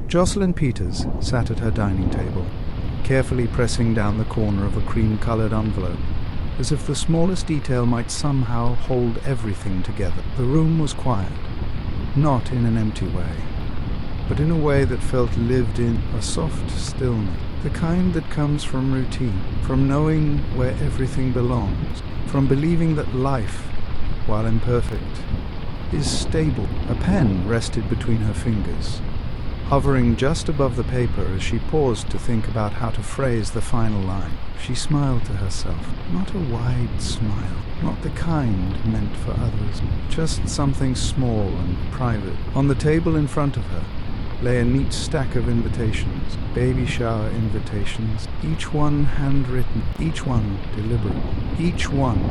Jocelyn Peters sat at her dining table, carefully pressing down the corner of a cream-colored envelope, as if the smallest detail might somehow hold everything together. The room was quiet, not in an empty way, but in a way that felt lived in, a soft stillness, the kind that comes from routine, from knowing where everything belongs, from believing that life, while imperfect, is stable. A pen rested between her fingers, hovering just above the paper as she paused to think about how to phrase the final line. She smiled to herself, not a wide smile, not the kind meant for others, just something small and private. On the table in front of her lay a neat stack of invitations, baby shower invitations, each one handwritten, each one deliberate, each one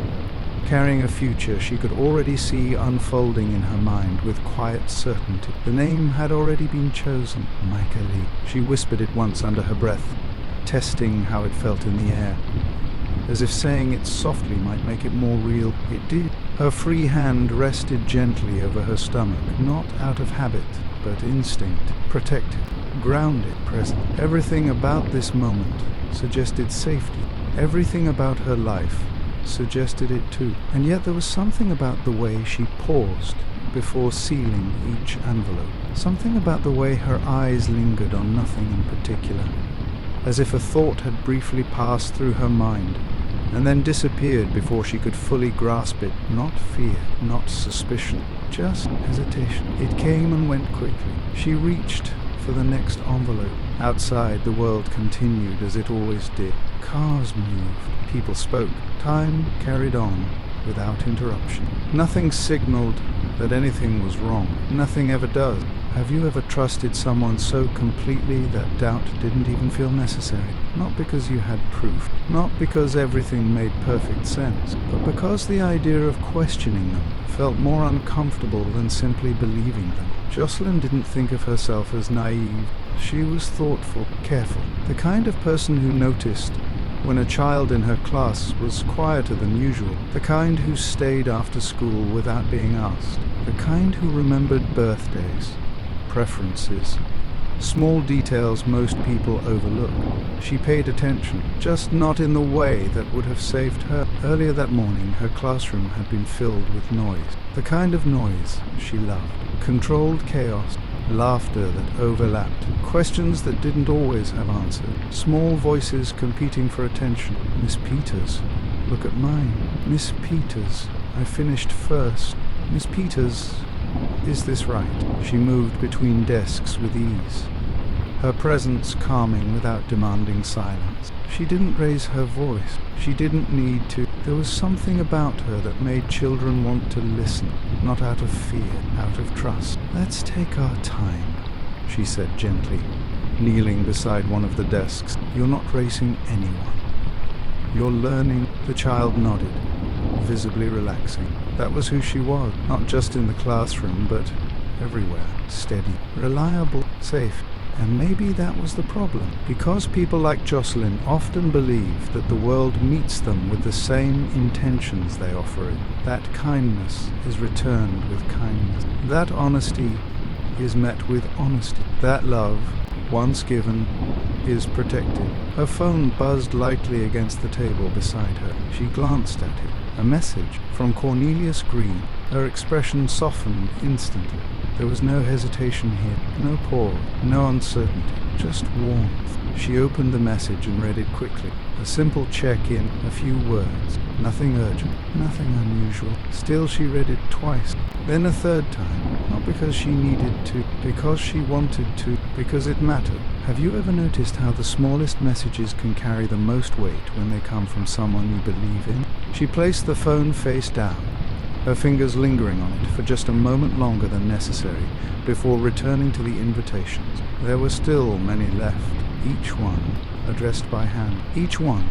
carrying a future she could already see unfolding in her mind with quiet certainty. The name had already been chosen, Micah Lee. She whispered it once under her breath, testing how it felt in the air, as if saying it softly might make it more real. It did. Her free hand rested gently over her stomach, not out of habit, but instinct, protected, grounded, present. Everything about this moment suggested safety. Everything about her life suggested it too. And yet there was something about the way she paused before sealing each envelope. Something about the way her eyes lingered on nothing in particular, as if a thought had briefly passed through her mind and then disappeared before she could fully grasp it. Not fear, not suspicion, just hesitation. It came and went quickly. She reached for the next envelope. Outside, the world continued as it always did. Cars moved, people spoke, time carried on without interruption. Nothing signaled that anything was wrong. Nothing ever does. Have you ever trusted someone so completely that doubt didn't even feel necessary? Not because you had proof, not because everything made perfect sense, but because the idea of questioning them felt more uncomfortable than simply believing them. Jocelyn didn't think of herself as naive. She was thoughtful, careful, the kind of person who noticed when a child in her class was quieter than usual, the kind who stayed after school without being asked, the kind who remembered birthdays, preferences, small details most people overlook. She paid attention, just not in the way that would have saved her. Earlier that morning, her classroom had been filled with noise, the kind of noise she loved. Controlled chaos, laughter that overlapped, questions that didn't always have answers, small voices competing for attention. Miss Peters, look at mine. Miss Peters, I finished first. Miss Peters, is this right? She moved between desks with ease, her presence calming without demanding silence. She didn't raise her voice. She didn't need to. There was something about her that made children want to listen, not out of fear, out of trust. Let's take our time, she said gently, kneeling beside one of the desks. You're not racing anyone. You're learning. The child nodded, visibly relaxing. That was who she was, not just in the classroom, but everywhere. Steady, reliable, safe. And maybe that was the problem. Because people like Jocelyn often believe that the world meets them with the same intentions they offer it. That kindness is returned with kindness. That honesty is met with honesty. That love, once given, is protected. Her phone buzzed lightly against the table beside her. She glanced at it. A message from Cornelius Green. Her expression softened instantly. There was no hesitation here, no pause, no uncertainty, just warmth. She opened the message and read it quickly. A simple check-in, a few words. Nothing urgent, nothing unusual. Still she read it twice, then a third time. Not because she needed to, because she wanted to, because it mattered. Have you ever noticed how the smallest messages can carry the most weight when they come from someone you believe in? She placed the phone face down, her fingers lingering on it for just a moment longer than necessary before returning to the invitations. There were still many left, each one addressed by hand. Each one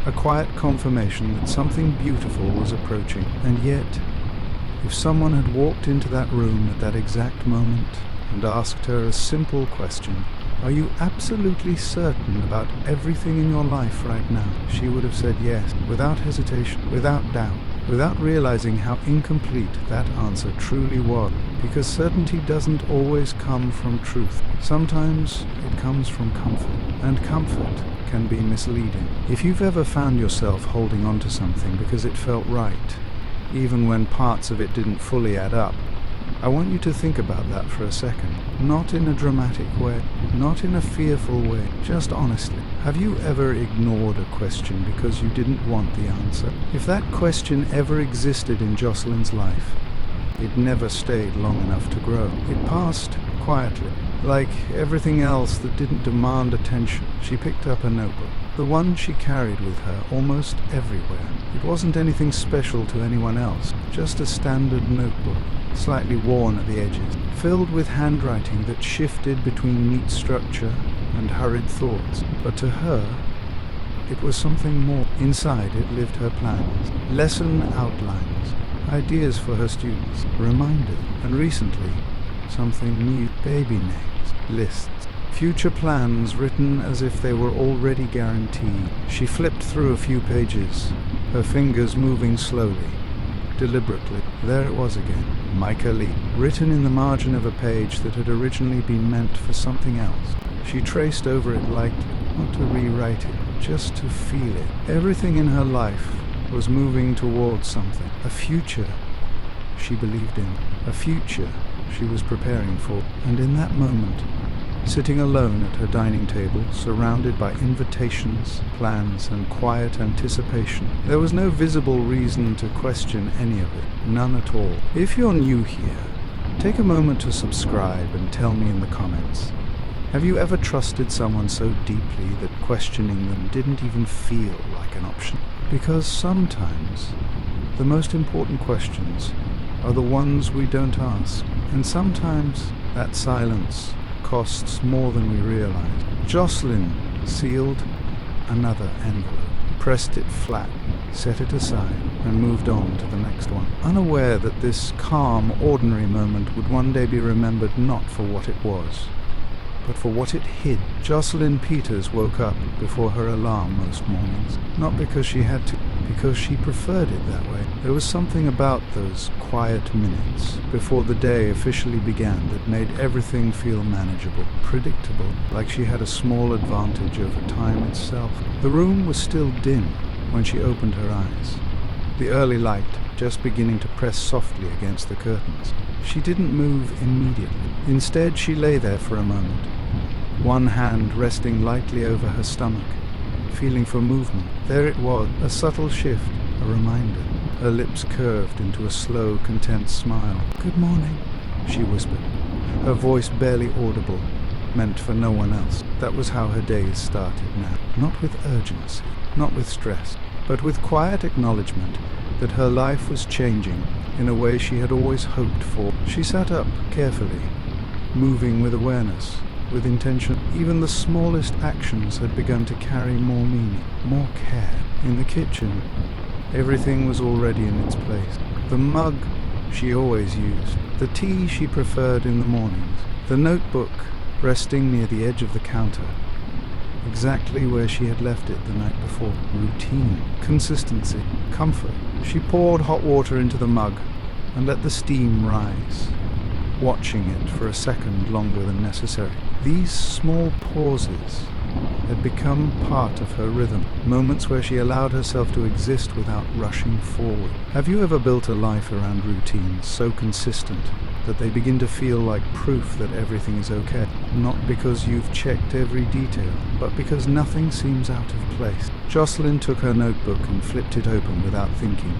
a quiet confirmation that something beautiful was approaching. And yet, if someone had walked into that room at that exact moment and asked her a simple question, are you absolutely certain about everything in your life right now? She would have said yes, without hesitation, without doubt. without realizing how incomplete that answer truly was, because certainty doesn't always come from truth. Sometimes it comes from comfort, and comfort can be misleading. If you've ever found yourself holding on to something because it felt right, even when parts of it didn't fully add up, I want you to think about that for a second. Not in a dramatic way, not in a fearful way, just honestly. Have you ever ignored a question because you didn't want the answer? If that question ever existed in Jocelyn's life, it never stayed long enough to grow. It passed quietly. Like everything else that didn't demand attention, she picked up a notebook, the one she carried with her almost everywhere. It wasn't anything special to anyone else, just a standard notebook, slightly worn at the edges, filled with handwriting that shifted between neat structure and hurried thoughts. But to her, it was something more. Inside it lived her plans, lesson outlines, ideas for her students, reminders, and recently, something new, baby names, lists, future plans written as if they were already guaranteed. She flipped through a few pages, her fingers moving slowly, deliberately. There it was again, Micah Lee, written in the margin of a page that had originally been meant for something else. She traced over it lightly, not to rewrite it, just to feel it. Everything in her life was moving towards something, a future she believed in, a future she was preparing for. And in that moment, sitting alone at her dining table, surrounded by invitations, plans, and quiet anticipation, there was no visible reason to question any of it, none at all. If you're new here, take a moment to subscribe and tell me in the comments. Have you ever trusted someone so deeply that questioning them didn't even feel like an option? Because sometimes the most important questions are the ones we don't ask, and sometimes that silence costs more than we realize. Jocelyn sealed another envelope, pressed it flat, set it aside, and moved on to the next one, unaware that this calm, ordinary moment would one day be remembered not for what it was, but for what it hid. Jocelyn Peters woke up before her alarm most mornings, not because she had to, because she preferred it that way. There was something about those quiet minutes before the day officially began that made everything feel manageable, predictable, like she had a small advantage over time itself. The room was still dim when she opened her eyes, the early light just beginning to press softly against the curtains. She didn't move immediately. Instead, she lay there for a moment, one hand resting lightly over her stomach, feeling for movement. There it was, a subtle shift, a reminder. Her lips curved into a slow, content smile. "Good morning," she whispered, her voice barely audible, meant for no one else. That was how her days started now. Not with urgency, not with stress, but with quiet acknowledgement that her life was changing in a way she had always hoped for. She sat up carefully, moving with awareness, with intention. Even the smallest actions had begun to carry more meaning, more care. In the kitchen, everything was already in its place. The mug she always used, the tea she preferred in the mornings, the notebook resting near the edge of the counter, exactly where she had left it the night before. Routine, consistency, comfort. She poured hot water into the mug and let the steam rise, watching it for a second longer than necessary. These small pauses had become part of her rhythm, moments where she allowed herself to exist without rushing forward. Have you ever built a life around routines so consistent that they begin to feel like proof that everything is okay? Not because you've checked every detail, but because nothing seems out of place. Jocelyn took her notebook and flipped it open without thinking,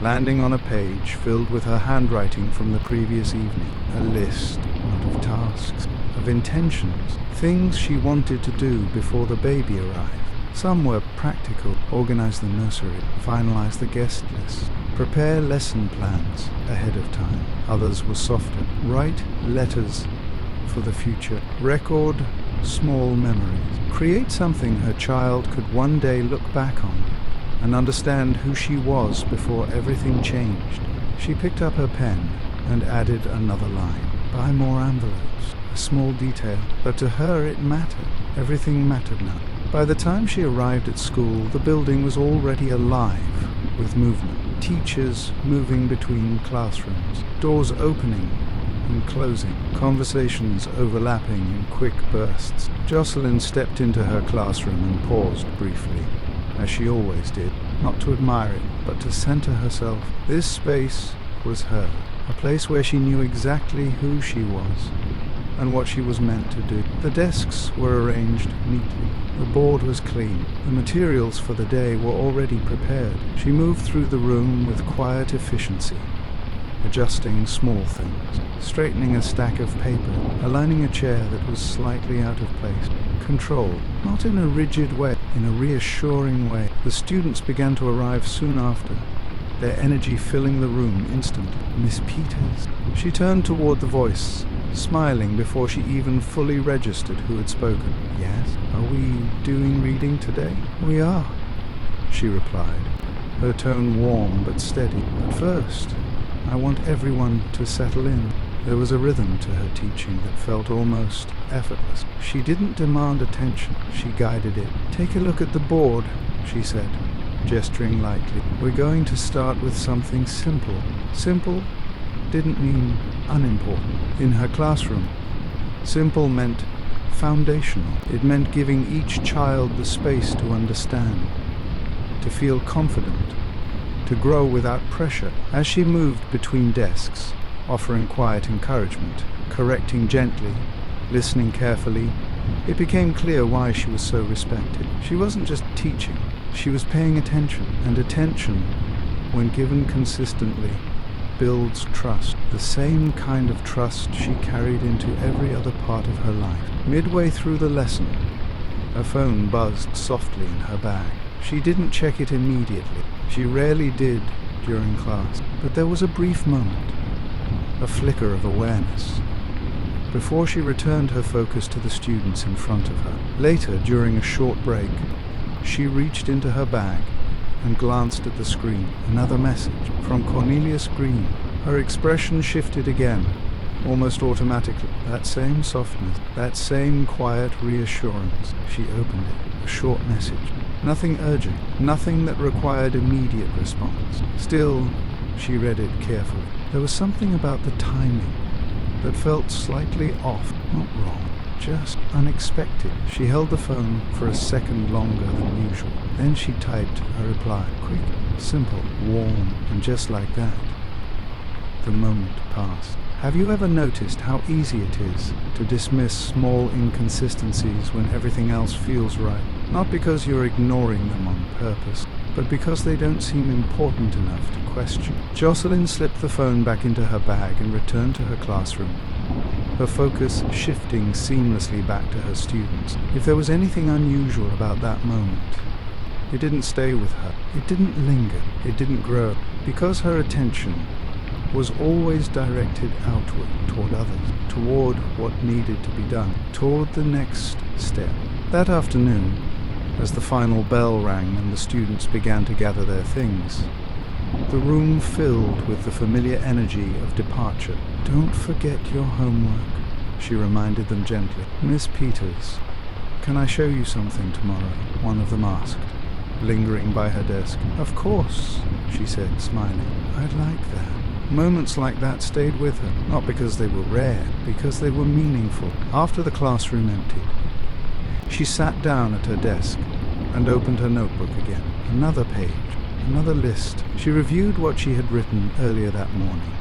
landing on a page filled with her handwriting from the previous evening. A list, not of tasks, of intentions, things she wanted to do before the baby arrived. Some were practical: organize the nursery, finalize the guest list, prepare lesson plans ahead of time. Others were softer: write letters for the future, record small memories, create something her child could one day look back on and understand who she was before everything changed. She picked up her pen and added another line. Buy more envelopes. A small detail, but to her it mattered. Everything mattered now. By the time she arrived at school, the building was already alive with movement. teachers moving between classrooms, doors opening and closing, conversations overlapping in quick bursts. Jocelyn stepped into her classroom and paused briefly, as she always did, not to admire it, but to center herself. This space was her, a place where she knew exactly who she was and what she was meant to do. The desks were arranged neatly. The board was clean. The materials for the day were already prepared. She moved through the room with quiet efficiency, adjusting small things, straightening a stack of paper, aligning a chair that was slightly out of place. Control, not in a rigid way, in a reassuring way. The students began to arrive soon after, their energy filling the room instantly. Miss Peters. She turned toward the voice, smiling before she even fully registered who had spoken. Yes? Are we doing reading today? We are, she replied, her tone warm but steady. But first, I want everyone to settle in. There was a rhythm to her teaching that felt almost effortless. She didn't demand attention, she guided it. Take a look at the board, she said, gesturing lightly. We're going to start with something simple. Simple didn't mean unimportant. In her classroom, simple meant foundational. It meant giving each child the space to understand, to feel confident, to grow without pressure. As she moved between desks, offering quiet encouragement, correcting gently, listening carefully, it became clear why she was so respected. She wasn't just teaching, she was paying attention, and attention, when given consistently, builds trust, the same kind of trust she carried into every other part of her life. Midway through the lesson, her phone buzzed softly in her bag. She didn't check it immediately. She rarely did during class, but there was a brief moment, a flicker of awareness, before she returned her focus to the students in front of her. Later, during a short break, she reached into her bag and glanced at the screen. Another message from Cornelius Green. Her expression shifted again, almost automatically. That same softness, that same quiet reassurance. She opened it. A short message. Nothing urgent, nothing that required immediate response. Still, she read it carefully. There was something about the timing that felt slightly off, not wrong, just unexpected. She held the phone for a second longer than usual. Then she typed her reply. Quick, simple, warm, and just like that, the moment passed. Have you ever noticed how easy it is to dismiss small inconsistencies when everything else feels right? Not because you're ignoring them on purpose, but because they don't seem important enough to question. Jocelyn slipped the phone back into her bag and returned to her classroom, her focus shifting seamlessly back to her students. If there was anything unusual about that moment, it didn't stay with her. It didn't linger. It didn't grow. Because her attention was always directed outward, toward others, toward what needed to be done, toward the next step. That afternoon, as the final bell rang and the students began to gather their things, the room filled with the familiar energy of departure. Don't forget your homework, she reminded them gently. Miss Peters, can I show you something tomorrow? One of them asked, lingering by her desk. Of course, she said, smiling. I'd like that. Moments like that stayed with her, not because they were rare, because they were meaningful. After the classroom emptied, she sat down at her desk and opened her notebook again. Another page, another list. She reviewed what she had written earlier that morning,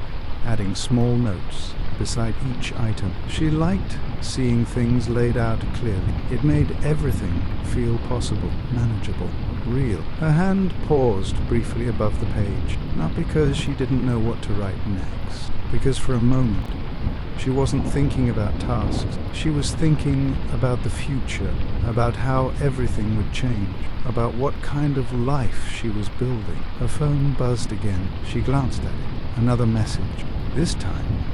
adding small notes beside each item. She liked seeing things laid out clearly. It made everything feel possible, manageable, real. Her hand paused briefly above the page, not because she didn't know what to write next, because for a moment she wasn't thinking about tasks. She was thinking about the future, about how everything would change, about what kind of life she was building. Her phone buzzed again. She glanced at it. Another message. This time,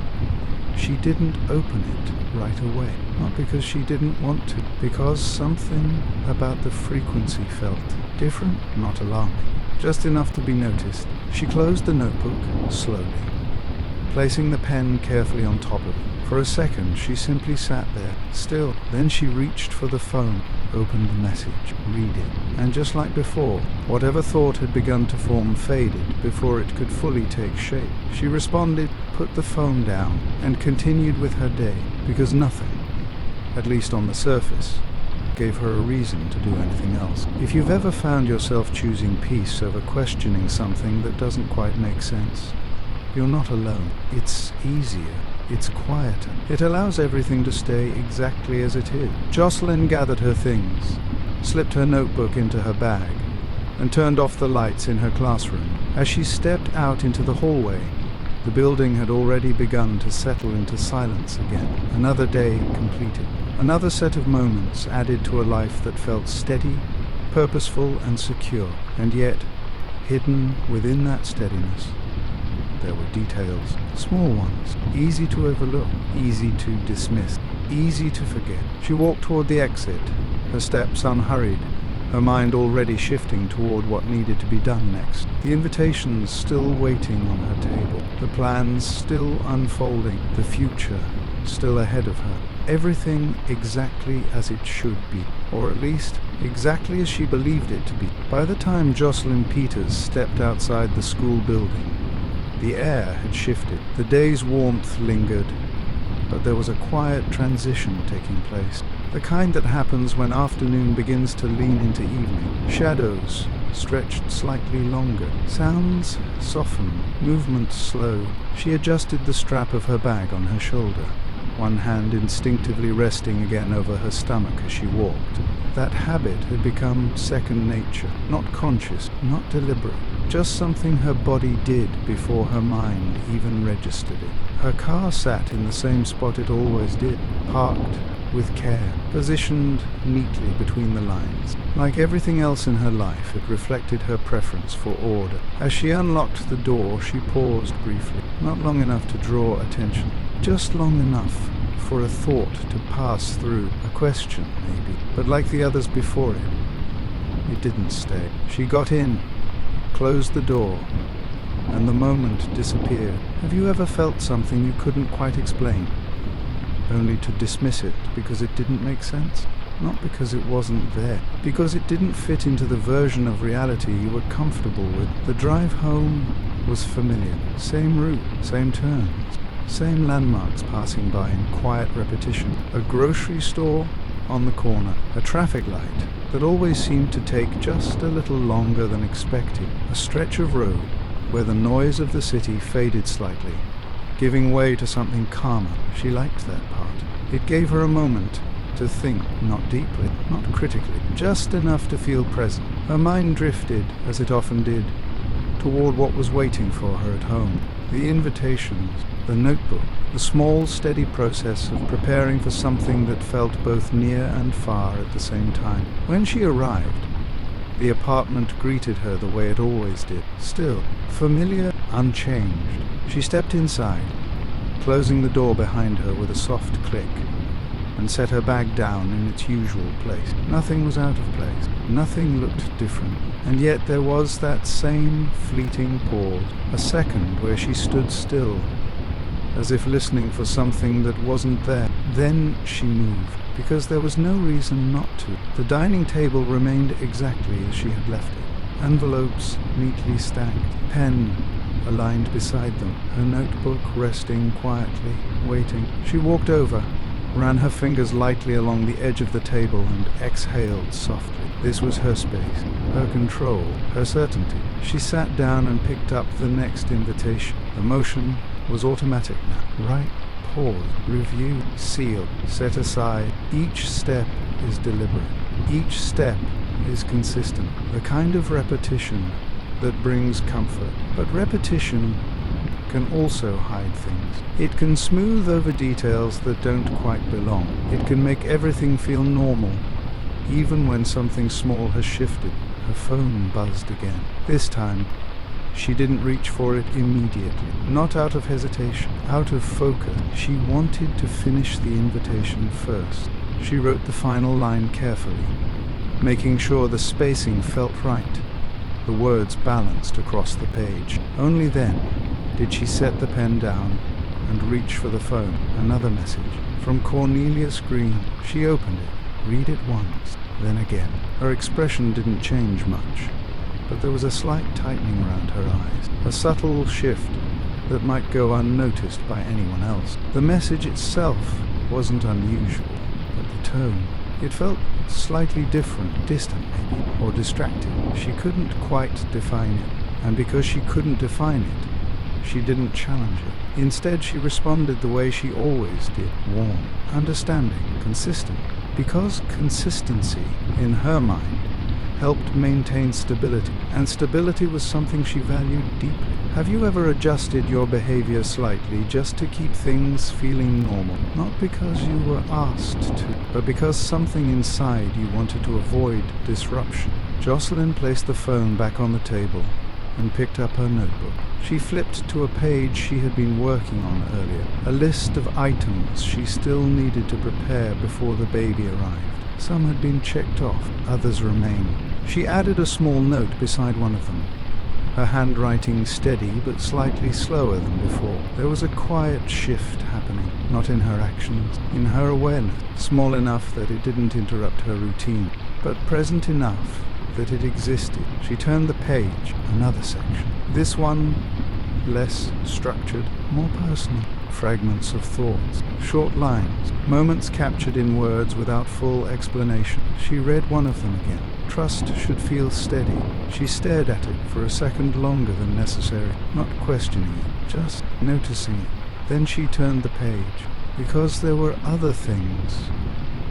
she didn't open it right away. Not because she didn't want to, because something about the frequency felt different, not alarming, just enough to be noticed. She closed the notebook slowly, placing the pen carefully on top of it. For a second, she simply sat there, still. Then she reached for the phone, opened the message, read it, and just like before, whatever thought had begun to form faded before it could fully take shape. She responded, put the phone down, and continued with her day, because nothing, at least on the surface, gave her a reason to do anything else. If you've ever found yourself choosing peace over questioning something that doesn't quite make sense, you're not alone. It's easier. It's quieter. It allows everything to stay exactly as it is. Jocelyn gathered her things, slipped her notebook into her bag, and turned off the lights in her classroom. As she stepped out into the hallway, the building had already begun to settle into silence again. Another day completed. Another set of moments added to a life that felt steady, purposeful, and secure. And yet, hidden within that steadiness, there were details, small ones, easy to overlook, easy to dismiss, easy to forget. She walked toward the exit, her steps unhurried, her mind already shifting toward what needed to be done next. The invitations still waiting on her table, the plans still unfolding, the future still ahead of her. Everything exactly as it should be, or at least exactly as she believed it to be. By the time Jocelyn Peters stepped outside the school building, the air had shifted, the day's warmth lingered, but there was a quiet transition taking place, the kind that happens when afternoon begins to lean into evening. Shadows stretched slightly longer, sounds softened, movement slowed. She adjusted the strap of her bag on her shoulder, one hand instinctively resting again over her stomach as she walked. That habit had become second nature, not conscious, not deliberate, just something her body did before her mind even registered it. Her car sat in the same spot it always did, parked with care, positioned neatly between the lines. Like everything else in her life, it reflected her preference for order. As she unlocked the door, she paused briefly, not long enough to draw attention, just long enough for a thought to pass through, a question maybe, but like the others before it didn't stay. She got in, closed the door, and the moment disappeared. Have you ever felt something you couldn't quite explain, only to dismiss it because it didn't make sense? Not because it wasn't there, because it didn't fit into the version of reality you were comfortable with. The drive home was familiar, same route, same turns, same landmarks passing by in quiet repetition. A grocery store on the corner, a traffic light that always seemed to take just a little longer than expected, a stretch of road where the noise of the city faded slightly, giving way to something calmer. She liked that part. It gave her a moment to think, not deeply, not critically, just enough to feel present. Her mind drifted, as it often did, toward what was waiting for her at home. The invitations, the notebook, the small, steady process of preparing for something that felt both near and far at the same time. When she arrived, the apartment greeted her the way it always did, still, familiar, unchanged. She stepped inside, closing the door behind her with a soft click, and set her bag down in its usual place. Nothing was out of place. Nothing looked different. And yet there was that same fleeting pause, a second where she stood still, as if listening for something that wasn't there. Then she moved, because there was no reason not to. The dining table remained exactly as she had left it. Envelopes neatly stacked, pen aligned beside them, her notebook resting quietly, waiting. She walked over, ran her fingers lightly along the edge of the table, and exhaled softly. This was her space, her control, her certainty. She sat down and picked up the next invitation. The motion was automatic now. Write, pause, review, seal, set aside. Each step is deliberate. Each step is consistent. The kind of repetition that brings comfort. But repetition can also hide things. It can smooth over details that don't quite belong. It can make everything feel normal, even when something small has shifted. Her phone buzzed again. This time, she didn't reach for it immediately. Not out of hesitation, out of focus. She wanted to finish the invitation first. She wrote the final line carefully, making sure the spacing felt right, the words balanced across the page. Only then did she set the pen down and reached for the phone. Another message. From Cornelius Green. She opened it. Read it once, then again. Her expression didn't change much, but there was a slight tightening around her eyes. A subtle shift that might go unnoticed by anyone else. The message itself wasn't unusual, but the tone. It felt slightly different, distant maybe, or distracted. She couldn't quite define it, and because she couldn't define it, she didn't challenge it. Instead, she responded the way she always did, warm, understanding, consistent. Because consistency, in her mind, helped maintain stability, and stability was something she valued deeply. Have you ever adjusted your behavior slightly just to keep things feeling normal? Not because you were asked to, but because something inside you wanted to avoid disruption. Jocelyn placed the phone back on the table and picked up her notebook. She flipped to a page she had been working on earlier, a list of items she still needed to prepare before the baby arrived. Some had been checked off, others remained. She added a small note beside one of them, her handwriting steady but slightly slower than before. There was a quiet shift happening, not in her actions, in her awareness, small enough that it didn't interrupt her routine, but present enough that it existed. She turned the page, another section. This one, less structured, more personal. Fragments of thoughts, short lines, moments captured in words without full explanation. She read one of them again. Trust should feel steady. She stared at it for a second longer than necessary, not questioning it, just noticing it. Then she turned the page, because there were other things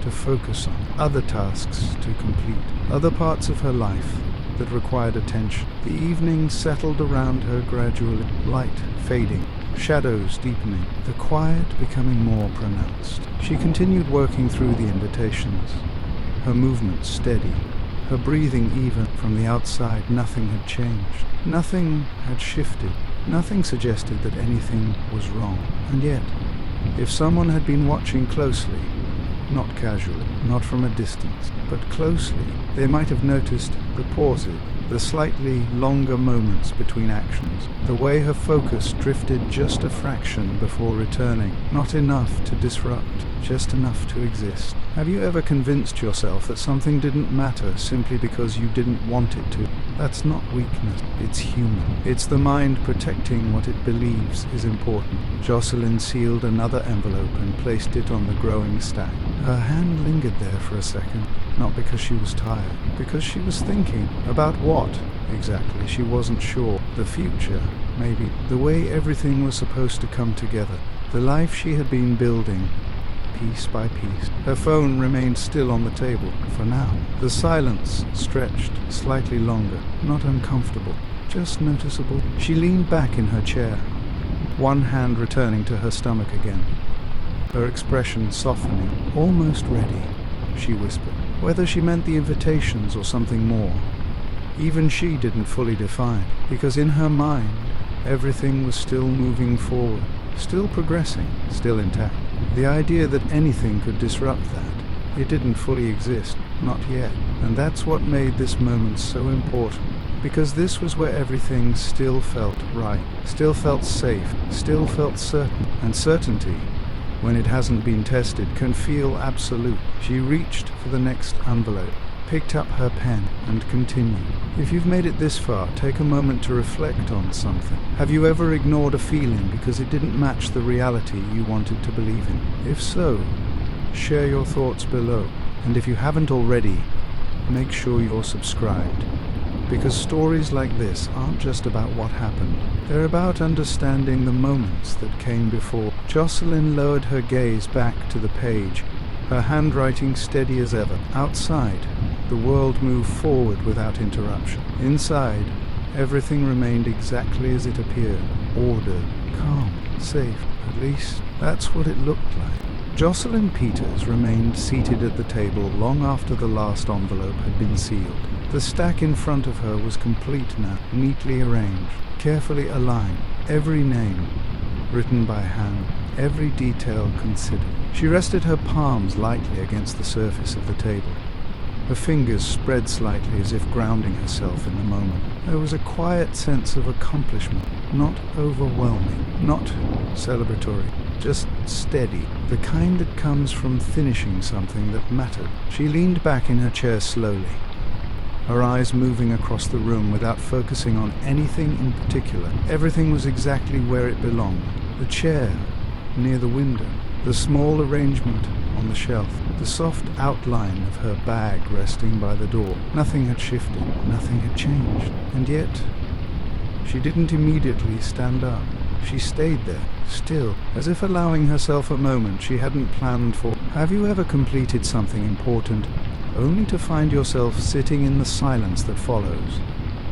to focus on, other tasks to complete, other parts of her life that required attention. The evening settled around her gradually, light fading, shadows deepening, the quiet becoming more pronounced. She continued working through the invitations, her movements steady, her breathing even. From the outside, nothing had changed. Nothing had shifted. Nothing suggested that anything was wrong. And yet, if someone had been watching closely, not casually, not from a distance, but closely, they might have noticed the pauses, the slightly longer moments between actions, the way her focus drifted just a fraction before returning, not enough to disrupt, just enough to exist. Have you ever convinced yourself that something didn't matter simply because you didn't want it to? That's not weakness, it's human. It's the mind protecting what it believes is important. Jocelyn sealed another envelope and placed it on the growing stack. Her hand lingered there for a second, not because she was tired, because she was thinking. About what, exactly, she wasn't sure. The future, maybe. The way everything was supposed to come together. The life she had been building, piece by piece. Her phone remained still on the table, for now. The silence stretched slightly longer, not uncomfortable, just noticeable. She leaned back in her chair, one hand returning to her stomach again, her expression softening. Almost ready, she whispered. Whether she meant the invitations or something more, even she didn't fully define, because in her mind, everything was still moving forward, still progressing, still intact. The idea that anything could disrupt that, it didn't fully exist, not yet. And that's what made this moment so important, because this was where everything still felt right, still felt safe, still felt certain. And certainty, when it hasn't been tested, can feel absolute. She reached for the next envelope, picked up her pen, and continued. If you've made it this far, take a moment to reflect on something. Have you ever ignored a feeling because it didn't match the reality you wanted to believe in? If so, share your thoughts below. And if you haven't already, make sure you're subscribed. Because stories like this aren't just about what happened. They're about understanding the moments that came before. Jocelyn lowered her gaze back to the page, her handwriting steady as ever. Outside, the world moved forward without interruption. Inside, everything remained exactly as it appeared. Ordered, calm, safe. At least, that's what it looked like. Jocelyn Peters remained seated at the table long after the last envelope had been sealed. The stack in front of her was complete now, neatly arranged, carefully aligned, every name written by hand, every detail considered. She rested her palms lightly against the surface of the table. Her fingers spread slightly as if grounding herself in the moment. There was a quiet sense of accomplishment, Not overwhelming, not celebratory, just steady, the kind that comes from finishing something that mattered. She leaned back in her chair slowly, her eyes moving across the room without focusing on anything in particular. Everything was exactly where it belonged. The chair near the window, the small arrangement on the shelf, the soft outline of her bag resting by the door. Nothing had shifted, nothing had changed. And yet, she didn't immediately stand up. She stayed there, still, as if allowing herself a moment she hadn't planned for. Have you ever completed something important, only to find yourself sitting in the silence that follows,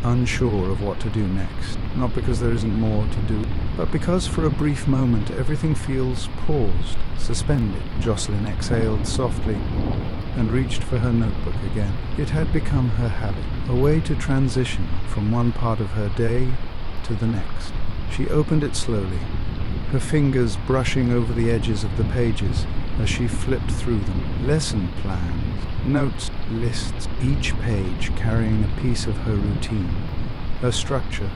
unsure of what to do next? Not because there isn't more to do, but because for a brief moment everything feels paused, suspended. Jocelyn exhaled softly and reached for her notebook again. It had become her habit, a way to transition from one part of her day to the next. She opened it slowly, her fingers brushing over the edges of the pages as she flipped through them. Lesson plans, notes, lists, each page carrying a piece of her routine, her structure,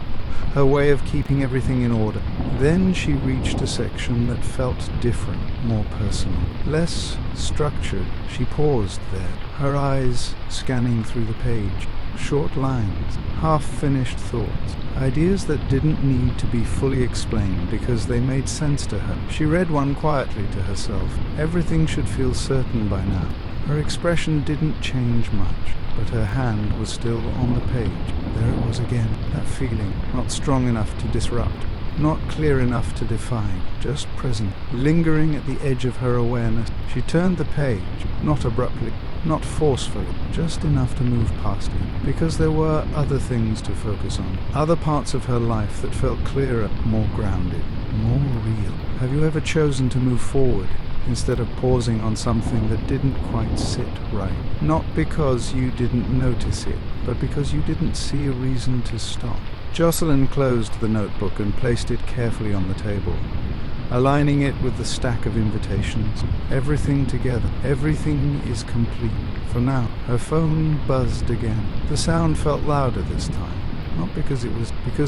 her way of keeping everything in order. Then she reached a section that felt different, more personal, less structured. She paused there, her eyes scanning through the page. Short lines, half-finished thoughts, ideas that didn't need to be fully explained because they made sense to her. She read one quietly to herself. Everything should feel certain by now. Her expression didn't change much, but her hand was still on the page. There it was again, that feeling, not strong enough to disrupt, not clear enough to define, just present, lingering at the edge of her awareness. She turned the page, not abruptly, not forcefully, just enough to move past it, because there were other things to focus on, other parts of her life that felt clearer, more grounded, more real. Have you ever chosen to move forward instead of pausing on something that didn't quite sit right? Not because you didn't notice it, but because you didn't see a reason to stop. Jocelyn closed the notebook and placed it carefully on the table, aligning it with the stack of invitations. Everything together. Everything is complete. For now. Her phone buzzed again. The sound felt louder this time. Not because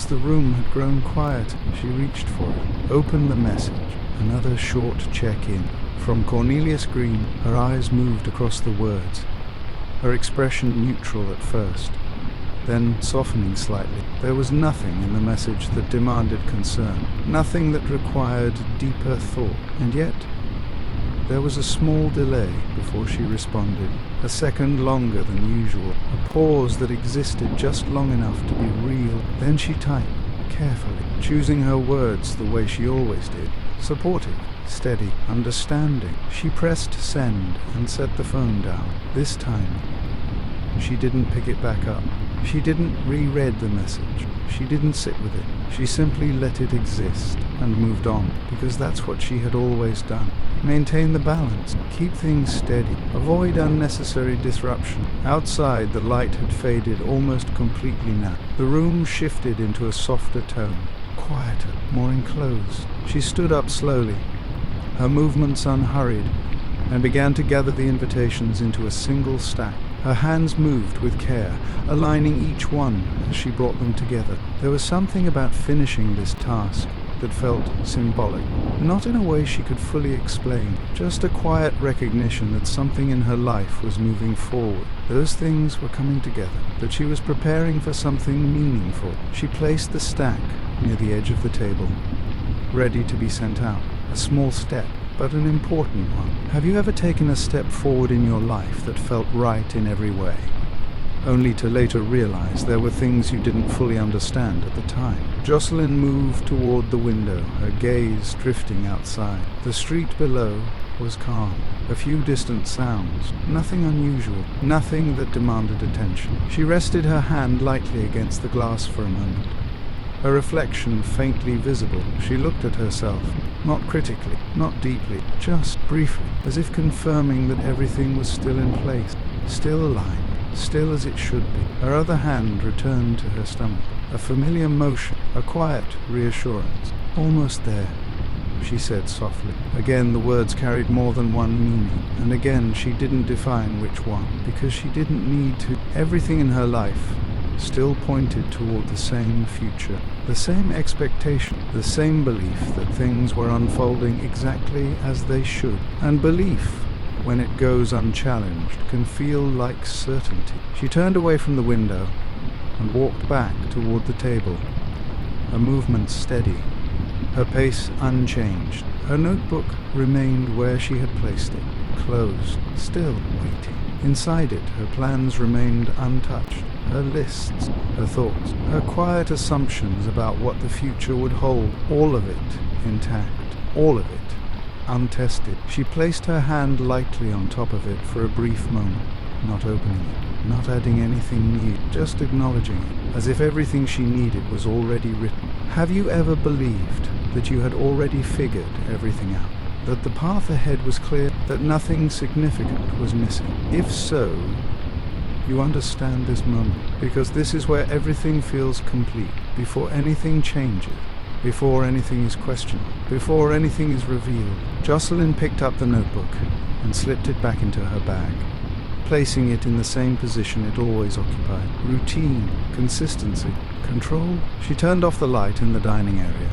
the room had grown quiet. She reached for it. Opened the message. Another short check-in. From Cornelius Green. Her eyes moved across the words, her expression neutral at first, then softening slightly. There was nothing in the message that demanded concern, nothing that required deeper thought. And yet, there was a small delay before she responded, a second longer than usual, a pause that existed just long enough to be real. Then she typed, carefully, choosing her words the way she always did. Supportive, steady, understanding. She pressed send and set the phone down. This time, she didn't pick it back up. She didn't reread the message. She didn't sit with it. She simply let it exist and moved on, because that's what she had always done. Maintain the balance, keep things steady, avoid unnecessary disruption. Outside, the light had faded almost completely now. The room shifted into a softer tone, quieter, more enclosed. She stood up slowly, her movements unhurried, and began to gather the invitations into a single stack. Her hands moved with care, aligning each one as she brought them together. There was something about finishing this task that felt symbolic, not in a way she could fully explain, just a quiet recognition that something in her life was moving forward. Those things were coming together, that she was preparing for something meaningful. She placed the stack near the edge of the table, ready to be sent out. A small step, but an important one. Have you ever taken a step forward in your life that felt right in every way, only to later realize there were things you didn't fully understand at the time? Jocelyn moved toward the window, her gaze drifting outside. The street below was calm. A few distant sounds, nothing unusual, nothing that demanded attention. She rested her hand lightly against the glass for a moment, her reflection faintly visible. She looked at herself, not critically, not deeply, just briefly, as if confirming that everything was still in place, still aligned, still as it should be. Her other hand returned to her stomach, a familiar motion, a quiet reassurance. Almost there, she said softly. Again the words carried more than one meaning, and again she didn't define which one, because she didn't need to. Everything in her life still pointed toward the same future. The same expectation, the same belief that things were unfolding exactly as they should. And belief, when it goes unchallenged, can feel like certainty. She turned away from the window and walked back toward the table, her movement steady, her pace unchanged. Her notebook remained where she had placed it, closed, still waiting. Inside it, her plans remained untouched, her lists, her thoughts, her quiet assumptions about what the future would hold, all of it intact, all of it untested. She placed her hand lightly on top of it for a brief moment, not opening it, not adding anything new, just acknowledging it, as if everything she needed was already written. Have you ever believed that you had already figured everything out? That the path ahead was clear, that nothing significant was missing? If so, you understand this moment, because this is where everything feels complete, before anything changes, before anything is questioned, before anything is revealed. Jocelyn picked up the notebook and slipped it back into her bag, placing it in the same position it always occupied. Routine, consistency, control. She turned off the light in the dining area,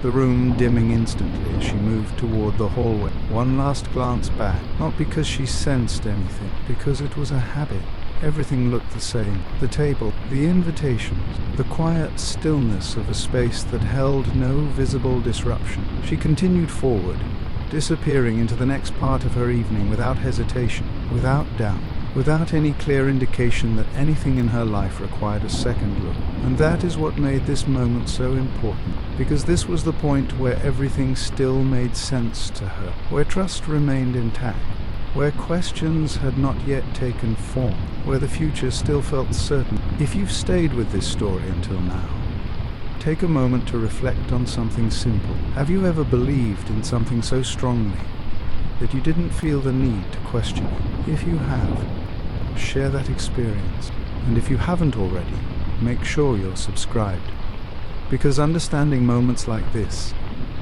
the room dimming instantly as she moved toward the hallway. One last glance back, not because she sensed anything, because it was a habit. Everything looked the same. The table, the invitations, the quiet stillness of a space that held no visible disruption. She continued forward, disappearing into the next part of her evening without hesitation, without doubt, without any clear indication that anything in her life required a second look. And that is what made this moment so important, because this was the point where everything still made sense to her, where trust remained intact, where questions had not yet taken form, where the future still felt certain. If you've stayed with this story until now, take a moment to reflect on something simple. Have you ever believed in something so strongly that you didn't feel the need to question it? If you have, share that experience. And if you haven't already, make sure you're subscribed. Because understanding moments like this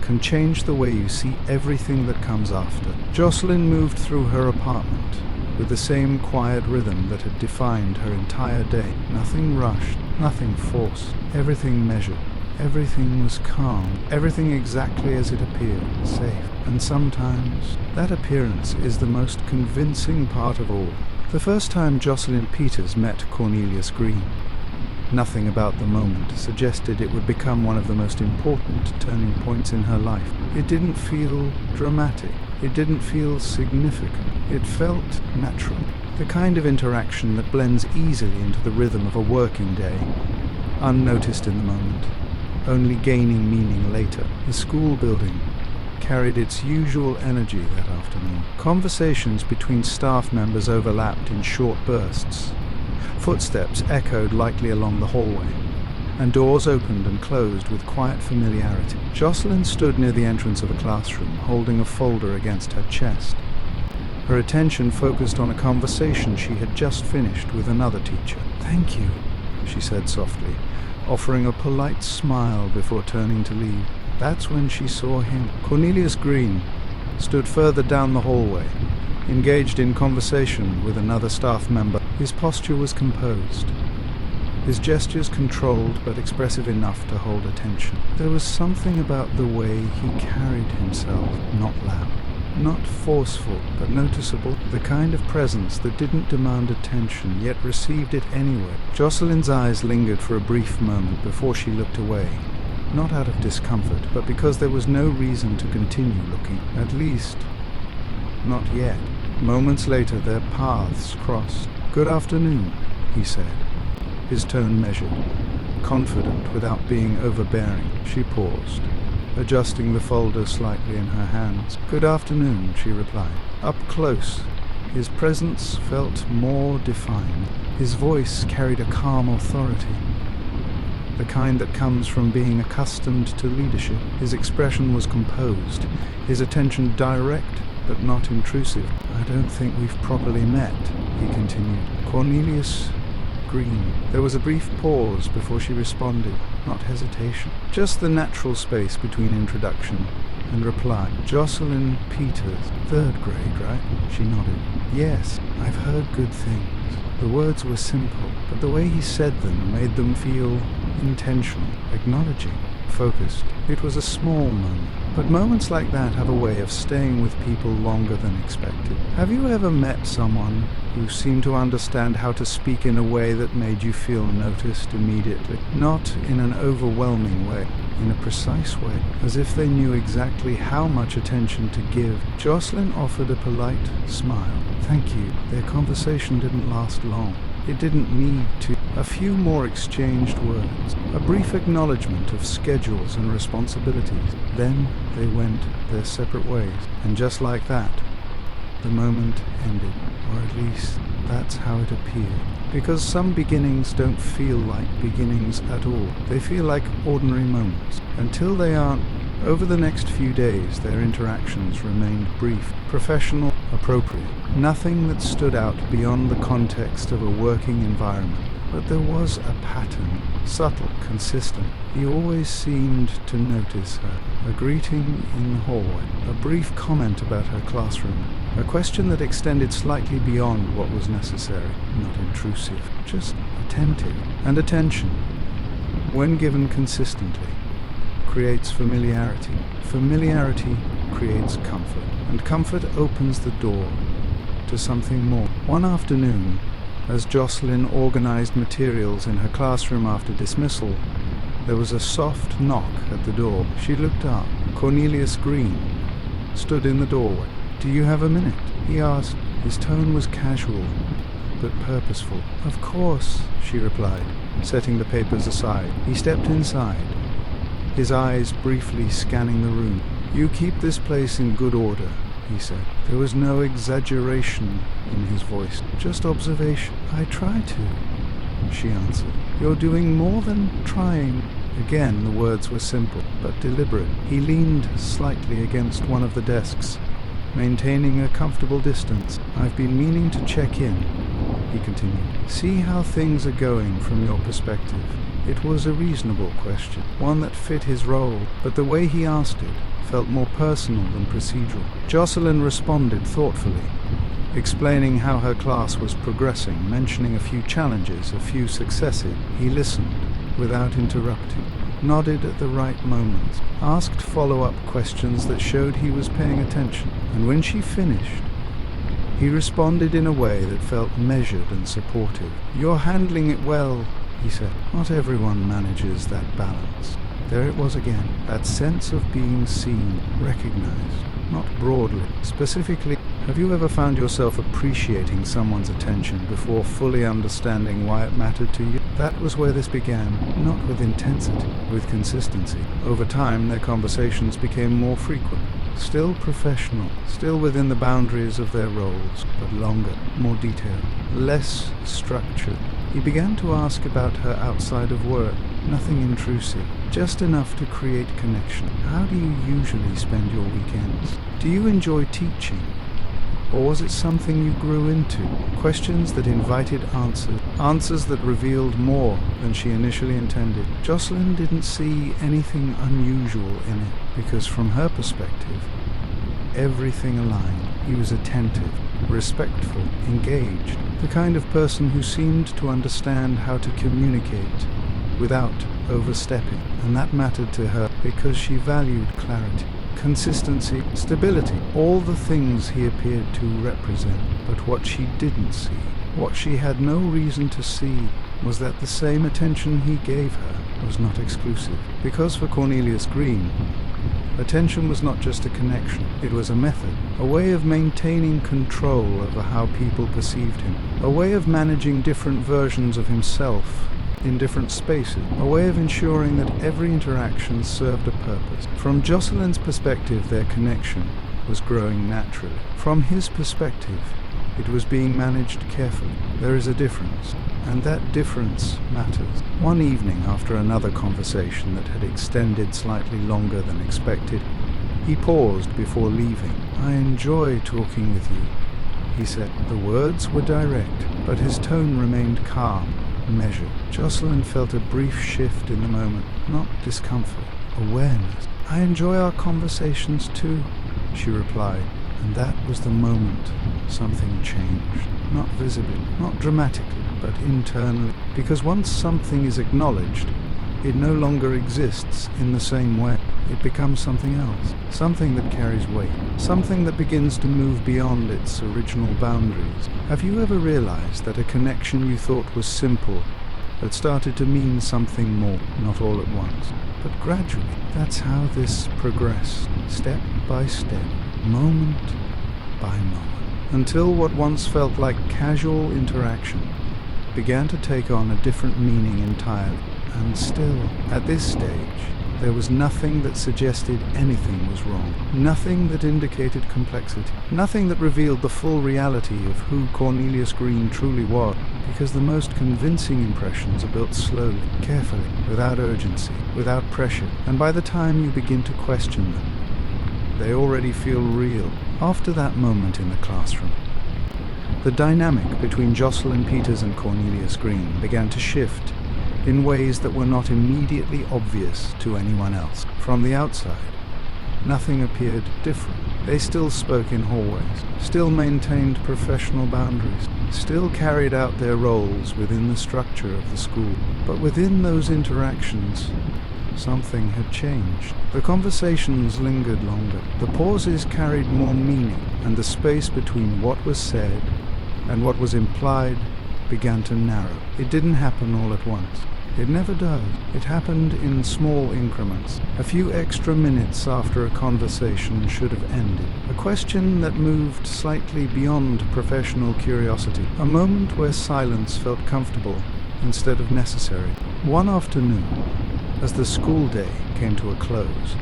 can change the way you see everything that comes after. Jocelyn moved through her apartment with the same quiet rhythm that had defined her entire day. Nothing rushed, nothing forced, everything measured. Everything was calm, everything exactly as it appeared, safe. And sometimes that appearance is the most convincing part of all. The first time Jocelyn Peters met Cornelius Green, nothing about the moment suggested it would become one of the most important turning points in her life. It didn't feel dramatic. It didn't feel significant. It felt natural. The kind of interaction that blends easily into the rhythm of a working day, unnoticed in the moment, only gaining meaning later. The school building carried its usual energy that afternoon. Conversations between staff members overlapped in short bursts. Footsteps echoed lightly along the hallway, and doors opened and closed with quiet familiarity. Jocelyn stood near the entrance of a classroom, holding a folder against her chest. Her attention focused on a conversation she had just finished with another teacher. "Thank you," she said softly, offering a polite smile before turning to leave. That's when she saw him. Cornelius Green stood further down the hallway, engaged in conversation with another staff member. His posture was composed, his gestures controlled but expressive enough to hold attention. There was something about the way he carried himself, not loud, not forceful, but noticeable, the kind of presence that didn't demand attention, yet received it anyway. Jocelyn's eyes lingered for a brief moment before she looked away, not out of discomfort, but because there was no reason to continue looking, at least, not yet. Moments later, their paths crossed. "Good afternoon," he said, his tone measured, confident without being overbearing. She paused, adjusting the folder slightly in her hands. "Good afternoon," she replied. Up close, his presence felt more defined. His voice carried a calm authority, the kind that comes from being accustomed to leadership. His expression was composed, his attention direct but not intrusive. "I don't think we've properly met," he continued. "Cornelius Green." There was a brief pause before she responded, not hesitation, just the natural space between introduction and reply. "Jocelyn Peters, 3rd grade, right?" She nodded. "Yes, I've heard good things." The words were simple, but the way he said them made them feel intentional, acknowledging, focused. It was a small moment, but moments like that have a way of staying with people longer than expected. Have you ever met someone who seemed to understand how to speak in a way that made you feel noticed immediately? Not in an overwhelming way, in a precise way, as if they knew exactly how much attention to give. Jocelyn offered a polite smile. "Thank you." Their conversation didn't last long. It didn't need to. A few more exchanged words, a brief acknowledgement of schedules and responsibilities. Then they went their separate ways. And just like that, the moment ended. Or at least, that's how it appeared. Because some beginnings don't feel like beginnings at all. They feel like ordinary moments. Until they aren't. Over the next few days, their interactions remained brief, professional, appropriate. Nothing that stood out beyond the context of a working environment. But there was a pattern, subtle, consistent. He always seemed to notice her. A greeting in the hallway, a brief comment about her classroom, a question that extended slightly beyond what was necessary, not intrusive, just attentive. And attention, when given consistently, creates familiarity. Familiarity creates comfort, and comfort opens the door to something more. One afternoon, as Jocelyn organized materials in her classroom after dismissal, there was a soft knock at the door. She looked up. Cornelius Green stood in the doorway. "Do you have a minute?" he asked. His tone was casual, but purposeful. "Of course," she replied, setting the papers aside. He stepped inside, his eyes briefly scanning the room. "You keep this place in good order," he said. There was no exaggeration in his voice, just observation. "I try to," she answered. "You're doing more than trying." Again, the words were simple, but deliberate. He leaned slightly against one of the desks, maintaining a comfortable distance. "I've been meaning to check in," he continued. "See how things are going from your perspective." It was a reasonable question, one that fit his role, but the way he asked it felt more personal than procedural. Jocelyn responded thoughtfully, explaining how her class was progressing, mentioning a few challenges, a few successes. He listened without interrupting, nodded at the right moments, asked follow-up questions that showed he was paying attention, and when she finished, he responded in a way that felt measured and supportive. "You're handling it well," he said. "Not everyone manages that balance." There it was again, that sense of being seen, recognized, not broadly, specifically. Have you ever found yourself appreciating someone's attention before fully understanding why it mattered to you? That was where this began, not with intensity, with consistency. Over time, their conversations became more frequent, still professional, still within the boundaries of their roles, but longer, more detailed, less structured. He began to ask about her outside of work, nothing intrusive, just enough to create connection. "How do you usually spend your weekends? Do you enjoy teaching? Or was it something you grew into?" Questions that invited answers that revealed more than she initially intended. Jocelyn didn't see anything unusual in it, because from her perspective, everything aligned. He was attentive, respectful, engaged, the kind of person who seemed to understand how to communicate without overstepping, and that mattered to her because she valued clarity, consistency, stability, all the things he appeared to represent. But what she didn't see, what she had no reason to see, was that the same attention he gave her was not exclusive. Because for Cornelius Green, attention was not just a connection, it was a method, a way of maintaining control over how people perceived him, a way of managing different versions of himself in different spaces, a way of ensuring that every interaction served a purpose. From Jocelyn's perspective, their connection was growing naturally. From his perspective, it was being managed carefully. There is a difference, and that difference matters. One evening, after another conversation that had extended slightly longer than expected, he paused before leaving. "I enjoy talking with you," he said. The words were direct, but his tone remained calm, measured. Jocelyn felt a brief shift in the moment, not discomfort, awareness. "I enjoy our conversations too," she replied, and that was the moment something changed. Not visibly, not dramatically, but internally. Because once something is acknowledged, It no longer exists in the same way. It becomes something else, something that carries weight, something that begins to move beyond its original boundaries. Have you ever realized that a connection you thought was simple had started to mean something more, not all at once, but gradually? That's how this progressed, step by step, moment by moment, until what once felt like casual interaction began to take on a different meaning entirely. And still, at this stage, there was nothing that suggested anything was wrong, nothing that indicated complexity, nothing that revealed the full reality of who Cornelius Green truly was, because the most convincing impressions are built slowly, carefully, without urgency, without pressure, and by the time you begin to question them, they already feel real. After that moment in the classroom, the dynamic between Jocelyn Peters and Cornelius Green began to shift in ways that were not immediately obvious to anyone else. From the outside, nothing appeared different. They still spoke in hallways, still maintained professional boundaries, still carried out their roles within the structure of the school. But within those interactions, something had changed. The conversations lingered longer, the pauses carried more meaning, and the space between what was said and what was implied began to narrow. It didn't happen all at once. It never does. It happened in small increments, a few extra minutes after a conversation should have ended. A question that moved slightly beyond professional curiosity. A moment where silence felt comfortable instead of necessary. One afternoon, as the school day came to a close,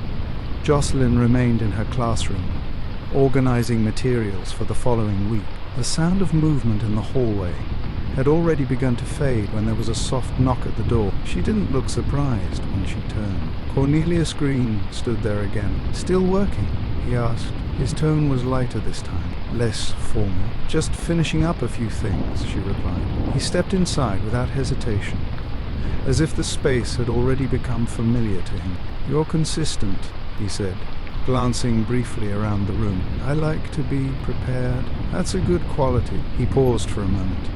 Jocelyn remained in her classroom, organizing materials for the following week. The sound of movement in the hallway had already begun to fade when there was a soft knock at the door. She didn't look surprised when she turned. Cornelius Green stood there again. "Still working?" he asked. His tone was lighter this time, less formal. "Just finishing up a few things," she replied. He stepped inside without hesitation, as if the space had already become familiar to him. "You're consistent," he said, glancing briefly around the room. "I like to be prepared." "That's a good quality." He paused for a moment,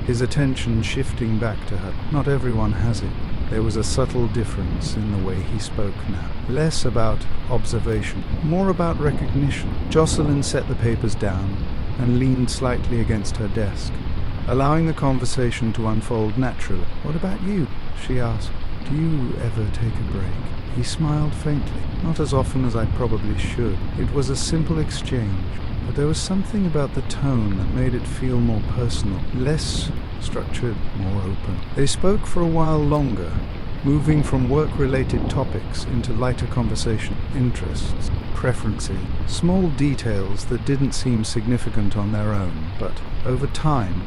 his attention shifting back to her. Not everyone has it. There was a subtle difference in the way he spoke now. Less about observation, more about recognition. Jocelyn set the papers down and leaned slightly against her desk, allowing the conversation to unfold naturally. "What about you?" she asked. "Do you ever take a break?" He smiled faintly. "Not as often as I probably should." It was a simple exchange, but there was something about the tone that made it feel more personal, less structured, more open. They spoke for a while longer, moving from work-related topics into lighter conversation, interests, preferences, small details that didn't seem significant on their own, but over time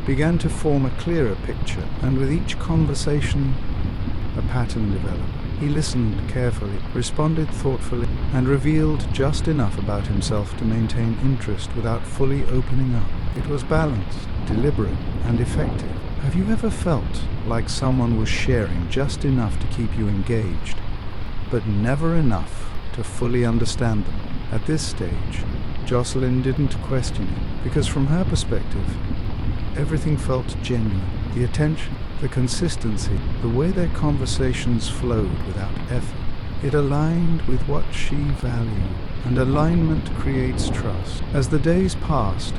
began to form a clearer picture, and with each conversation a pattern developed. He listened carefully, responded thoughtfully, and revealed just enough about himself to maintain interest without fully opening up. It was balanced, deliberate, and effective. Have you ever felt like someone was sharing just enough to keep you engaged, but never enough to fully understand them? At this stage, Jocelyn didn't question it, because from her perspective, everything felt genuine. The attention, the consistency, the way their conversations flowed without effort. It aligned with what she valued, and alignment creates trust. As the days passed,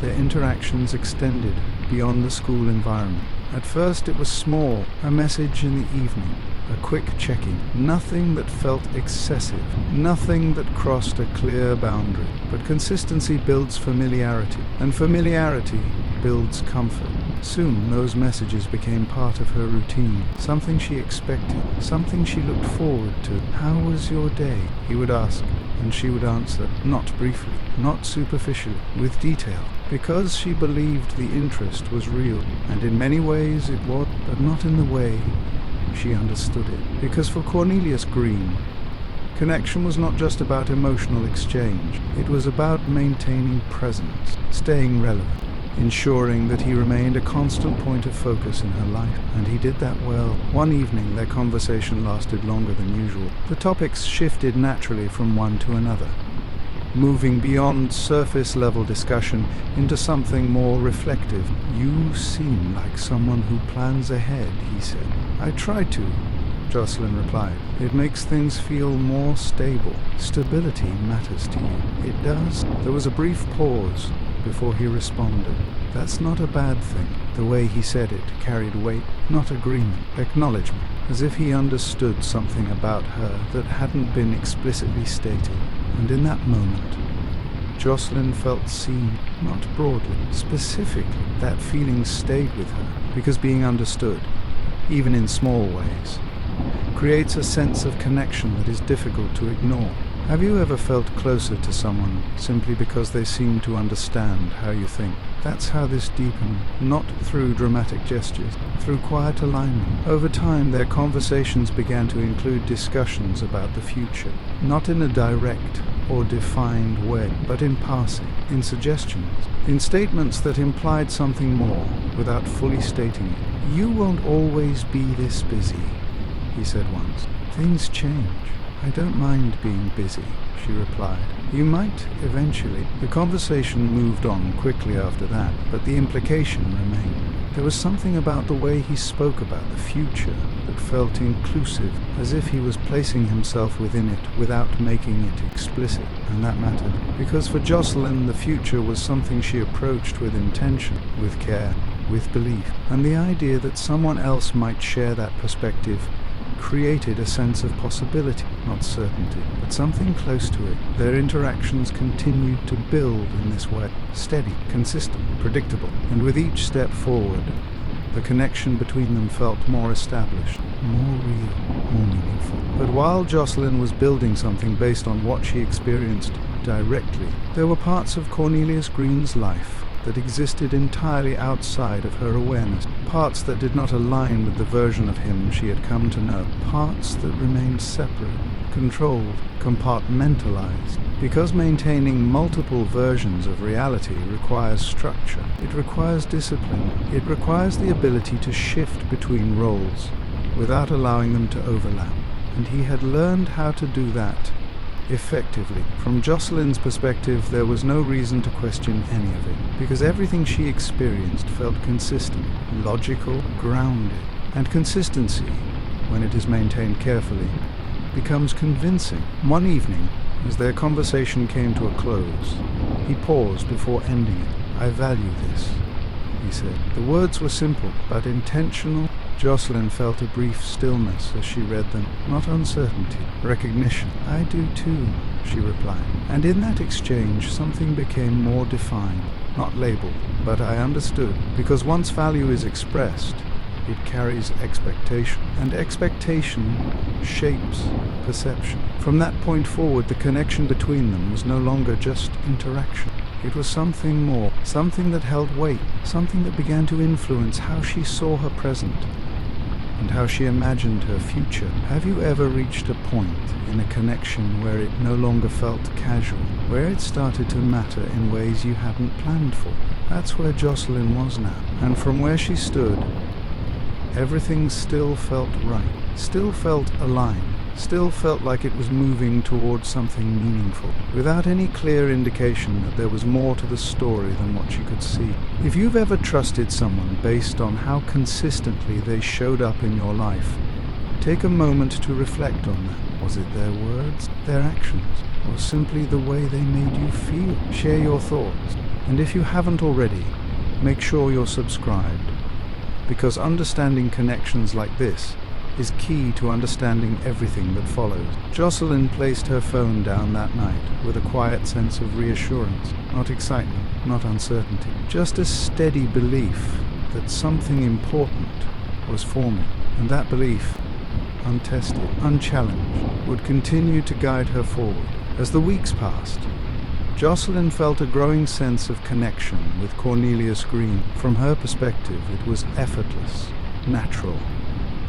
their interactions extended beyond the school environment. At first it was small, a message in the evening, a quick check-in, nothing that felt excessive, nothing that crossed a clear boundary. But consistency builds familiarity, and familiarity builds comfort. Soon those messages became part of her routine, something she expected, something she looked forward to. "How was your day?" he would ask, and she would answer, not briefly, not superficially, with detail, because she believed the interest was real, and in many ways it was, but not in the way she understood it. Because for Cornelius Green, connection was not just about emotional exchange, it was about maintaining presence, staying relevant, ensuring that he remained a constant point of focus in her life, and he did that well. One evening their conversation lasted longer than usual. The topics shifted naturally from one to another, moving beyond surface-level discussion into something more reflective. "You seem like someone who plans ahead," he said. "I try to, Jocelyn replied. "It makes things feel more stable. Stability matters to you." "It does." There was a brief pause before he responded. "That's not a bad thing." The way he said it carried weight, not agreement, acknowledgement, as if he understood something about her that hadn't been explicitly stated. And in that moment, Jocelyn felt seen, not broadly, specifically. That feeling stayed with her, because being understood, even in small ways, creates a sense of connection that is difficult to ignore. Have you ever felt closer to someone simply because they seem to understand how you think? That's how this deepened, not through dramatic gestures, through quiet alignment. Over time, their conversations began to include discussions about the future, not in a direct or defined way, but in passing, in suggestions, in statements that implied something more without fully stating it. "You won't always be this busy," he said once. "Things change. I don't mind being busy," she replied. "You might, eventually." The conversation moved on quickly after that, but the implication remained. There was something about the way he spoke about the future that felt inclusive, as if he was placing himself within it without making it explicit, and that mattered. Because for Jocelyn, the future was something she approached with intention, with care, with belief, and the idea that someone else might share that perspective created a sense of possibility, not certainty, but something close to it. Their interactions continued to build in this way, steady, consistent, predictable, and with each step forward, the connection between them felt more established, more real, more meaningful. But while Jocelyn was building something based on what she experienced directly, there were parts of Cornelius Green's life that existed entirely outside of her awareness, parts that did not align with the version of him she had come to know, parts that remained separate, controlled, compartmentalized. Because maintaining multiple versions of reality requires structure, it requires discipline, it requires the ability to shift between roles without allowing them to overlap. And he had learned how to do that effectively. From Jocelyn's perspective, there was no reason to question any of it, because everything she experienced felt consistent, logical, grounded. And consistency, when it is maintained carefully, becomes convincing. One evening, as their conversation came to a close, he paused before ending it. "I value this," he said. The words were simple, but intentional. Jocelyn felt a brief stillness as she read them, not uncertainty, recognition. "I do too," she replied. And in that exchange, something became more defined, not labeled, but I understood, because once value is expressed, it carries expectation, and expectation shapes perception. From that point forward, the connection between them was no longer just interaction. It was something more, something that held weight, something that began to influence how she saw her present and how she imagined her future. Have you ever reached a point in a connection where it no longer felt casual, where it started to matter in ways you hadn't planned for? That's where Jocelyn was now, and from where she stood, everything still felt right, still felt aligned, still felt like it was moving towards something meaningful, without any clear indication that there was more to the story than what she could see. If you've ever trusted someone based on how consistently they showed up in your life, take a moment to reflect on that. Was it their words, their actions, or simply the way they made you feel? Share your thoughts, and if you haven't already, make sure you're subscribed, because understanding connections like this is key to understanding everything that follows. Jocelyn placed her phone down that night with a quiet sense of reassurance, not excitement, not uncertainty, just a steady belief that something important was forming, and that belief, untested, unchallenged, would continue to guide her forward. As the weeks passed, Jocelyn felt a growing sense of connection with Cornelius Green. From her perspective, it was effortless, natural,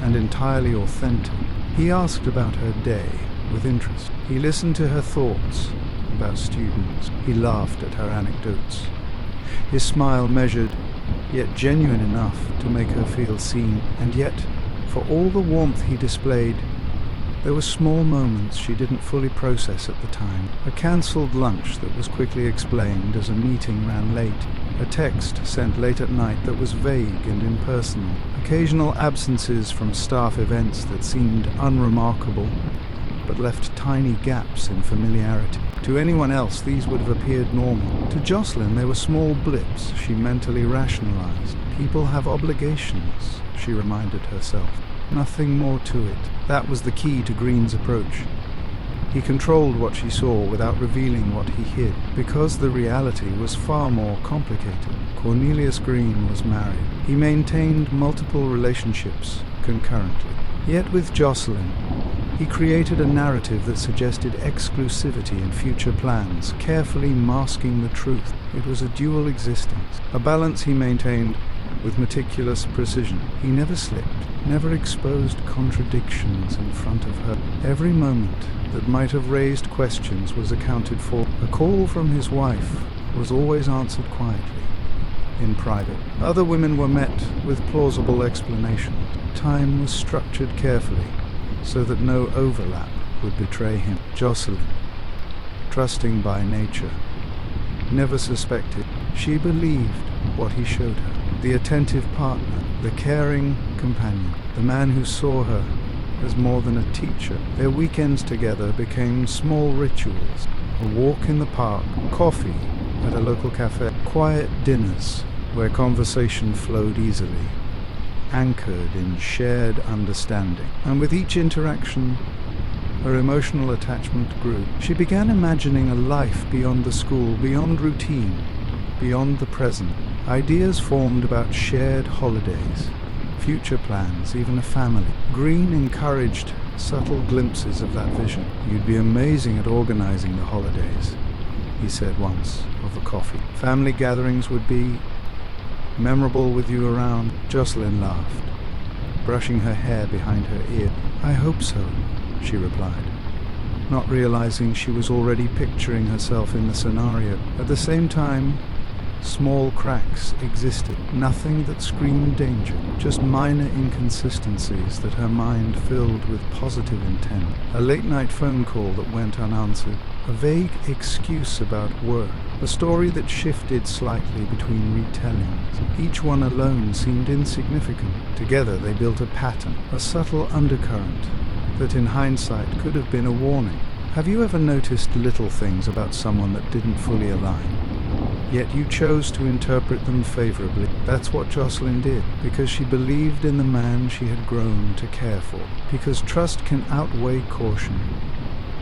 and entirely authentic. He asked about her day with interest. He listened to her thoughts about students. He laughed at her anecdotes. His smile measured, yet genuine enough to make her feel seen. And yet, for all the warmth he displayed, There were small moments she didn't fully process at the time. A cancelled lunch that was quickly explained as a meeting ran late. A text sent late at night that was vague and impersonal. Occasional absences from staff events that seemed unremarkable, but left tiny gaps in familiarity. To anyone else, these would have appeared normal. To Jocelyn, they were small blips she mentally rationalized. People have obligations, she reminded herself. Nothing more to it. That was the key to Green's approach. He controlled what she saw without revealing what he hid, because the reality was far more complicated. Cornelius Green was married. He maintained multiple relationships concurrently. Yet with Jocelyn, he created a narrative that suggested exclusivity in future plans, carefully masking the truth. It was a dual existence, a balance he maintained with meticulous precision. He never slipped, never exposed contradictions in front of her. Every moment that might have raised questions was accounted for. A call from his wife was always answered quietly, in private. Other women were met with plausible explanations. Time was structured carefully, so that no overlap would betray him. Jocelyn, trusting by nature, never suspected. She believed what he showed her. The attentive partner, the caring companion, the man who saw her as more than a teacher. Their weekends together became small rituals. A walk in the park, coffee at a local cafe, quiet dinners where conversation flowed easily, anchored in shared understanding. And with each interaction, her emotional attachment grew. She began imagining a life beyond the school, beyond routine, beyond the present. Ideas formed about shared holidays, future plans, even a family. Green encouraged subtle glimpses of that vision. "You'd be amazing at organizing the holidays," he said once, over coffee. "Family gatherings would be memorable with you around." Jocelyn laughed, brushing her hair behind her ear. "I hope so," she replied, not realizing she was already picturing herself in the scenario. At the same time, small cracks existed, nothing that screamed danger, just minor inconsistencies that her mind filled with positive intent. A late-night phone call that went unanswered, a vague excuse about work, a story that shifted slightly between retellings. Each one alone seemed insignificant. Together they built a pattern, a subtle undercurrent that in hindsight could have been a warning. Have you ever noticed little things about someone that didn't fully align, yet you chose to interpret them favorably? That's what Jocelyn did, because she believed in the man she had grown to care for. Because trust can outweigh caution,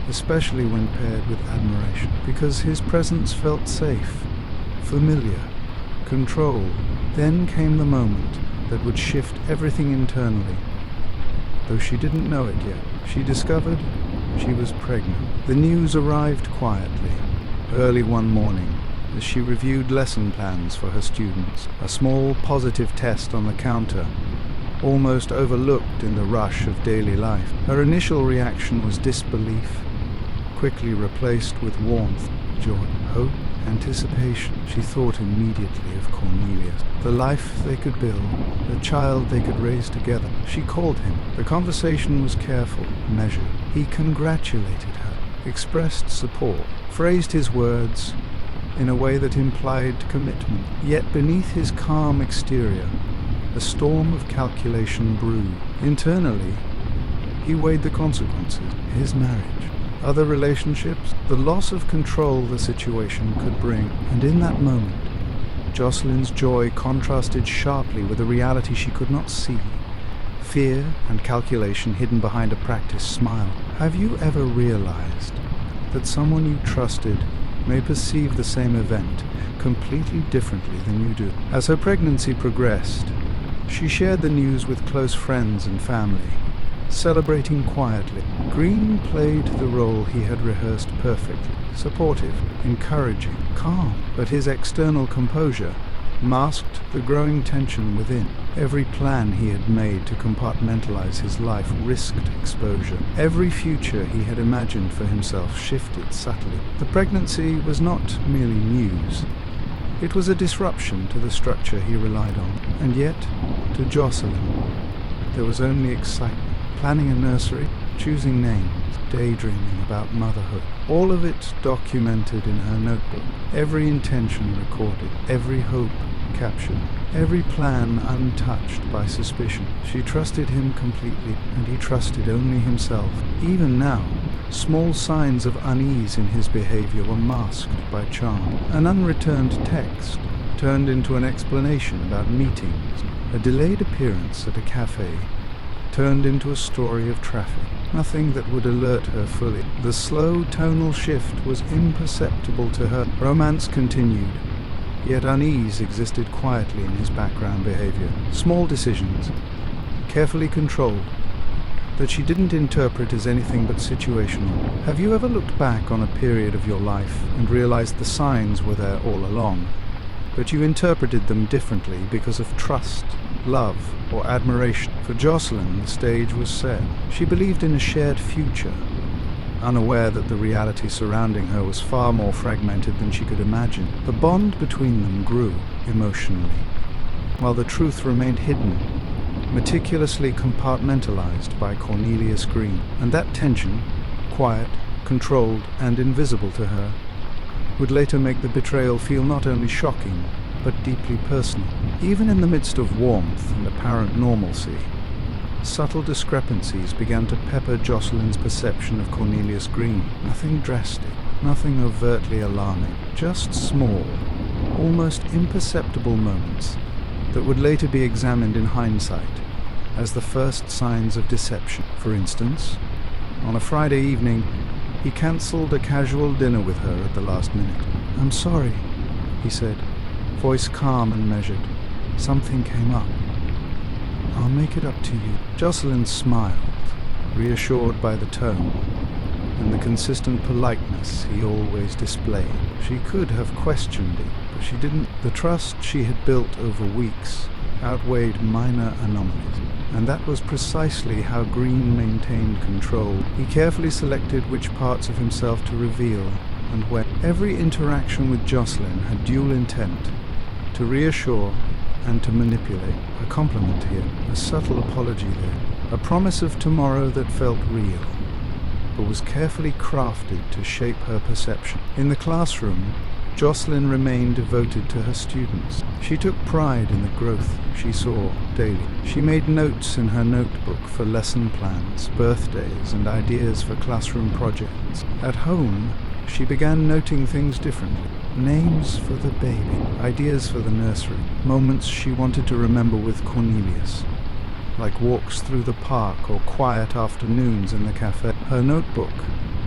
especially when paired with admiration. Because his presence felt safe, familiar, controlled. Then came the moment that would shift everything internally. Though she didn't know it yet, she discovered she was pregnant. The news arrived quietly, early one morning, as she reviewed lesson plans for her students. A small positive test on the counter, almost overlooked in the rush of daily life. Her initial reaction was disbelief, quickly replaced with warmth, joy, hope, anticipation. She thought immediately of Cornelius, the life they could build, the child they could raise together. She called him. The conversation was careful, measured. He congratulated her, expressed support, phrased his words in a way that implied commitment. Yet beneath his calm exterior, a storm of calculation brewed. Internally, he weighed the consequences. His marriage, other relationships, the loss of control the situation could bring. And in that moment, Jocelyn's joy contrasted sharply with a reality she could not see. Fear and calculation hidden behind a practiced smile. Have you ever realized that someone you trusted may perceive the same event completely differently than you do? As her pregnancy progressed, she shared the news with close friends and family, celebrating quietly. Green played the role he had rehearsed perfectly, supportive, encouraging, calm, but his external composure masked the growing tension within. Every plan he had made to compartmentalize his life risked exposure. Every future he had imagined for himself shifted subtly. The pregnancy was not merely news. It was a disruption to the structure he relied on. And yet, to Jocelyn, there was only excitement. Planning a nursery, choosing names, daydreaming about motherhood. All of it documented in her notebook. Every intention recorded, every hope captured, every plan untouched by suspicion. She trusted him completely, and he trusted only himself. Even now, small signs of unease in his behavior were masked by charm. An unreturned text turned into an explanation about meetings. A delayed appearance at a cafe turned into a story of traffic. Nothing that would alert her fully. The slow tonal shift was imperceptible to her. Romance continued, yet unease existed quietly in his background behavior. Small decisions, carefully controlled, that she didn't interpret as anything but situational. Have you ever looked back on a period of your life and realized the signs were there all along, but you interpreted them differently because of trust, love, or admiration? For Jocelyn, the stage was set. She believed in a shared future, unaware that the reality surrounding her was far more fragmented than she could imagine. The bond between them grew emotionally, while the truth remained hidden, meticulously compartmentalized by Cornelius Green. And that tension, quiet, controlled, and invisible to her, would later make the betrayal feel not only shocking, but deeply personal. Even in the midst of warmth and apparent normalcy, subtle discrepancies began to pepper Jocelyn's perception of Cornelius Green. Nothing drastic, nothing overtly alarming, just small, almost imperceptible moments that would later be examined in hindsight as the first signs of deception. For instance, on a Friday evening, he cancelled a casual dinner with her at the last minute. "I'm sorry," he said, voice calm and measured. "Something came up. I'll make it up to you." Jocelyn smiled, reassured by the tone and the consistent politeness he always displayed. She could have questioned it, but she didn't. The trust she had built over weeks outweighed minor anomalies, and that was precisely how Green maintained control. He carefully selected which parts of himself to reveal and when. Every interaction with Jocelyn had dual intent: to reassure and to manipulate. A compliment here, a subtle apology there, a promise of tomorrow that felt real, but was carefully crafted to shape her perception. In the classroom, Jocelyn remained devoted to her students. She took pride in the growth she saw daily. She made notes in her notebook for lesson plans, birthdays, and ideas for classroom projects. At home, she began noting things differently. Names for the baby, ideas for the nursery, moments she wanted to remember with Cornelius, like walks through the park or quiet afternoons in the cafe. Her notebook,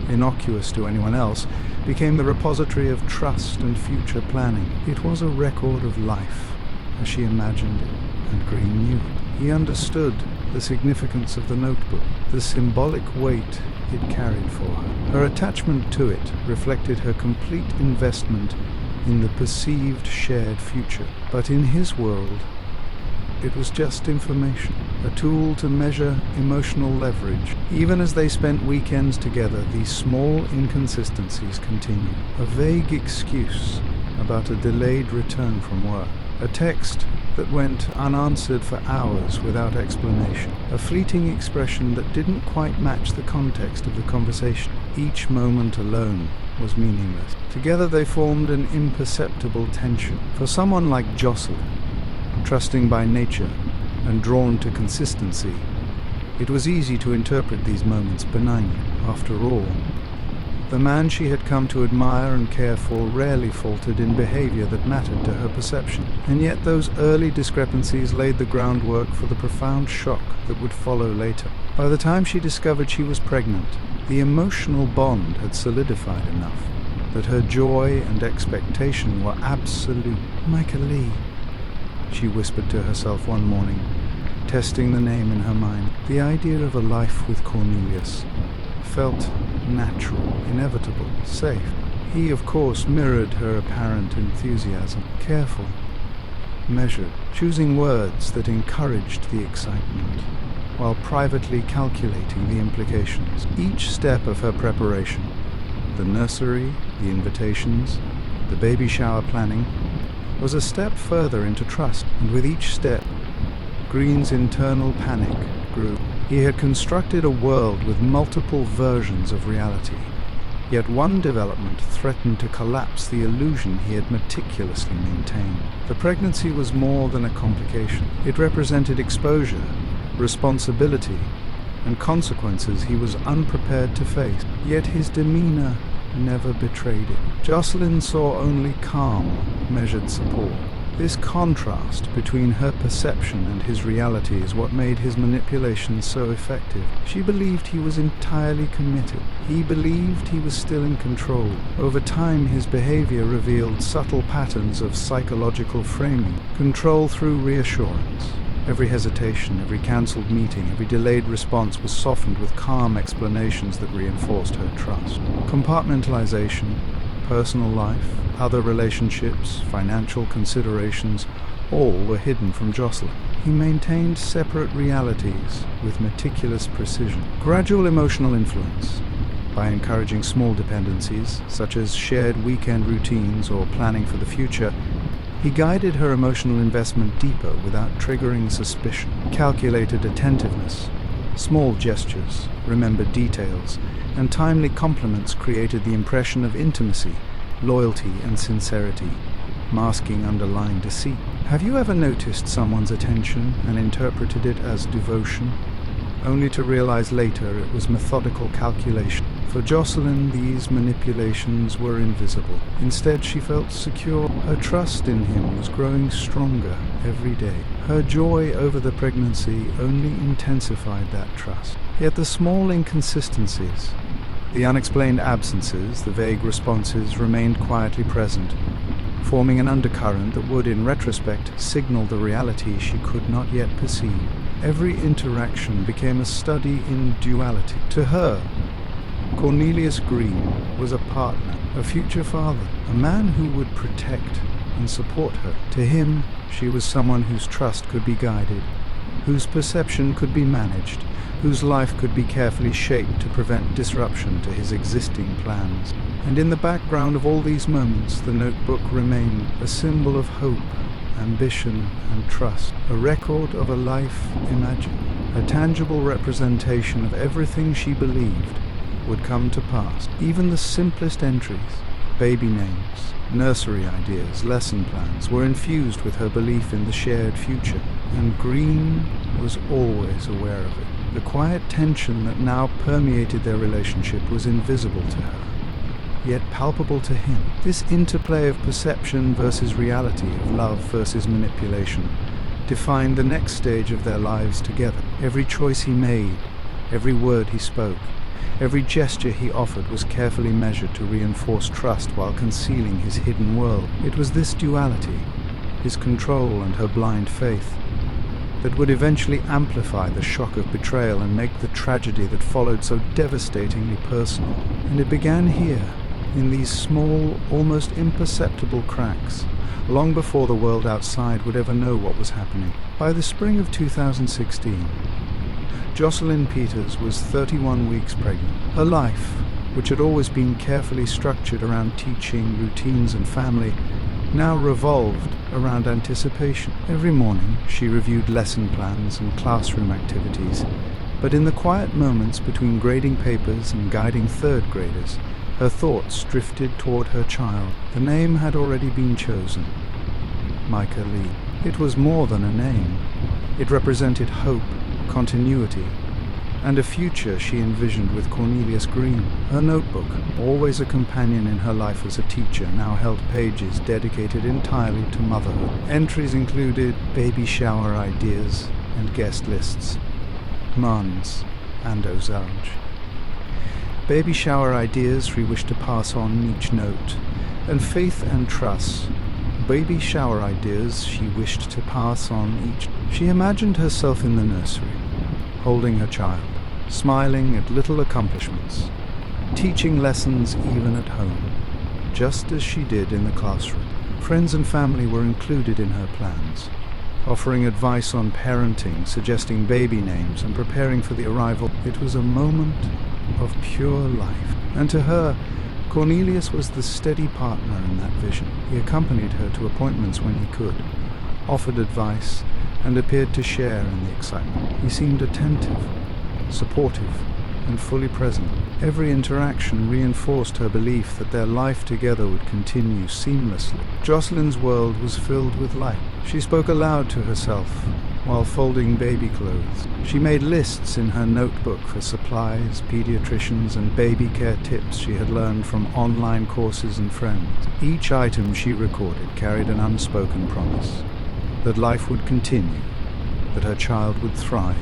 innocuous to anyone else, became the repository of trust and future planning. It was a record of life, as she imagined it, and Green knew it. He understood the significance of the notebook, the symbolic weight it carried for her. Her attachment to it reflected her complete investment in the perceived shared future. But in his world, it was just information, a tool to measure emotional leverage. Even as they spent weekends together, these small inconsistencies continued. A vague excuse about a delayed return from work, a text that went unanswered for hours without explanation, a fleeting expression that didn't quite match the context of the conversation. Each moment alone was meaningless. Together they formed an imperceptible tension. For someone like Jocelyn, trusting by nature and drawn to consistency, it was easy to interpret these moments benignly. After all, the man she had come to admire and care for rarely faltered in behavior that mattered to her perception. And yet those early discrepancies laid the groundwork for the profound shock that would follow later. By the time she discovered she was pregnant, the emotional bond had solidified enough that her joy and expectation were absolute. "Michael Lee," she whispered to herself one morning, testing the name in her mind. The idea of a life with Cornelius felt natural, inevitable, safe. He, of course, mirrored her apparent enthusiasm, careful, measured, choosing words that encouraged the excitement, while privately calculating the implications. Each step of her preparation, the nursery, the invitations, the baby shower planning, was a step further into trust, and with each step, Green's internal panic grew. He had constructed a world with multiple versions of reality. Yet one development threatened to collapse the illusion he had meticulously maintained. The pregnancy was more than a complication. It represented exposure, responsibility, and consequences he was unprepared to face. Yet his demeanor never betrayed it. Jocelyn saw only calm, measured support. This contrast between her perception and his reality is what made his manipulation so effective. She believed he was entirely committed. He believed he was still in control. Over time, his behavior revealed subtle patterns of psychological framing. Control through reassurance. Every hesitation, every cancelled meeting, every delayed response was softened with calm explanations that reinforced her trust. Compartmentalization, personal life, other relationships, financial considerations, all were hidden from Jocelyn. He maintained separate realities with meticulous precision. Gradual emotional influence. By encouraging small dependencies, such as shared weekend routines or planning for the future, he guided her emotional investment deeper without triggering suspicion. Calculated attentiveness, small gestures, remembered details, and timely compliments created the impression of intimacy, loyalty, and sincerity, masking underlying deceit. Have you ever noticed someone's attention and interpreted it as devotion, only to realize later it was methodical calculation? For Jocelyn, these manipulations were invisible. Instead, she felt secure. Her trust in him was growing stronger every day. Her joy over the pregnancy only intensified that trust. Yet the small inconsistencies, the unexplained absences, the vague responses remained quietly present, forming an undercurrent that would, in retrospect, signal the reality she could not yet perceive. Every interaction became a study in duality. To her, Cornelius Green was a partner, a future father, a man who would protect and support her. To him, she was someone whose trust could be guided, whose perception could be managed, whose life could be carefully shaped to prevent disruption to his existing plans. And in the background of all these moments, the notebook remained a symbol of hope, ambition, and trust, a record of a life imagined, a tangible representation of everything she believed would come to pass. Even the simplest entries, baby names, nursery ideas, lesson plans, were infused with her belief in the shared future, and Green was always aware of it. The quiet tension that now permeated their relationship was invisible to her, yet palpable to him. This interplay of perception versus reality, of love versus manipulation, defined the next stage of their lives together. Every choice he made, every word he spoke, every gesture he offered was carefully measured to reinforce trust while concealing his hidden world. It was this duality, his control and her blind faith, that would eventually amplify the shock of betrayal and make the tragedy that followed so devastatingly personal. And it began here, in these small, almost imperceptible cracks, long before the world outside would ever know what was happening. By the spring of 2016, Jocelyn Peters was 31 weeks pregnant. Her life, which had always been carefully structured around teaching, routines, and family, now revolved around anticipation. Every morning, she reviewed lesson plans and classroom activities, but in the quiet moments between grading papers and guiding third graders, her thoughts drifted toward her child. The name had already been chosen, Micah Lee. It was more than a name. It represented hope, continuity, and a future she envisioned with Cornelius Green. Her notebook, always a companion in her life as a teacher, now held pages dedicated entirely to motherhood. Entries included baby shower ideas and guest lists, Mans and Ozarge. Baby shower ideas she wished to pass on each note, and faith and trust. Baby shower ideas she wished to pass on each. She imagined herself in the nursery, holding her child, smiling at little accomplishments, teaching lessons even at home, just as she did in the classroom. Friends and family were included in her plans, offering advice on parenting, suggesting baby names, and preparing for the arrival. It was a moment of pure life, and to her, Cornelius was the steady partner in that vision. He accompanied her to appointments when he could, offered advice, and appeared to share in the excitement. He seemed attentive, supportive, and fully present. Every interaction reinforced her belief that their life together would continue seamlessly. Jocelyn's world was filled with light. She spoke aloud to herself while folding baby clothes. She made lists in her notebook for supplies, pediatricians, and baby care tips she had learned from online courses and friends. Each item she recorded carried an unspoken promise that life would continue, that her child would thrive,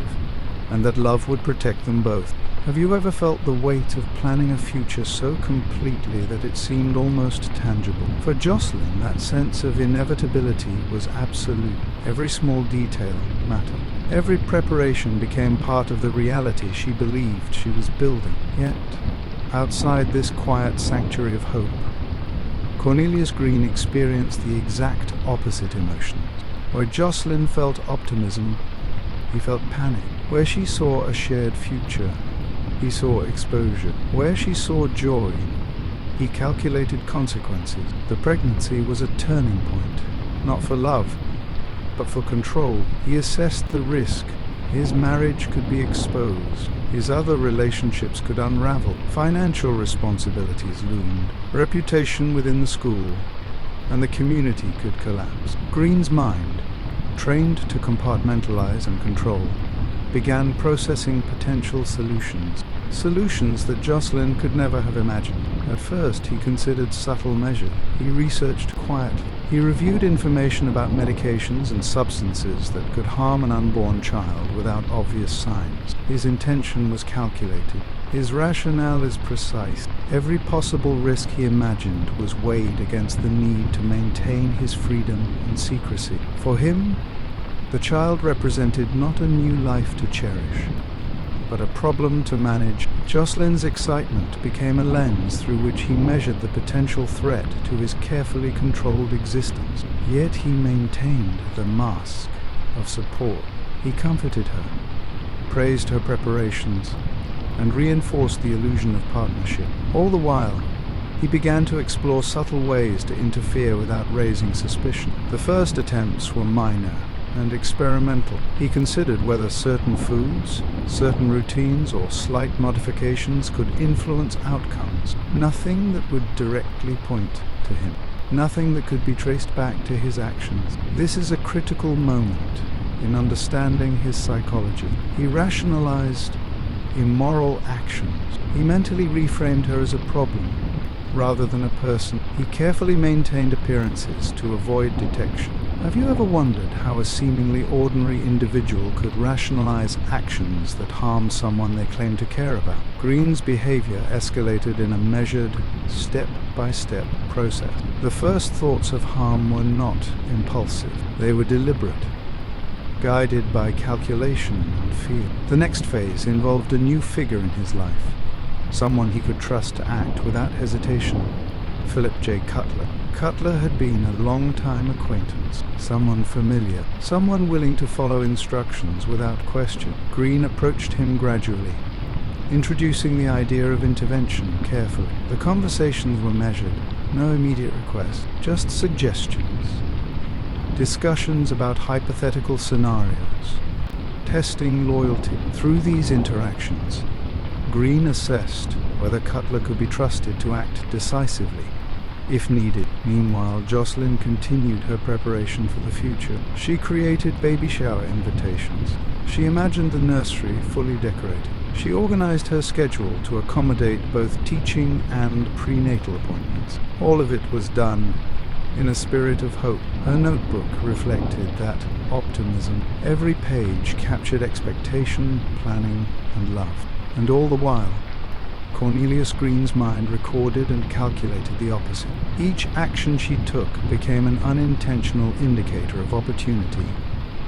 and that love would protect them both. Have you ever felt the weight of planning a future so completely that it seemed almost tangible? For Jocelyn, that sense of inevitability was absolute. Every small detail mattered. Every preparation became part of the reality she believed she was building. Yet, outside this quiet sanctuary of hope, Cornelius Green experienced the exact opposite emotions. Where Jocelyn felt optimism, he felt panic. Where she saw a shared future, he saw exposure. Where she saw joy, he calculated consequences. The pregnancy was a turning point, not for love, but for control. He assessed the risk. His marriage could be exposed. His other relationships could unravel. Financial responsibilities loomed. Reputation within the school and the community could collapse. Green's mind, trained to compartmentalize and control, began processing potential solutions that Jocelyn could never have imagined. At first, he considered subtle measures. He researched quietly. He reviewed information about medications and substances that could harm an unborn child without obvious signs. His intention was calculated. His rationale is precise. Every possible risk he imagined was weighed against the need to maintain his freedom and secrecy. For him, the child represented not a new life to cherish, but a problem to manage. Jocelyn's excitement became a lens through which he measured the potential threat to his carefully controlled existence. Yet he maintained the mask of support. He comforted her, praised her preparations, and reinforced the illusion of partnership. All the while, he began to explore subtle ways to interfere without raising suspicion. The first attempts were minor and experimental. He considered whether certain foods, certain routines, or slight modifications could influence outcomes. Nothing that would directly point to him. Nothing that could be traced back to his actions. This is a critical moment in understanding his psychology. He rationalized immoral actions. He mentally reframed her as a problem rather than a person. He carefully maintained appearances to avoid detection. Have you ever wondered how a seemingly ordinary individual could rationalize actions that harm someone they claim to care about? Green's behavior escalated in a measured, step-by-step process. The first thoughts of harm were not impulsive. They were deliberate, guided by calculation and fear. The next phase involved a new figure in his life, someone he could trust to act without hesitation. Phillip Cutler. Cutler had been a long-time acquaintance, someone familiar, someone willing to follow instructions without question. Green approached him gradually, introducing the idea of intervention carefully. The conversations were measured, no immediate requests, just suggestions. Discussions about hypothetical scenarios, testing loyalty. Through these interactions, Green assessed whether Cutler could be trusted to act decisively, if needed. Meanwhile, Jocelyn continued her preparation for the future. She created baby shower invitations. She imagined the nursery fully decorated. She organized her schedule to accommodate both teaching and prenatal appointments. All of it was done in a spirit of hope. Her notebook reflected that optimism. Every page captured expectation, planning, and love. And all the while, Cornelius Green's mind recorded and calculated the opposite. Each action she took became an unintentional indicator of opportunity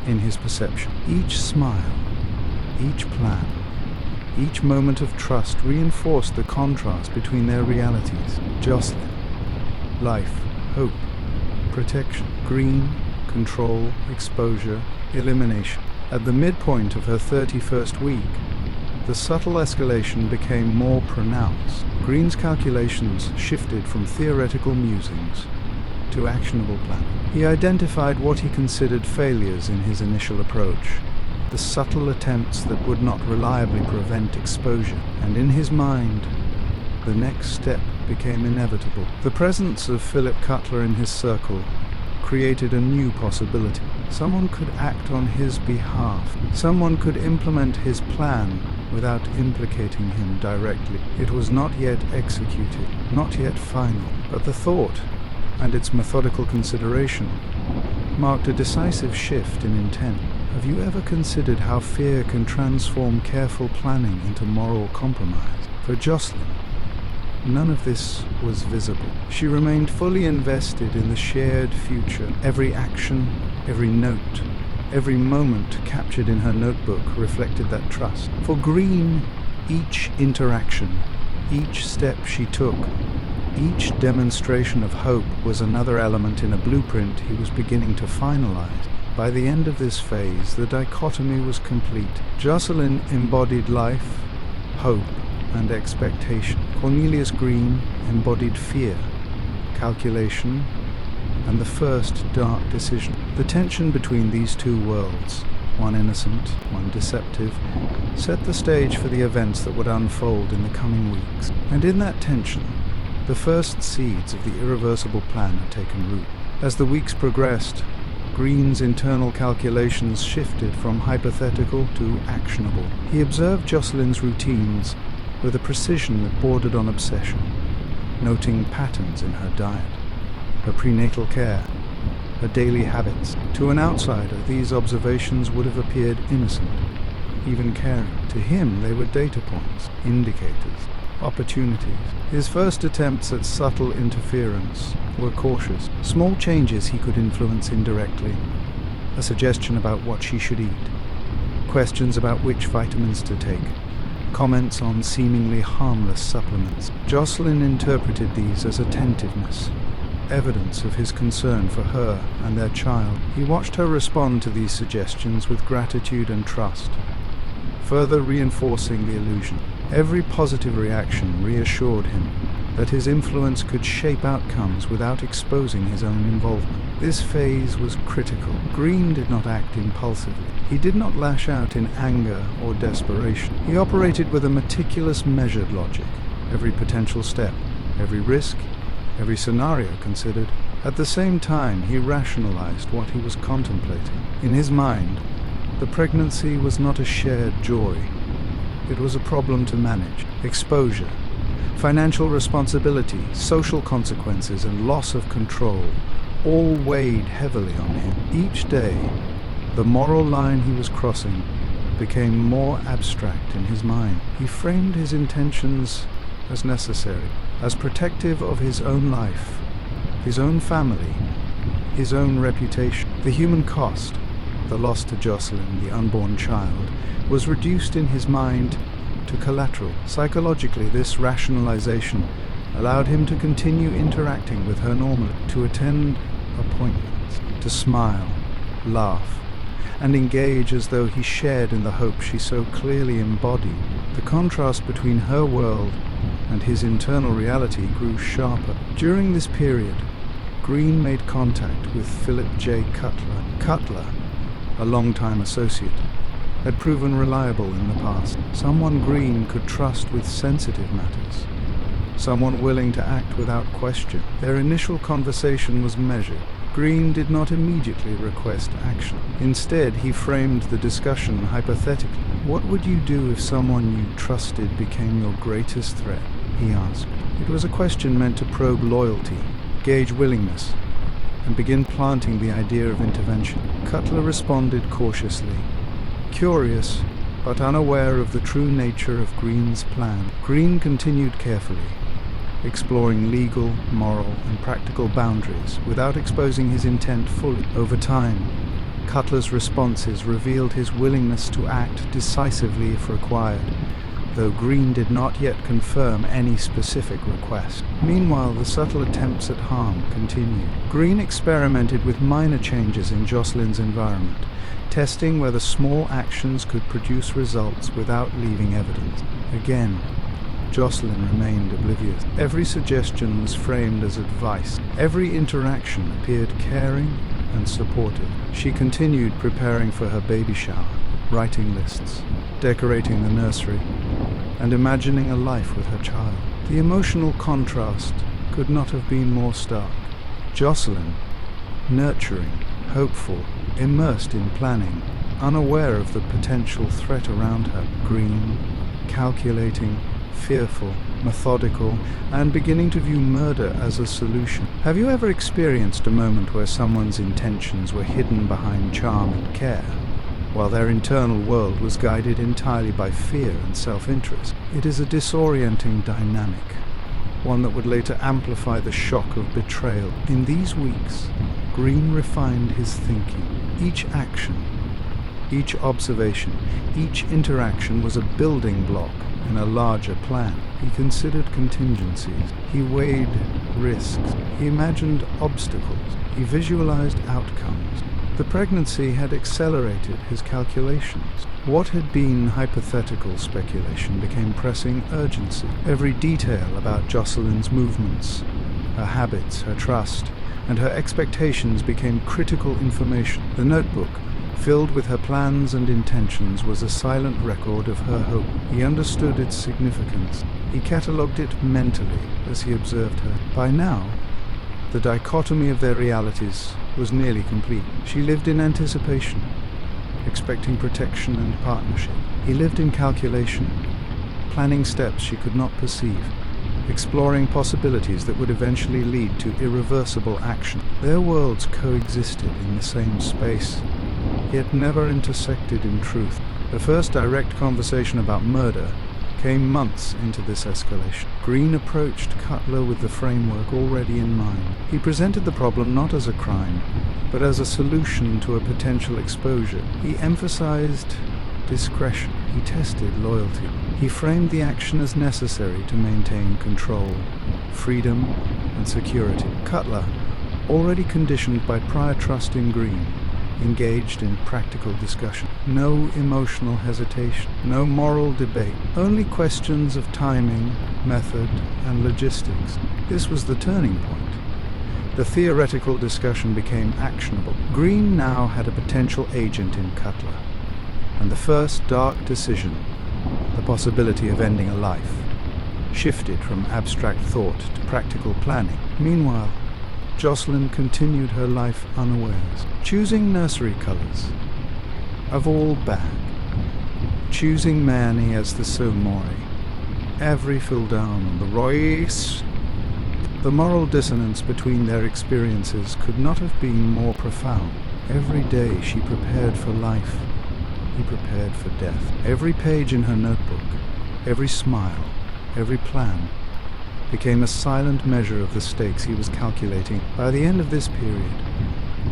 in his perception. Each smile, each plan, each moment of trust reinforced the contrast between their realities. Jocelyn, life, hope, protection. Green, control, exposure, elimination. At the midpoint of her 31st week, the subtle escalation became more pronounced. Green's calculations shifted from theoretical musings to actionable planning. He identified what he considered failures in his initial approach the subtle attempts that would not reliably prevent exposure, and in his mind, the next step became inevitable. The presence of Phillip Cutler in his circle created a new possibility. Someone could act on his behalf. Someone could implement his plan without implicating him directly. It was not yet executed, not yet final, but the thought and its methodical consideration marked a decisive shift in intent. Have you ever considered how fear can transform careful planning into moral compromise? For Jocelyn, none of this was visible. She remained fully invested in the shared future. Every action, every note, every moment captured in her notebook reflected that trust. For Green, each interaction, each step she took, each demonstration of hope was another element in a blueprint he was beginning to finalize. By the end of this phase, the dichotomy was complete. Jocelyn embodied life, hope, and expectation. Cornelius Green embodied fear, calculation, and the first dark decision. The tension between these two worlds, one innocent, one deceptive, set the stage for the events that would unfold in the coming weeks. And in that tension, the first seeds of the irreversible plan had taken root. As the weeks progressed, Green's internal calculations shifted from hypothetical to actionable. He observed Jocelyn's routines with a precision that bordered on obsession, noting patterns in her diet, her prenatal care, her daily habits. To an outsider, these observations would have appeared innocent, even caring. To him, they were data points, indicators, opportunities. His first attempts at subtle interference were cautious. Small changes he could influence indirectly. A suggestion about what she should eat, questions about which vitamins to take, comments on seemingly harmless supplements. Jocelyn interpreted these as attentiveness, evidence of his concern for her and their child. He watched her respond to these suggestions with gratitude and trust, further reinforcing the illusion. Every positive reaction reassured him that his influence could shape outcomes without exposing his own involvement. This phase was critical. Green did not act impulsively. He did not lash out in anger or desperation. He operated with a meticulous, measured logic. Every potential step, every risk, every scenario considered. At the same time, he rationalized what he was contemplating. In his mind, the pregnancy was not a shared joy. It was a problem to manage. Exposure, financial responsibility, social consequences, and loss of control all weighed heavily on him. Each day, the moral line he was crossing became more abstract in his mind. He framed his intentions as necessary, as protective of his own life, his own family, his own reputation. The human cost, the loss to Jocelyn, the unborn child, was reduced in his mind to collateral. Psychologically, this rationalization allowed him to continue interacting with her normally, to attend appointments, to smile, laugh, and engage as though he shared in the hope she so clearly embodied. The contrast between her world and his internal reality grew sharper. During this period, Green made contact with Phillip J. Cutler. Cutler, a longtime associate, had proven reliable in the past. Someone Green could trust with sensitive matters. Someone willing to act without question. Their initial conversation was measured. Green did not immediately request action. Instead, he framed the discussion hypothetically. What would you do if someone you trusted became your greatest threat? He asked. It was a question meant to probe loyalty, gauge willingness, and begin planting the idea of intervention. Cutler responded cautiously, curious but unaware of the true nature of Green's plan. Green continued carefully, exploring legal, moral, and practical boundaries without exposing his intent fully. Over time, Cutler's responses revealed his willingness to act decisively if required, though Green did not yet confirm any specific request. Meanwhile, the subtle attempts at harm continued. Green experimented with minor changes in Jocelyn's environment, testing whether small actions could produce results without leaving evidence. Again, Jocelyn remained oblivious. Every suggestion was framed as advice. Every interaction appeared caring and supportive. She continued preparing for her baby shower, writing lists, decorating the nursery, and imagining a life with her child. The emotional contrast could not have been more stark. Jocelyn, nurturing, hopeful, immersed in planning, unaware of the potential threat around her. Green, calculating, fearful, methodical, and beginning to view murder as a solution. Have you ever experienced a moment where someone's intentions were hidden behind charm and care, while their internal world was guided entirely by fear and self-interest? It is a disorienting dynamic, one that would later amplify the shock of betrayal. In these weeks, Green refined his thinking. Each action, each observation, each interaction was a building block in a larger plan. He considered contingencies. He weighed risks. He imagined obstacles. He visualized outcomes. The pregnancy had accelerated his calculations. What had been hypothetical speculation became pressing urgency. Every detail about Jocelyn's movements, her habits, her trust, and her expectations became critical information. The notebook, filled with her plans and intentions, was a silent record of her hope. He understood its significance. He catalogued it mentally as he observed her. By now, the dichotomy of their realities was nearly complete. She lived in anticipation, expecting protection and partnership. He lived in calculation, planning steps she could not perceive, exploring possibilities that would eventually lead to irreversible action. Their worlds coexisted in the same space, yet never intersected in truth. The first direct conversation about murder came months into this escalation. Green approached Cutler with the framework already in mind. He presented the problem not as a crime, but as a solution to a potential exposure. He emphasized discretion. He tested loyalty. He framed the action as necessary to maintain control, freedom, and security. Cutler, already conditioned by prior trust in Green, engaged in practical discussion. No emotional hesitation, no moral debate, only questions of timing, method, and logistics. This was the turning point. The theoretical discussion became actionable. Green now had a potential agent in Cutler, and the first dark decision, the possibility of ending a life, shifted from abstract thought to practical planning. Meanwhile, Jocelyn continued her life unawares, choosing nursery colours, of all bag, choosing Manny as the Somori, every fill down on the Royce. The moral dissonance between their experiences could not have been more profound. Every day she prepared for life, he prepared for death. Every page in her notebook, every smile, every plan, became a silent measure of the stakes he was calculating. By the end of this period,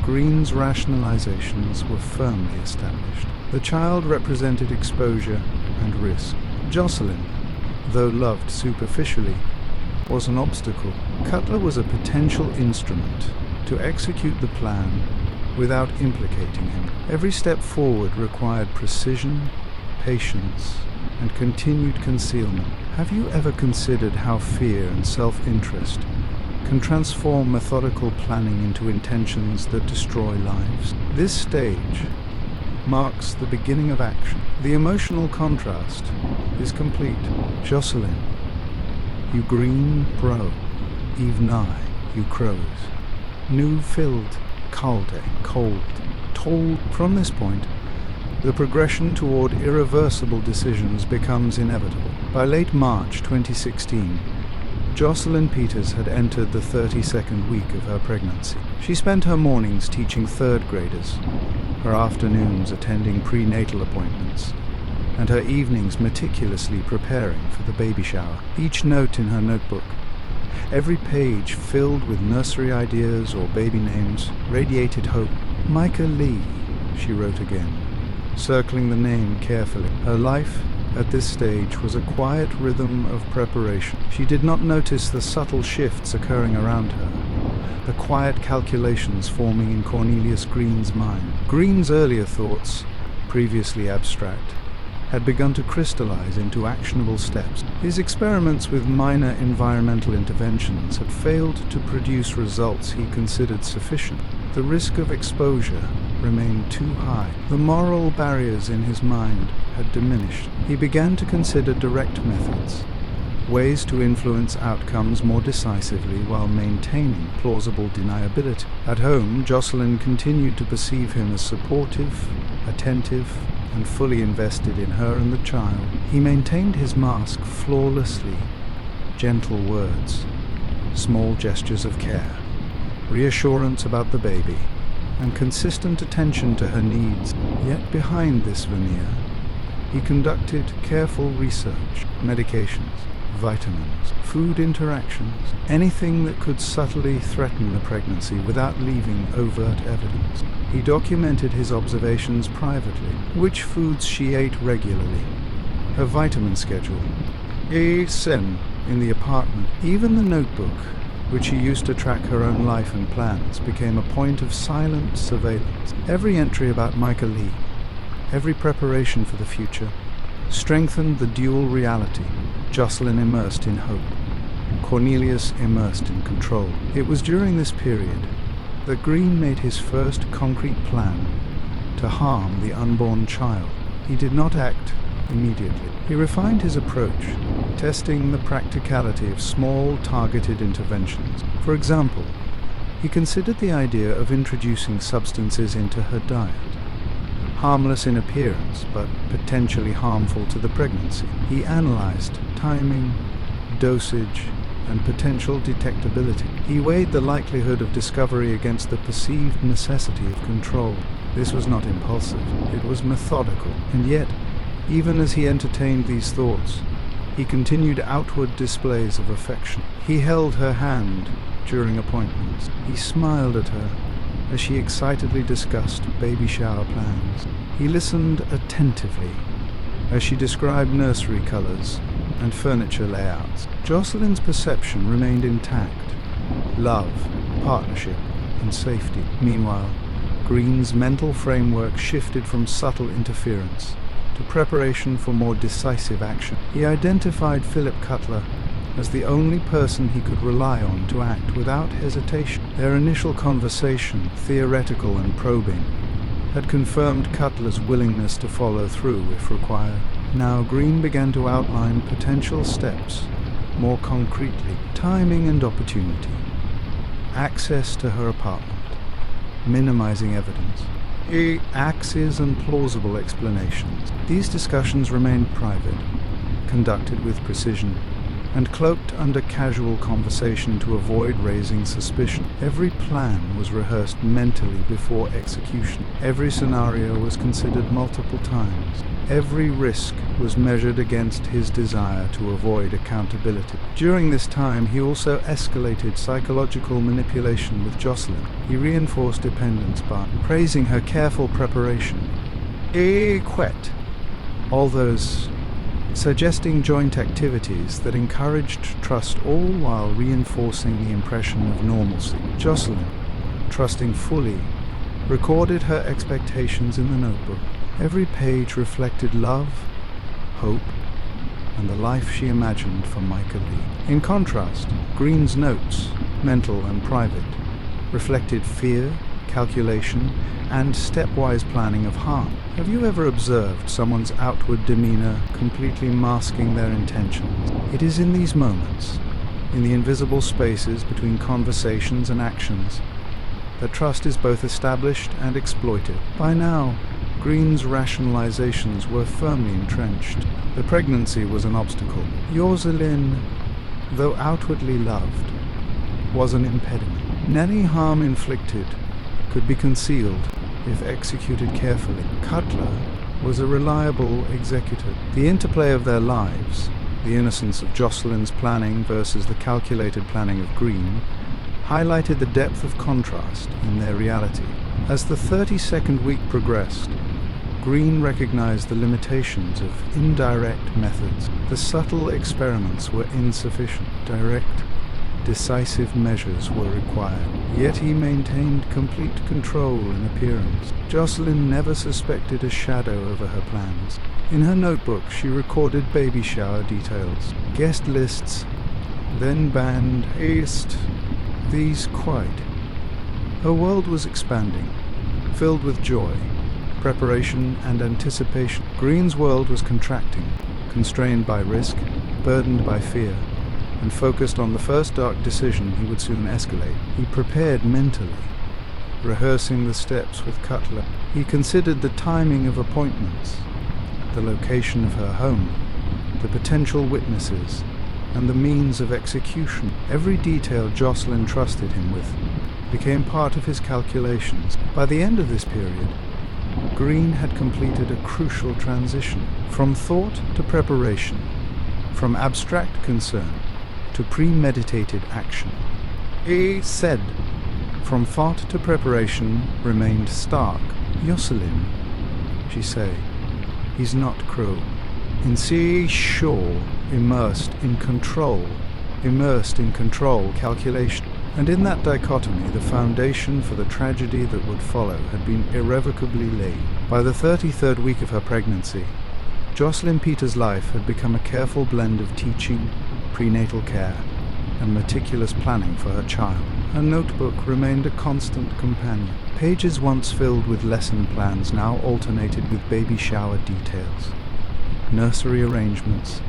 Green's rationalizations were firmly established. The child represented exposure and risk. Jocelyn, though loved superficially, was an obstacle. Cutler was a potential instrument to execute the plan without implicating him. Every step forward required precision, patience, and continued concealment. Have you ever considered how fear and self-interest can transform methodical planning into intentions that destroy lives? This stage marks the beginning of action. The emotional contrast is complete. Jocelyn, you green bro, Eve nigh, you crows. New filled, calde, cold, told. From this point, the progression toward irreversible decisions becomes inevitable. By late March 2016, Jocelyn Peters had entered the 32nd week of her pregnancy. She spent her mornings teaching third graders, her afternoons attending prenatal appointments, and her evenings meticulously preparing for the baby shower. Each note in her notebook, every page filled with nursery ideas or baby names, radiated hope. Micah Lee, she wrote again, circling the name carefully. Her life at this stage was a quiet rhythm of preparation. She did not notice the subtle shifts occurring around her, the quiet calculations forming in Cornelius Green's mind. Green's earlier thoughts, previously abstract, had begun to crystallize into actionable steps. His experiments with minor environmental interventions had failed to produce results he considered sufficient. The risk of exposure remained too high. The moral barriers in his mind had diminished. He began to consider direct methods, ways to influence outcomes more decisively while maintaining plausible deniability. At home, Jocelyn continued to perceive him as supportive, attentive, and fully invested in her and the child. He maintained his mask flawlessly. Gentle words, small gestures of care, reassurance about the baby, and consistent attention to her needs. Yet behind this veneer, he conducted careful research, medications, vitamins, food interactions, anything that could subtly threaten the pregnancy without leaving overt evidence. He documented his observations privately, which foods she ate regularly, her vitamin schedule, a sen in the apartment. Even the notebook, which she used to track her own life and plans, became a point of silent surveillance. Every entry about Micah Lee, every preparation for the future, strengthened the dual reality. Jocelyn immersed in hope, Cornelius immersed in control. It was during this period that Green made his first concrete plan to harm the unborn child. He did not act immediately. He refined his approach, testing the practicality of small, targeted interventions. For example, he considered the idea of introducing substances into her diet, harmless in appearance, but potentially harmful to the pregnancy. He analyzed timing, dosage, and potential detectability. He weighed the likelihood of discovery against the perceived necessity of control. This was not impulsive, it was methodical. And yet, even as he entertained these thoughts, he continued outward displays of affection. He held her hand during appointments. He smiled at her as she excitedly discussed baby shower plans. He listened attentively as she described nursery colors and furniture layouts. Jocelyn's perception remained intact: love, partnership, and safety. Meanwhile, Green's mental framework shifted from subtle interference to preparation for more decisive action. He identified Phillip Cutler as the only person he could rely on to act without hesitation. Their initial conversation, theoretical and probing, had confirmed Cutler's willingness to follow through if required. Now Green began to outline potential steps more concretely: timing and opportunity, access to her apartment, minimizing evidence, axes and plausible explanations. These discussions remained private, conducted with precision, and cloaked under casual conversation to avoid raising suspicion. Every plan was rehearsed mentally before execution. Every scenario was considered multiple times. Every risk was measured against his desire to avoid accountability. During this time, he also escalated psychological manipulation with Jocelyn. He reinforced dependence by praising her careful preparation, all those suggesting joint activities that encouraged trust, all while reinforcing the impression of normalcy. Jocelyn, trusting fully, recorded her expectations in the notebook. Every page reflected love, hope, and the life she imagined for Micah Lee. In contrast, Green's notes, mental and private, reflected fear, calculation, and stepwise planning of harm. Have you ever observed someone's outward demeanor completely masking their intentions? It is in these moments, in the invisible spaces between conversations and actions, that trust is both established and exploited. By now, Green's rationalizations were firmly entrenched. The pregnancy was an obstacle. Jocelyn, though outwardly loved, was an impediment. Any harm inflicted could be concealed if executed carefully. Cutler was a reliable executor. The interplay of their lives, the innocence of Jocelyn's planning versus the calculated planning of Green, highlighted the depth of contrast in their reality. As the 32nd week progressed, Green recognized the limitations of indirect methods. The subtle experiments were insufficient. Direct, Decisive measures were required, yet he maintained complete control in appearance. Jocelyn never suspected a shadow over her plans. In her notebook, she recorded baby shower details, guest lists, then band haste. These quiet. Her world was expanding, filled with joy, preparation, and anticipation. Green's world was contracting, constrained by risk, burdened by fear, and focused on the first dark decision he would soon escalate. He prepared mentally, rehearsing the steps with Cutler. He considered the timing of appointments, the location of her home, the potential witnesses, and the means of execution. Every detail Jocelyn trusted him with became part of his calculations. By the end of this period, Green had completed a crucial transition from thought to preparation, from abstract concern to premeditated action. He said, from thought to preparation remained stark. Jocelyn, she said, he's not cruel. In sea shore, immersed in control, calculation. And in that dichotomy, the foundation for the tragedy that would follow had been irrevocably laid. By the 33rd week of her pregnancy, Jocelyn Peters' life had become a careful blend of teaching, prenatal care, and meticulous planning for her child. Her notebook remained a constant companion. Pages once filled with lesson plans now alternated with baby shower details, nursery arrangements,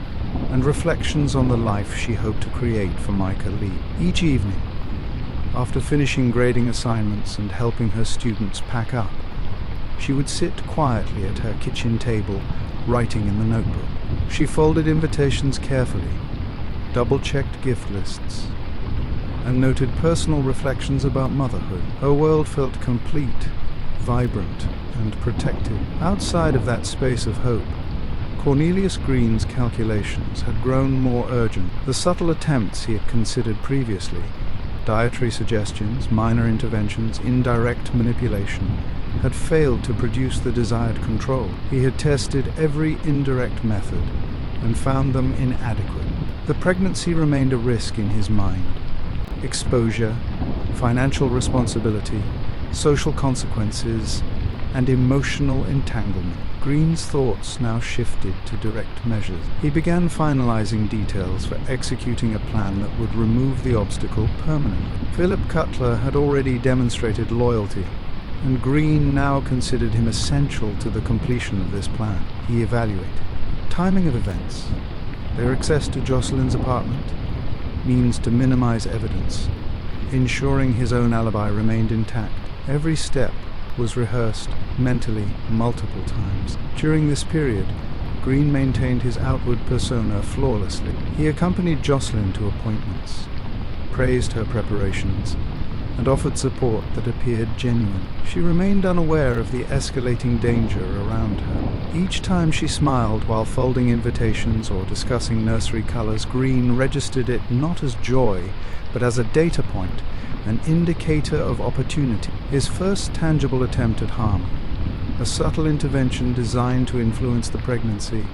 and reflections on the life she hoped to create for Micah Lee. Each evening, after finishing grading assignments and helping her students pack up, she would sit quietly at her kitchen table, writing in the notebook. She folded invitations carefully, double-checked gift lists, and noted personal reflections about motherhood. Her world felt complete, vibrant, and protected. Outside of that space of hope, Cornelius Green's calculations had grown more urgent. The subtle attempts he had considered previously, dietary suggestions, minor interventions, indirect manipulation, had failed to produce the desired control. He had tested every indirect method and found them inadequate. The pregnancy remained a risk in his mind. Exposure, financial responsibility, social consequences, and emotional entanglement. Green's thoughts now shifted to direct measures. He began finalizing details for executing a plan that would remove the obstacle permanently. Phillip Cutler had already demonstrated loyalty, and Green now considered him essential to the completion of this plan. He evaluated timing of events, their access to Jocelyn's apartment, means to minimize evidence, ensuring his own alibi remained intact. Every step was rehearsed mentally multiple times. During this period, Green maintained his outward persona flawlessly. He accompanied Jocelyn to appointments, praised her preparations, and offered support that appeared genuine. She remained unaware of the escalating danger around her. Each time she smiled while folding invitations or discussing nursery colors, Green registered it not as joy, but as a data point, an indicator of opportunity. His first tangible attempt at harm, a subtle intervention designed to influence the pregnancy,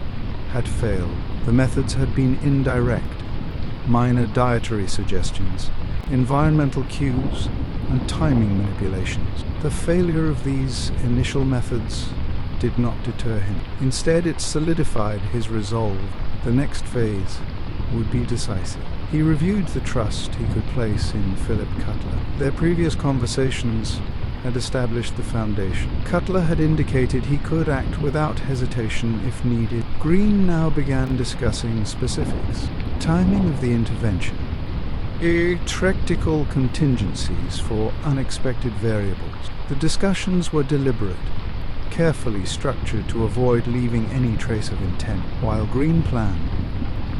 had failed. The methods had been indirect, minor dietary suggestions, environmental cues, and timing manipulations. The failure of these initial methods did not deter him. Instead, it solidified his resolve. The next phase would be decisive. He reviewed the trust he could place in Phillip Cutler. Their previous conversations had established the foundation. Cutler had indicated he could act without hesitation if needed. Green now began discussing specifics. Timing of the intervention, practical contingencies for unexpected variables. The discussions were deliberate, carefully structured to avoid leaving any trace of intent. While Green planned,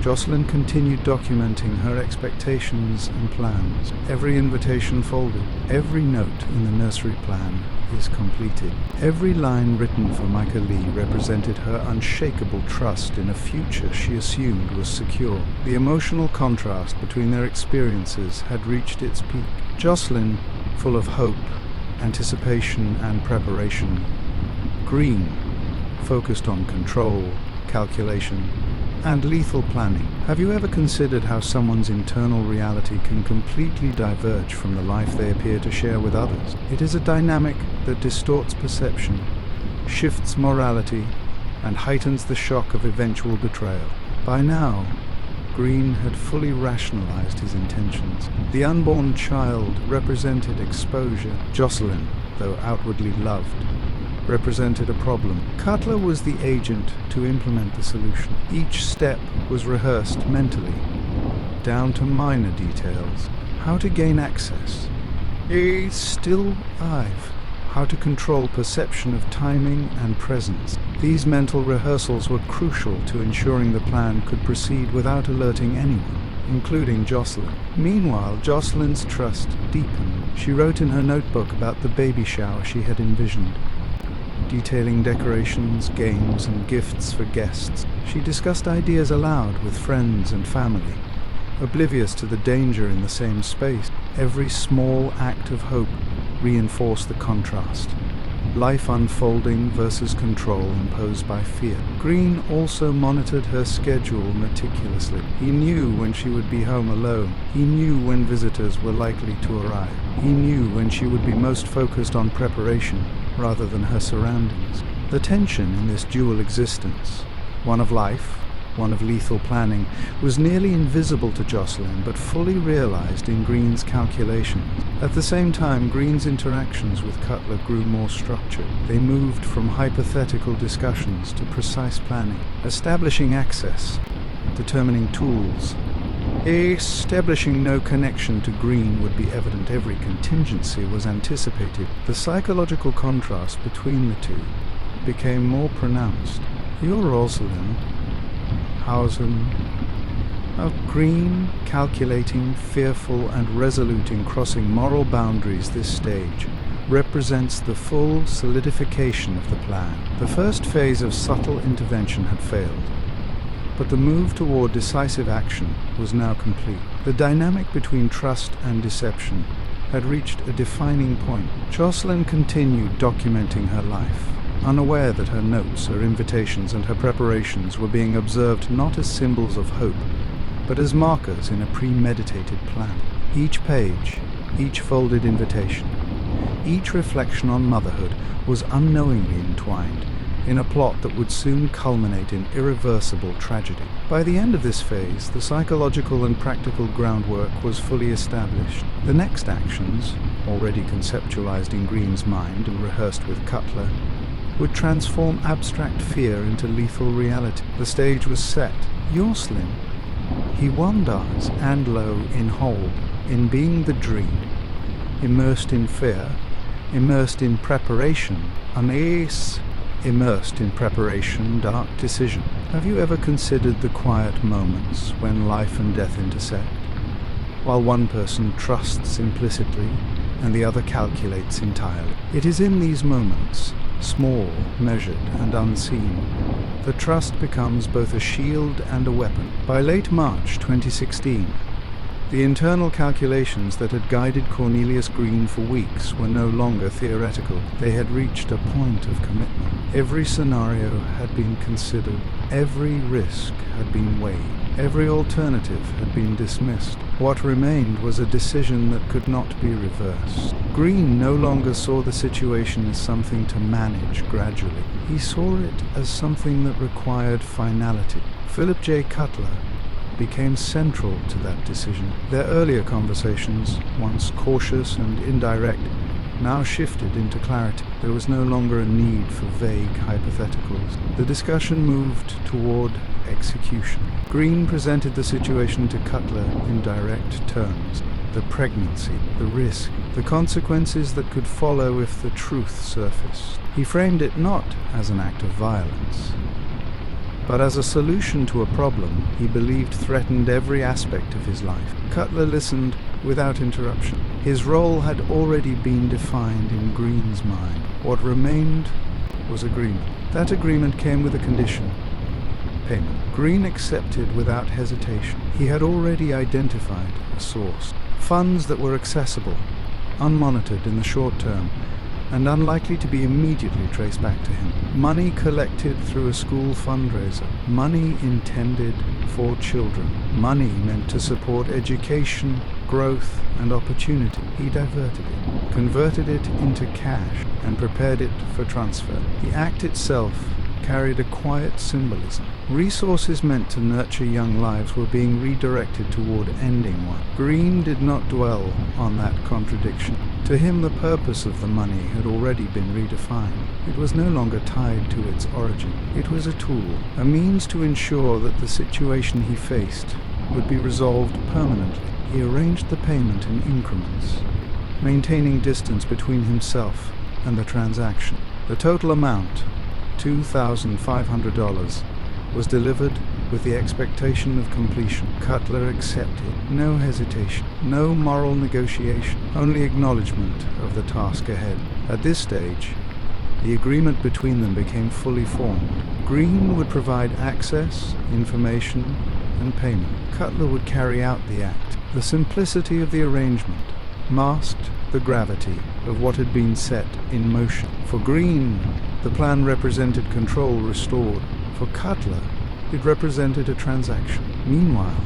Jocelyn continued documenting her expectations and plans. Every invitation folded, every note in the nursery plan is completed. Every line written for Micah Lee represented her unshakable trust in a future she assumed was secure. The emotional contrast between their experiences had reached its peak. Jocelyn, full of hope, anticipation, and preparation. Green, focused on control, calculation, and lethal planning. Have you ever considered how someone's internal reality can completely diverge from the life they appear to share with others? It is a dynamic that distorts perception, shifts morality, and heightens the shock of eventual betrayal. By now, Green had fully rationalized his intentions. The unborn child represented exposure. Jocelyn, though outwardly loved, represented a problem. Cutler was the agent to implement the solution. Each step was rehearsed mentally, down to minor details. How to gain access. Still alive. How to control perception of timing and presence. These mental rehearsals were crucial to ensuring the plan could proceed without alerting anyone, including Jocelyn. Meanwhile, Jocelyn's trust deepened. She wrote in her notebook about the baby shower she had envisioned, detailing decorations, games, and gifts for guests. She discussed ideas aloud with friends and family, oblivious to the danger in the same space. Every small act of hope reinforced the contrast. Life unfolding versus control imposed by fear. Green also monitored her schedule meticulously. He knew when she would be home alone. He knew when visitors were likely to arrive. He knew when she would be most focused on preparation rather than her surroundings. The tension in this dual existence, one of life, one of lethal planning, was nearly invisible to Jocelyn, but fully realized in Green's calculations. At the same time, Green's interactions with Cutler grew more structured. They moved from hypothetical discussions to precise planning, establishing access, determining tools. Establishing no connection to Green would be evident. Every contingency was anticipated. The psychological contrast between the two became more pronounced. You're Jocelyn Hausen of Green, calculating, fearful, and resolute in crossing moral boundaries. This stage represents the full solidification of the plan. The first phase of subtle intervention had failed, but the move toward decisive action was now complete. The dynamic between trust and deception had reached a defining point. Jocelyn continued documenting her life, unaware that her notes, her invitations, and her preparations were being observed not as symbols of hope, but as markers in a premeditated plan. Each page, each folded invitation, each reflection on motherhood was unknowingly entwined in a plot that would soon culminate in irreversible tragedy. By the end of this phase, the psychological and practical groundwork was fully established. The next actions, already conceptualized in Green's mind and rehearsed with Cutler, would transform abstract fear into lethal reality. The stage was set. Jocelyn, he wanders and lo, in whole, in being the dream, immersed in fear, immersed in preparation, unace, immersed in preparation, dark decision. Have you ever considered the quiet moments when life and death intersect, while one person trusts implicitly and the other calculates entirely? It is in these moments, small, measured, and unseen, that trust becomes both a shield and a weapon. By late March 2016, the internal calculations that had guided Cornelius Green for weeks were no longer theoretical. They had reached a point of commitment. Every scenario had been considered. Every risk had been weighed. Every alternative had been dismissed. What remained was a decision that could not be reversed. Green no longer saw the situation as something to manage gradually. He saw it as something that required finality. Phillip Cutler became central to that decision. Their earlier conversations, once cautious and indirect, now shifted into clarity. There was no longer a need for vague hypotheticals. The discussion moved toward execution. Green presented the situation to Cutler in direct terms. The pregnancy, the risk, the consequences that could follow if the truth surfaced. He framed it not as an act of violence, but as a solution to a problem he believed threatened every aspect of his life. Cutler listened without interruption. His role had already been defined in Green's mind. What remained was agreement. That agreement came with a condition: payment. Green accepted without hesitation. He had already identified a source. Funds that were accessible, unmonitored in the short term, and unlikely to be immediately traced back to him. Money collected through a school fundraiser. Money intended for children. Money meant to support education, growth, and opportunity. He diverted it, converted it into cash, and prepared it for transfer. The act itself carried a quiet symbolism. Resources meant to nurture young lives were being redirected toward ending one. Green did not dwell on that contradiction. To him, the purpose of the money had already been redefined. It was no longer tied to its origin. It was a tool, a means to ensure that the situation he faced would be resolved permanently. He arranged the payment in increments, maintaining distance between himself and the transaction. The total amount, $2,500, was delivered with the expectation of completion. Cutler accepted. No hesitation, no moral negotiation, only acknowledgement of the task ahead. At this stage, the agreement between them became fully formed. Green would provide access, information, and payment. Cutler would carry out the act. The simplicity of the arrangement masked the gravity of what had been set in motion. For Green, the plan represented control restored. For Cutler, it represented a transaction. Meanwhile,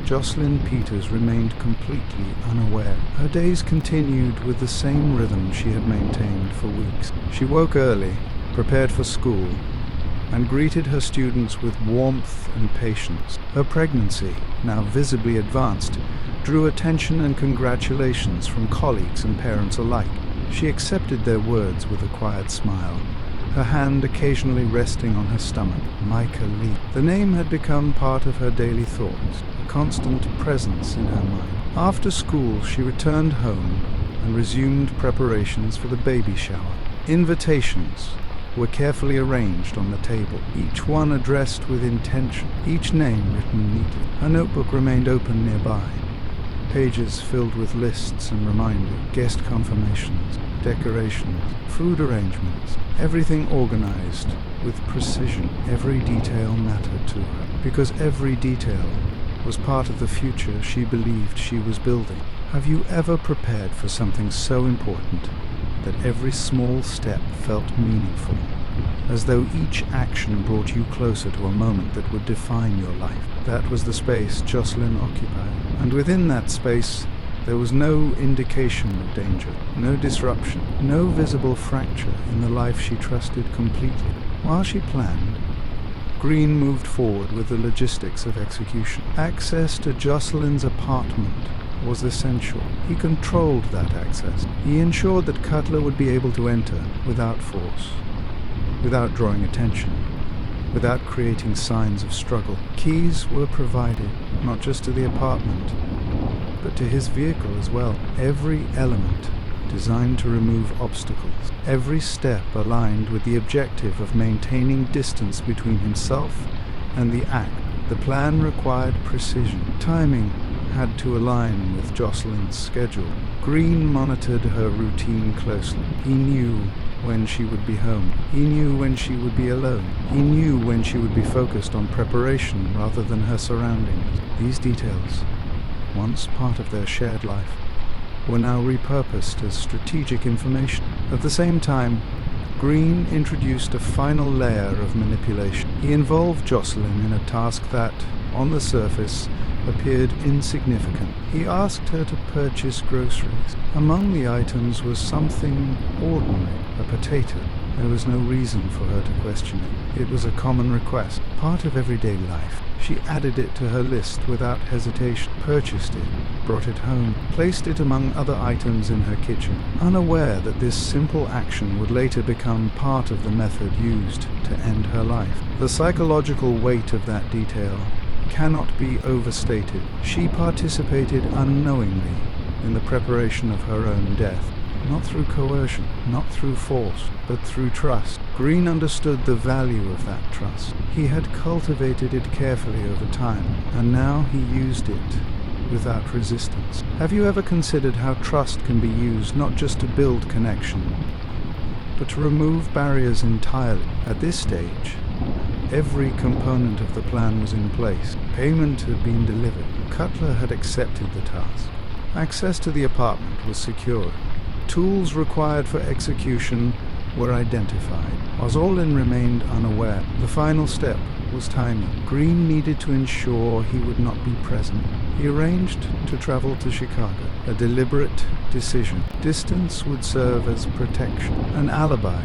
Jocelyn Peters remained completely unaware. Her days continued with the same rhythm she had maintained for weeks. She woke early, prepared for school, and greeted her students with warmth and patience. Her pregnancy, now visibly advanced, drew attention and congratulations from colleagues and parents alike. She accepted their words with a quiet smile, her hand occasionally resting on her stomach. Micah Lee. The name had become part of her daily thoughts, a constant presence in her mind. After school, she returned home and resumed preparations for the baby shower. Invitations were carefully arranged on the table, each one addressed with intention, each name written neatly. Her notebook remained open nearby, pages filled with lists and reminders, guest confirmations, decorations, food arrangements, everything organized with precision. Every detail mattered to her, because every detail was part of the future she believed she was building. Have you ever prepared for something so important that every small step felt meaningful, as though each action brought you closer to a moment that would define your life? That was the space Jocelyn occupied, and within that space there was no indication of danger, no disruption, no visible fracture in the life she trusted completely. While she planned, Green moved forward with the logistics of execution. Access to Jocelyn's apartment was essential. He controlled that access. He ensured that Cutler would be able to enter without force, without drawing attention, without creating signs of struggle. Keys were provided, not just to the apartment, but to his vehicle as well. Every element designed to remove obstacles. Every step aligned with the objective of maintaining distance between himself and the act. The plan required precision. Timing had to align with Jocelyn's schedule. Green monitored her routine closely. He knew when she would be home. He knew when she would be alone. He knew when she would be focused on preparation rather than her surroundings. These details, once part of their shared life, were now repurposed as strategic information. At the same time, Green introduced a final layer of manipulation. He involved Jocelyn in a task that, on the surface, appeared insignificant. He asked her to purchase groceries. Among the items was something ordinary, a potato. There was no reason for her to question it. It was a common request, part of everyday life. She added it to her list without hesitation, purchased it, brought it home, placed it among other items in her kitchen, unaware that this simple action would later become part of the method used to end her life. The psychological weight of that detail cannot be overstated. She participated unknowingly in the preparation of her own death, not through coercion, not through force, but through trust. Green understood the value of that trust. He had cultivated it carefully over time, and now he used it without resistance. Have you ever considered how trust can be used not just to build connection, but to remove barriers entirely? At this stage, every component of the plan was in place. Payment had been delivered. Cutler had accepted the task. Access to the apartment was secure. Tools required for execution were identified. Jocelyn remained unaware. The final step was timing. Green needed to ensure he would not be present. He arranged to travel to Chicago, a deliberate decision. Distance would serve as protection, an alibi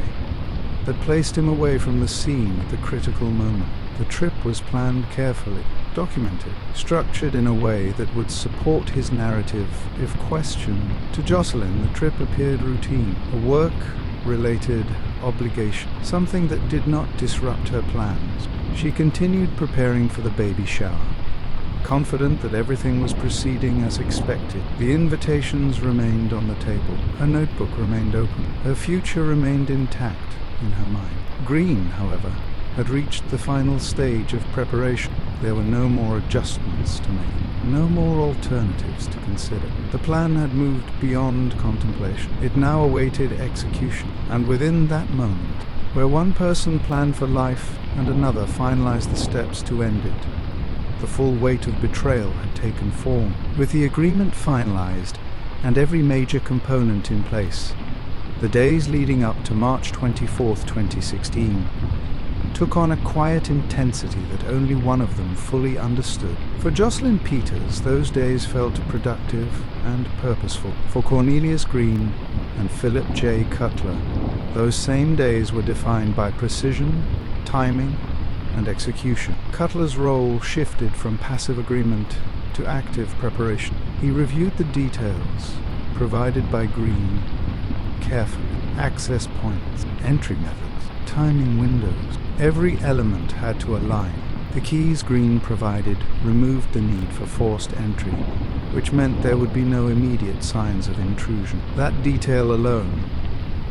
that placed him away from the scene at the critical moment. The trip was planned carefully, documented, structured in a way that would support his narrative if questioned. To Jocelyn, the trip appeared routine, a work-related obligation, something that did not disrupt her plans. She continued preparing for the baby shower, confident that everything was proceeding as expected. The invitations remained on the table. Her notebook remained open. Her future remained intact in her mind. Green, however, had reached the final stage of preparation. There were no more adjustments to make, no more alternatives to consider. The plan had moved beyond contemplation. It now awaited execution, and within that moment, where one person planned for life and another finalized the steps to end it, the full weight of betrayal had taken form. With the agreement finalized and every major component in place, the days leading up to March 24th, 2016, took on a quiet intensity that only one of them fully understood. For Jocelyn Peters, those days felt productive and purposeful. For Cornelius Green and Phillip Cutler, those same days were defined by precision, timing, and execution. Cutler's role shifted from passive agreement to active preparation. He reviewed the details provided by Green carefully. Access points, entry methods, timing windows. Every element had to align. The keys Green provided removed the need for forced entry, which meant there would be no immediate signs of intrusion. That detail alone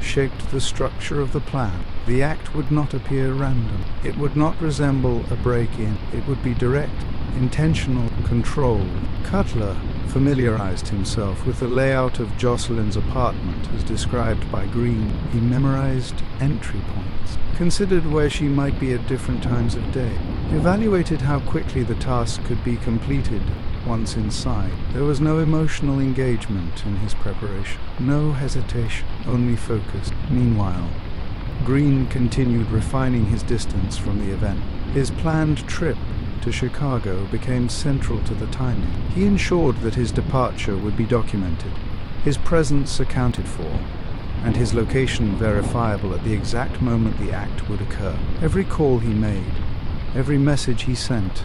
shaped the structure of the plan. The act would not appear random. It would not resemble a break-in. It would be direct, intentional, controlled. Cutler familiarized himself with the layout of Jocelyn's apartment as described by Green. He memorized entry points, considered where she might be at different times of day, evaluated how quickly the task could be completed once inside. There was no emotional engagement in his preparation, no hesitation, only focus. Meanwhile, Green continued refining his distance from the event. His planned trip to Chicago became central to the timing. He ensured that his departure would be documented, his presence accounted for, and his location verifiable at the exact moment the act would occur. Every call he made, every message he sent,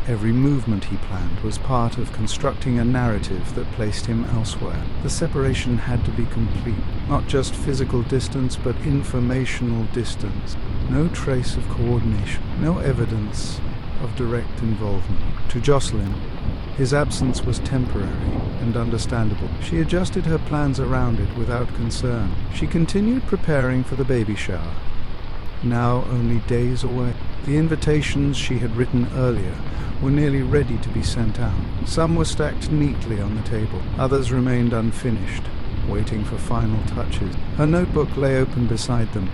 every movement he planned was part of constructing a narrative that placed him elsewhere. The separation had to be complete, not just physical distance, but informational distance. No trace of coordination, no evidence of direct involvement. To Jocelyn, his absence was temporary and understandable. She adjusted her plans around it without concern. She continued preparing for the baby shower, now only days away. The invitations she had written earlier were nearly ready to be sent out. Some were stacked neatly on the table. Others remained unfinished, waiting for final touches. Her notebook lay open beside them,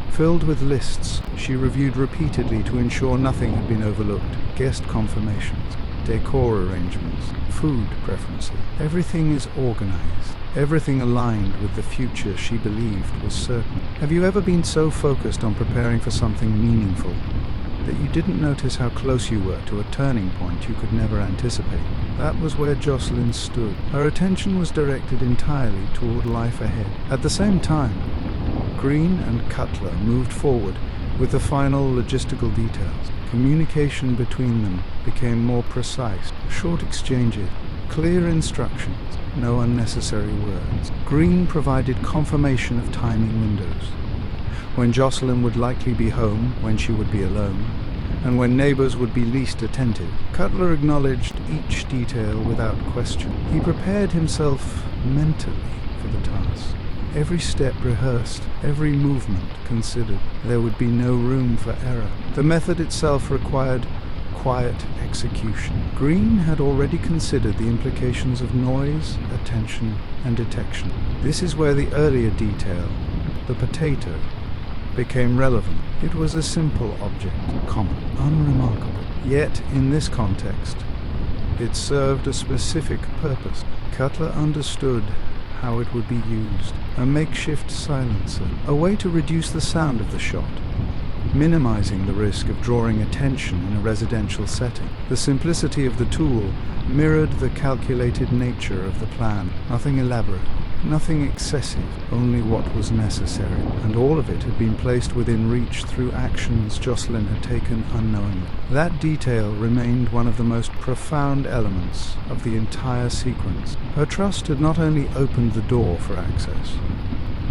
filled with lists she reviewed repeatedly to ensure nothing had been overlooked. Guest confirmations, decor arrangements, food preferences. Everything is organized. Everything aligned with the future she believed was certain. Have you ever been so focused on preparing for something meaningful that you didn't notice how close you were to a turning point you could never anticipate? That was where Jocelyn stood. Her attention was directed entirely toward life ahead. At the same time, Green and Cutler moved forward with the final logistical details. Communication between them became more precise. Short exchanges, clear instructions, no unnecessary words. Green provided confirmation of timing windows, when Jocelyn would likely be home, when she would be alone, and when neighbors would be least attentive. Cutler acknowledged each detail without question. He prepared himself mentally for the task. Every step rehearsed, every movement considered. There would be no room for error. The method itself required quiet execution. Green had already considered the implications of noise, attention, and detection. This is where the earlier detail, the potato, became relevant. It was a simple object, common, unremarkable. Yet, in this context, it served a specific purpose. Cutler understood how it would be used. A makeshift silencer, a way to reduce the sound of the shot, minimizing the risk of drawing attention in a residential setting. The simplicity of the tool mirrored the calculated nature of the plan. Nothing elaborate, nothing excessive, only what was necessary, and all of it had been placed within reach through actions Jocelyn had taken unknowingly. That detail remained one of the most profound elements of the entire sequence. Her trust had not only opened the door for access,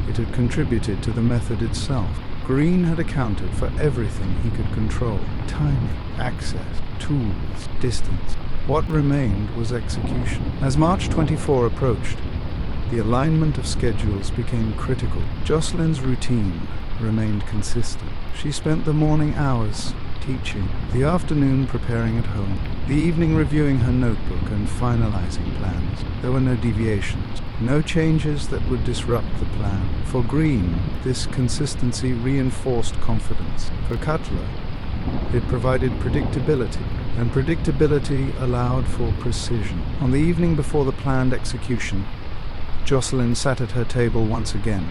it had contributed to the method itself. Green had accounted for everything he could control: timing, access, tools, distance. What remained was execution. As March 24 approached, the alignment of schedules became critical. Jocelyn's routine remained consistent. She spent the morning hours teaching, the afternoon preparing at home, the evening reviewing her notebook and finalizing plans. There were no deviations, no changes that would disrupt the plan. For Green, this consistency reinforced confidence. For Cutler, it provided predictability, and predictability allowed for precision. On the evening before the planned execution, Jocelyn sat at her table once again,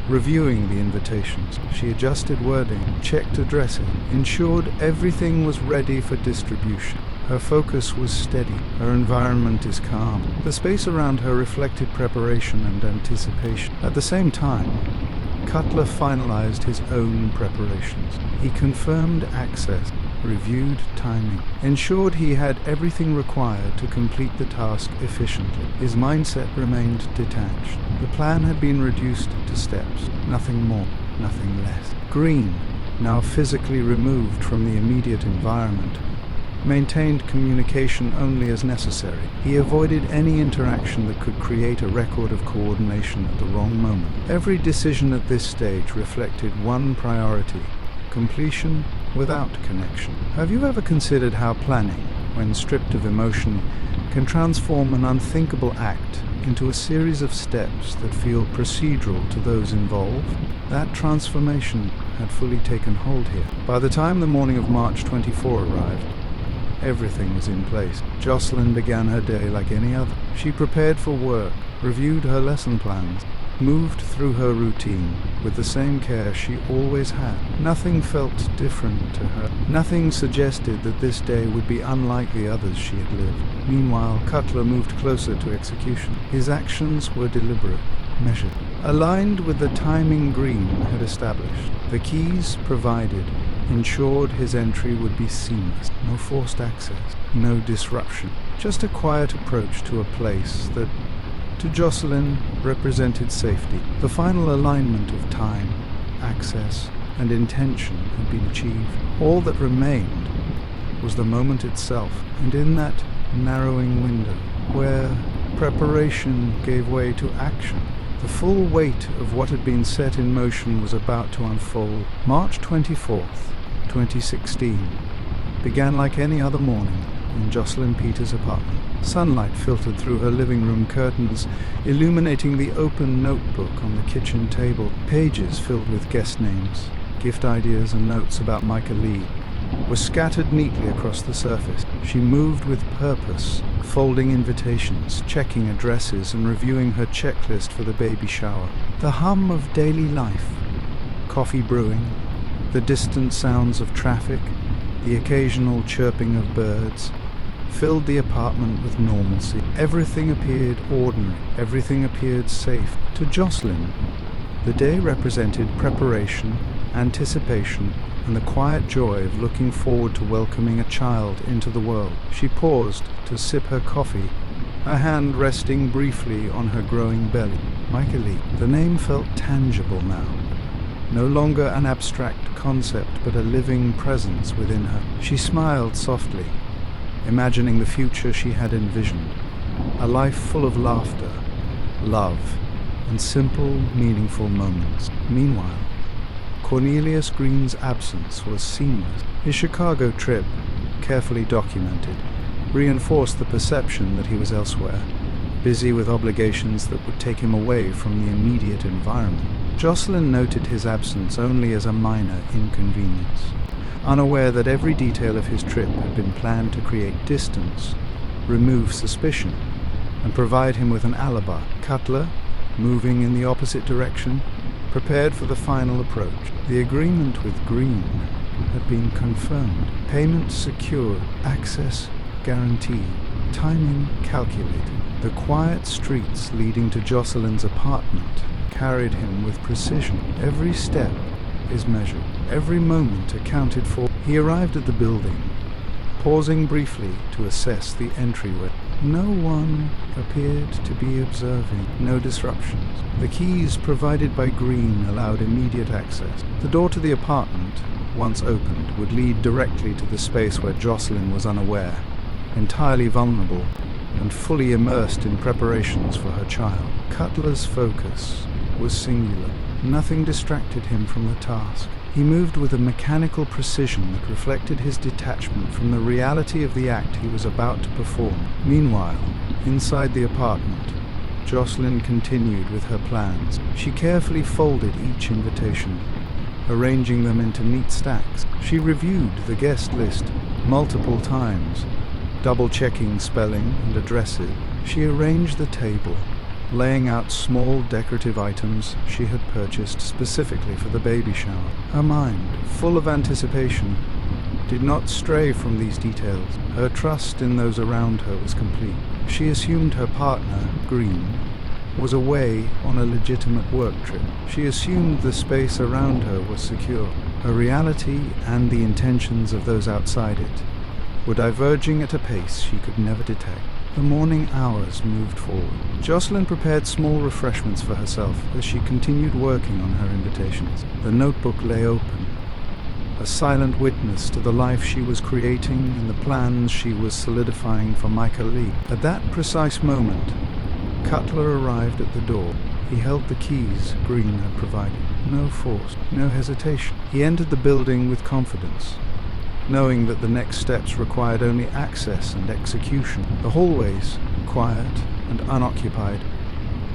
reviewing the invitations. She adjusted wording, checked addressing, ensured everything was ready for distribution. Her focus was steady. Her environment is calm. The space around her reflected preparation and anticipation. At the same time, Cutler finalized his own preparations. He confirmed access, reviewed timing, ensured he had everything required to complete the task efficiently. His mindset remained detached. The plan had been reduced to steps, nothing more, nothing less. Green, now physically removed from the immediate environment, maintained communication only as necessary. He avoided any interaction that could create a record of coordination at the wrong moment. Every decision at this stage reflected one priority: completion without connection. Have you ever considered how planning, when stripped of emotion, can transform an unthinkable act into a series of steps that feel procedural to those involved? That transformation had fully taken hold here. By the time the morning of March 24 arrived, everything was in place. Jocelyn began her day like any other. She prepared for work, reviewed her lesson plans, moved through her routine with the same care she always had. Nothing felt different to her. Nothing suggested that this day would be unlike the others she had lived. Meanwhile, Cutler moved closer to execution. His actions were deliberate, measured, aligned with the timing Green had established. The keys provided ensured his entry would be seamless. No forced access, no disruption. Just a quiet approach to a place that, to Jocelyn, represented safety. The final alignment of time, access, and intention had been achieved. All that remained was the moment itself, and in that narrowing window, where preparation gave way to action, the full weight of what had been set in motion was about to unfold. March 24th, 2016, began like any other morning in Jocelyn Peters' apartment. Sunlight filtered through her living room curtains, illuminating the open notebook on the kitchen table. Pages filled with guest names, gift ideas, and notes about Micah Lee were scattered neatly across the surface. She moved with purpose, folding invitations, checking addresses, and reviewing her checklist for the baby shower. The hum of daily life, coffee brewing, the distant sounds of traffic, the occasional chirping of birds, filled the apartment with normalcy. Everything appeared ordinary, everything appeared safe. To Jocelyn, the day represented preparation, anticipation, and the quiet joy of looking forward to welcoming a child into the world. She paused to sip her coffee, her hand resting briefly on her growing belly. Micah Lee. The name felt tangible now. No longer an abstract concept, but a living presence within her. She smiled softly, imagining the future she had envisioned. A life full of laughter, love, and simple, meaningful moments. Meanwhile, Cornelius Green's absence was seamless. His Chicago trip, carefully documented, reinforced the perception that he was elsewhere, busy with obligations that would take him away from the immediate environment. Jocelyn noted his absence only as a minor inconvenience, unaware that every detail of his trip had been planned to create distance, remove suspicion, and provide him with an alibi. Cutler, moving in the opposite direction, prepared for the final approach. The agreement with Green had been confirmed. Payment secured, access guaranteed, timing calculated. The quiet streets leading to Jocelyn's apartment carried him with precision. Every step is measured, every moment accounted for. He arrived at the building, pausing briefly to assess the entryway. No one appeared to be observing, no disruptions. The keys provided by Green allowed immediate access. The door to the apartment, once opened, would lead directly to the space where Jocelyn was unaware, entirely vulnerable, and fully immersed in preparations for her child. Cutler's focus was singular. Nothing distracted him from the task. He moved with a mechanical precision that reflected his detachment from the reality of the act he was about to perform. Meanwhile, inside the apartment, Jocelyn continued with her plans. She carefully folded each invitation, arranging them into neat stacks. She reviewed the guest list multiple times, double-checking spelling and addresses. She arranged the table, laying out small decorative items she had purchased specifically for the baby shower. Her mind, full of anticipation, did not stray from these details. Her trust in those around her was complete. She assumed her partner, Green, was away on a legitimate work trip. She assumed the space around her was secure. Her reality and the intentions of those outside it were diverging at a pace she could never detect. The morning hours moved forward. Jocelyn prepared small refreshments for herself as she continued working on her invitations. The notebook lay open, a silent witness to the life she was creating and the plans she was solidifying for Michael Lee. At that precise moment, Cutler arrived at the door. He held the keys Green had provided. No force, no hesitation. He entered the building with confidence, knowing that the next steps required only access and execution. The hallways, quiet and unoccupied,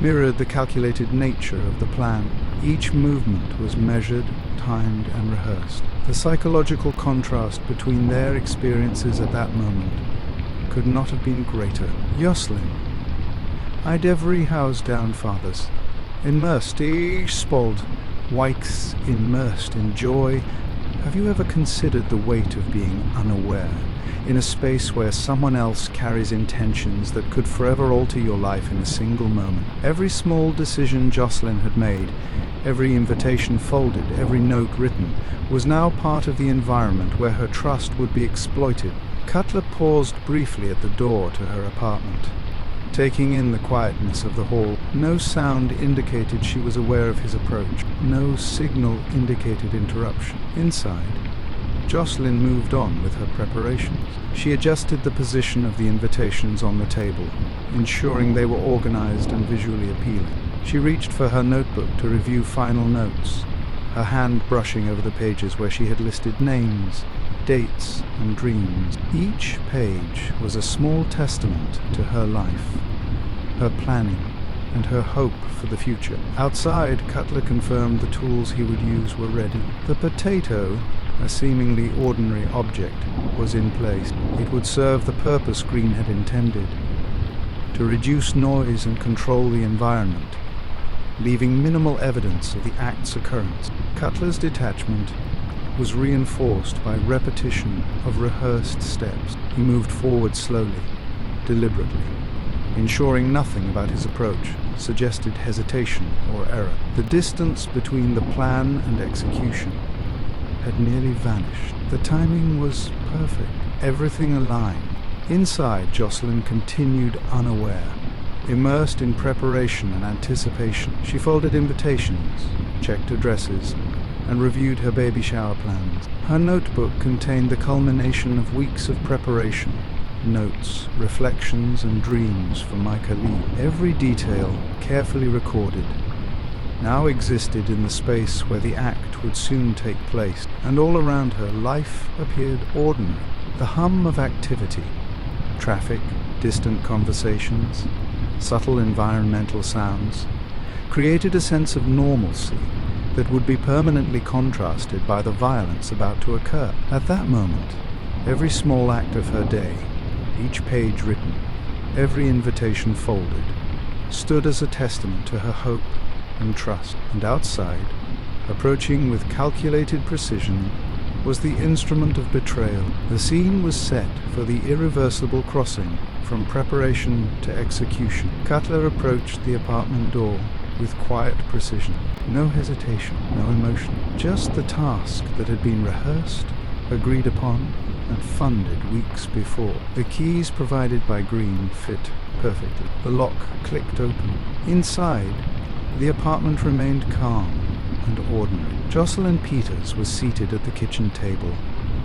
mirrored the calculated nature of the plan. Each movement was measured, timed, and rehearsed. The psychological contrast between their experiences at that moment could not have been greater. Jocelyn, I'd every house down, fathers. Immersed, spoiled, wikes immersed in joy. Have you ever considered the weight of being unaware, in a space where someone else carries intentions that could forever alter your life in a single moment? Every small decision Jocelyn had made, every invitation folded, every note written, was now part of the environment where her trust would be exploited. Cutler paused briefly at the door to her apartment, taking in the quietness of the hall. No sound indicated she was aware of his approach. No signal indicated interruption. Inside, Jocelyn moved on with her preparations. She adjusted the position of the invitations on the table, ensuring they were organized and visually appealing. She reached for her notebook to review final notes, her hand brushing over the pages where she had listed names, dates, and dreams. Each page was a small testament to her life, her planning, and her hope for the future. Outside, Cutler confirmed the tools he would use were ready. The potato, a seemingly ordinary object, was in place. It would serve the purpose Green had intended, to reduce noise and control the environment, leaving minimal evidence of the act's occurrence. Cutler's detachment was reinforced by repetition of rehearsed steps. He moved forward slowly, deliberately, ensuring nothing about his approach suggested hesitation or error. The distance between the plan and execution had nearly vanished. The timing was perfect, everything aligned. Inside, Jocelyn continued unaware, immersed in preparation and anticipation. She folded invitations, checked addresses, and reviewed her baby shower plans. Her notebook contained the culmination of weeks of preparation, notes, reflections, and dreams for Michael Lee. Every detail, carefully recorded, now existed in the space where the act would soon take place, and all around her life appeared ordinary. The hum of activity, traffic, distant conversations, subtle environmental sounds, created a sense of normalcy that would be permanently contrasted by the violence about to occur. At that moment, every small act of her day, each page written, every invitation folded, stood as a testament to her hope and trust. And outside, approaching with calculated precision, was the instrument of betrayal. The scene was set for the irreversible crossing from preparation to execution. Cutler approached the apartment door with quiet precision. No hesitation, no emotion. Just the task that had been rehearsed, agreed upon, and funded weeks before. The keys provided by Green fit perfectly. The lock clicked open. Inside, the apartment remained calm and ordinary. Jocelyn Peters was seated at the kitchen table,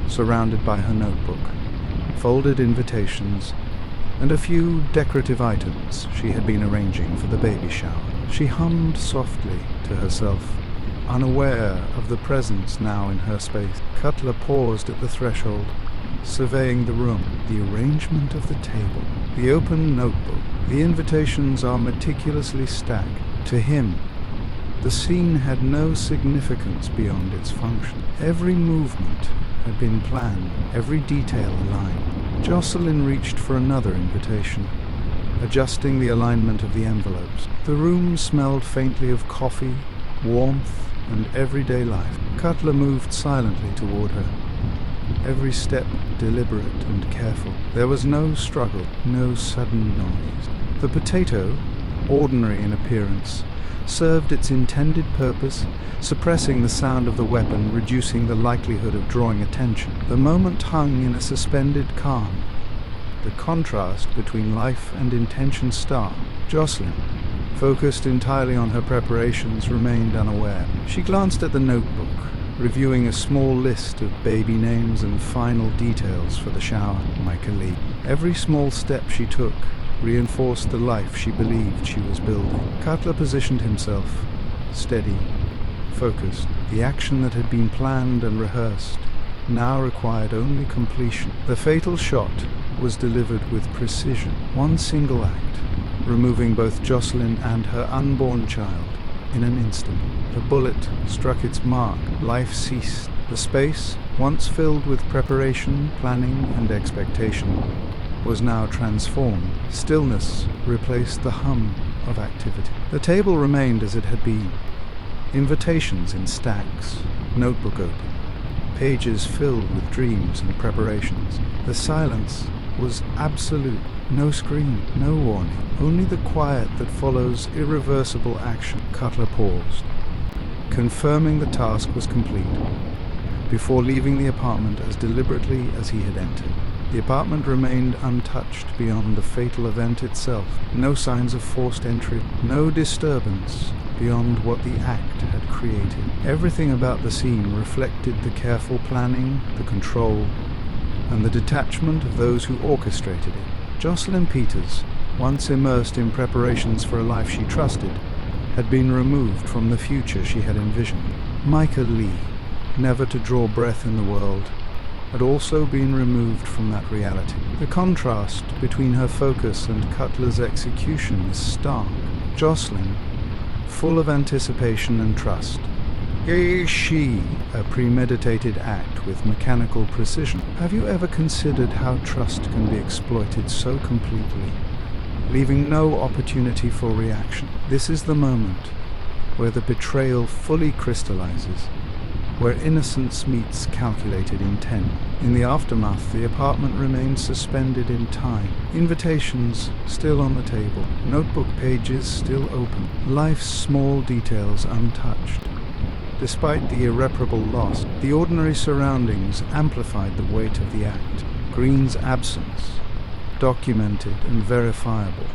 surrounded by her notebook, folded invitations, and a few decorative items she had been arranging for the baby shower. She hummed softly to herself, unaware of the presence now in her space. Cutler paused at the threshold, surveying the room, the arrangement of the table, the open notebook. The invitations are meticulously stacked. To him, the scene had no significance beyond its function. Every movement had been planned, every detail aligned. Jocelyn reached for another invitation, adjusting the alignment of the envelopes. The room smelled faintly of coffee, warmth, and everyday life. Cutler moved silently toward her, every step deliberate and careful. There was no struggle, no sudden noise. The potato, ordinary in appearance, served its intended purpose, suppressing the sound of the weapon, reducing the likelihood of drawing attention. The moment hung in a suspended calm, the contrast between life and intention stark. Jocelyn, focused entirely on her preparations, remained unaware. She glanced at the notebook, reviewing a small list of baby names and final details for the shower. Micah Lee. Every small step she took reinforced the life she believed she was building. Cutler positioned himself, steady, focused. The action that had been planned and rehearsed now required only completion. The fatal shot was delivered with precision. One single act, removing both Jocelyn and her unborn child in an instant. The bullet struck its mark. Life ceased. The space, once filled with preparation, planning, and expectation, was now transformed. Stillness replaced the hum of activity. The table remained as it had been. Invitations in stacks, notebook open, pages filled with dreams and preparations. The silence was absolute. No scream, no warning, only the quiet that follows irreversible action. Cutler paused, confirming the task was complete, before leaving the apartment as deliberately as he had entered. The apartment remained untouched beyond the fatal event itself. No signs of forced entry, no disturbance beyond what the act had created. Everything about the scene reflected the careful planning, the control, and the detachment of those who orchestrated it. Jocelyn Peters, once immersed in preparations for a life she trusted, had been removed from the future she had envisioned. Micah Lee, never to draw breath in the world, had also been removed from that reality. The contrast between her focus and Cutler's execution is stark. Jocelyn, full of anticipation and trust. She, a premeditated act with mechanical precision. Have you ever considered how trust can be exploited so completely, leaving no opportunity for reaction? This is the moment where the betrayal fully crystallizes, where innocence meets calculated intent. In the aftermath, the apartment remained suspended in time. Invitations still on the table, notebook pages still open, life's small details untouched. Despite the irreparable loss, the ordinary surroundings amplified the weight of the act. Green's absence, documented and verifiable,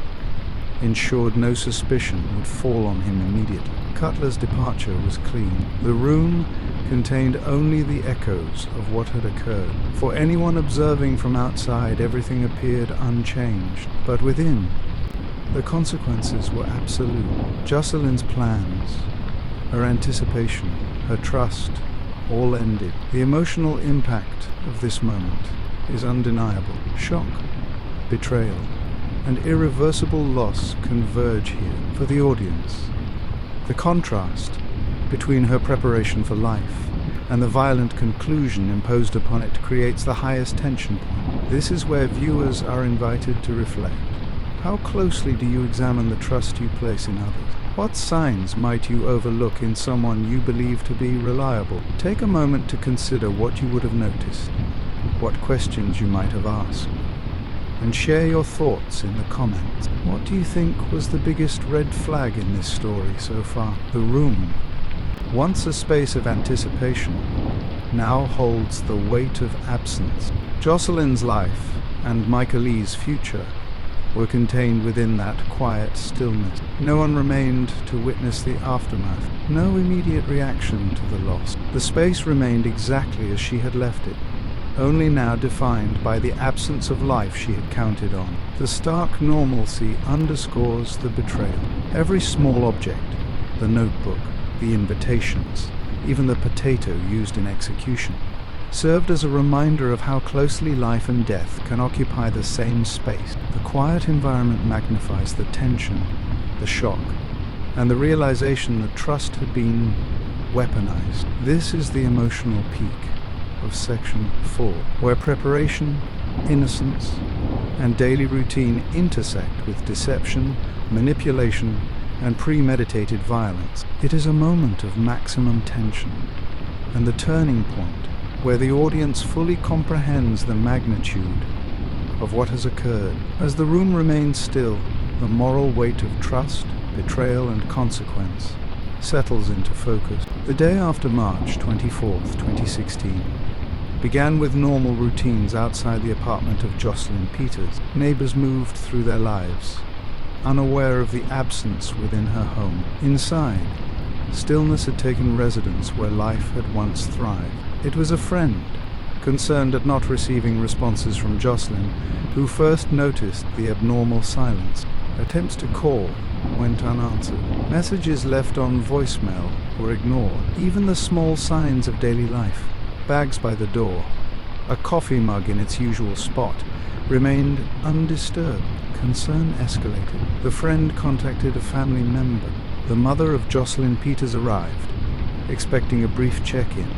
ensured no suspicion would fall on him immediately. Cutler's departure was clean. The room contained only the echoes of what had occurred. For anyone observing from outside, everything appeared unchanged. But within, the consequences were absolute. Jocelyn's plans, her anticipation, her trust, all ended. The emotional impact of this moment is undeniable. Shock, betrayal, and irreversible loss converge here for the audience. The contrast between her preparation for life and the violent conclusion imposed upon it creates the highest tension point. This is where viewers are invited to reflect. How closely do you examine the trust you place in others? What signs might you overlook in someone you believe to be reliable? Take a moment to consider what you would have noticed, what questions you might have asked, and share your thoughts in the comments. What do you think was the biggest red flag in this story so far? The room, once a space of anticipation, now holds the weight of absence. Jocelyn's life and Michael Lee's future were contained within that quiet stillness. No one remained to witness the aftermath. No immediate reaction to the loss. The space remained exactly as she had left it, only now defined by the absence of life she had counted on. The stark normalcy underscores the betrayal. Every small object, the notebook, the invitations, even the potato used in execution, served as a reminder of how closely life and death can occupy the same space. The quiet environment magnifies the tension, the shock, and the realization that trust had been weaponized. This is the emotional peak of Section 4, where preparation, innocence, and daily routine intersect with deception, manipulation, and premeditated violence. It is a moment of maximum tension, and the turning point where the audience fully comprehends the magnitude of what has occurred. As the room remains still, the moral weight of trust, betrayal, and consequence settles into focus. The day after March 24th, 2016, began with normal routines outside the apartment of Jocelyn Peters. Neighbors moved through their lives, unaware of the absence within her home. Inside, stillness had taken residence where life had once thrived. It was a friend, concerned at not receiving responses from Jocelyn, who first noticed the abnormal silence. Attempts to call went unanswered. Messages left on voicemail were ignored. Even the small signs of daily life, bags by the door, a coffee mug in its usual spot, remained undisturbed. Concern escalated. The friend contacted a family member. The mother of Jocelyn Peters arrived, expecting a brief check-in,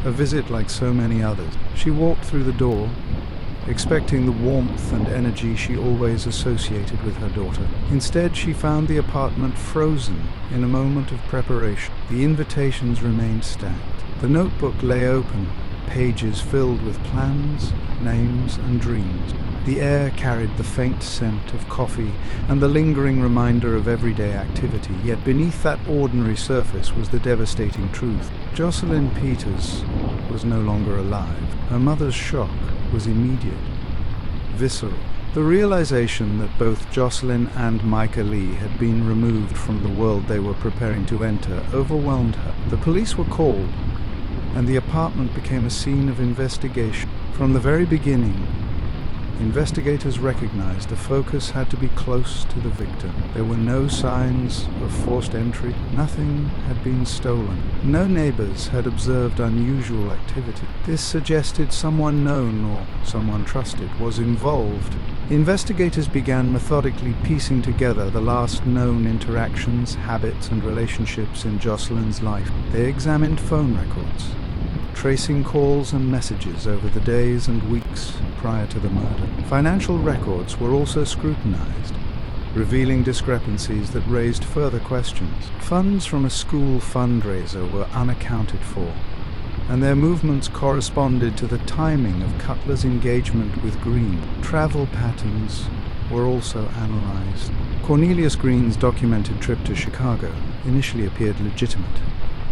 a visit like so many others. She walked through the door, expecting the warmth and energy she always associated with her daughter. Instead, she found the apartment frozen in a moment of preparation. The invitations remained stacked. The notebook lay open, pages filled with plans, names, and dreams. The air carried the faint scent of coffee and the lingering reminder of everyday activity, yet beneath that ordinary surface was the devastating truth. Jocelyn Peters was no longer alive. Her mother's shock was immediate, visceral. The realization that both Jocelyn and Michael Lee had been removed from the world they were preparing to enter overwhelmed her. The police were called, and the apartment became a scene of investigation. From the very beginning, investigators recognized the focus had to be close to the victim. There were no signs of forced entry. Nothing had been stolen. No neighbors had observed unusual activity. This suggested someone known or someone trusted was involved. Investigators began methodically piecing together the last known interactions, habits, and relationships in Jocelyn's life. They examined phone records, tracing calls and messages over the days and weeks prior to the murder. Financial records were also scrutinized, revealing discrepancies that raised further questions. Funds from a school fundraiser were unaccounted for, and their movements corresponded to the timing of Cutler's engagement with Green. Travel patterns were also analyzed. Cornelius Green's documented trip to Chicago initially appeared legitimate,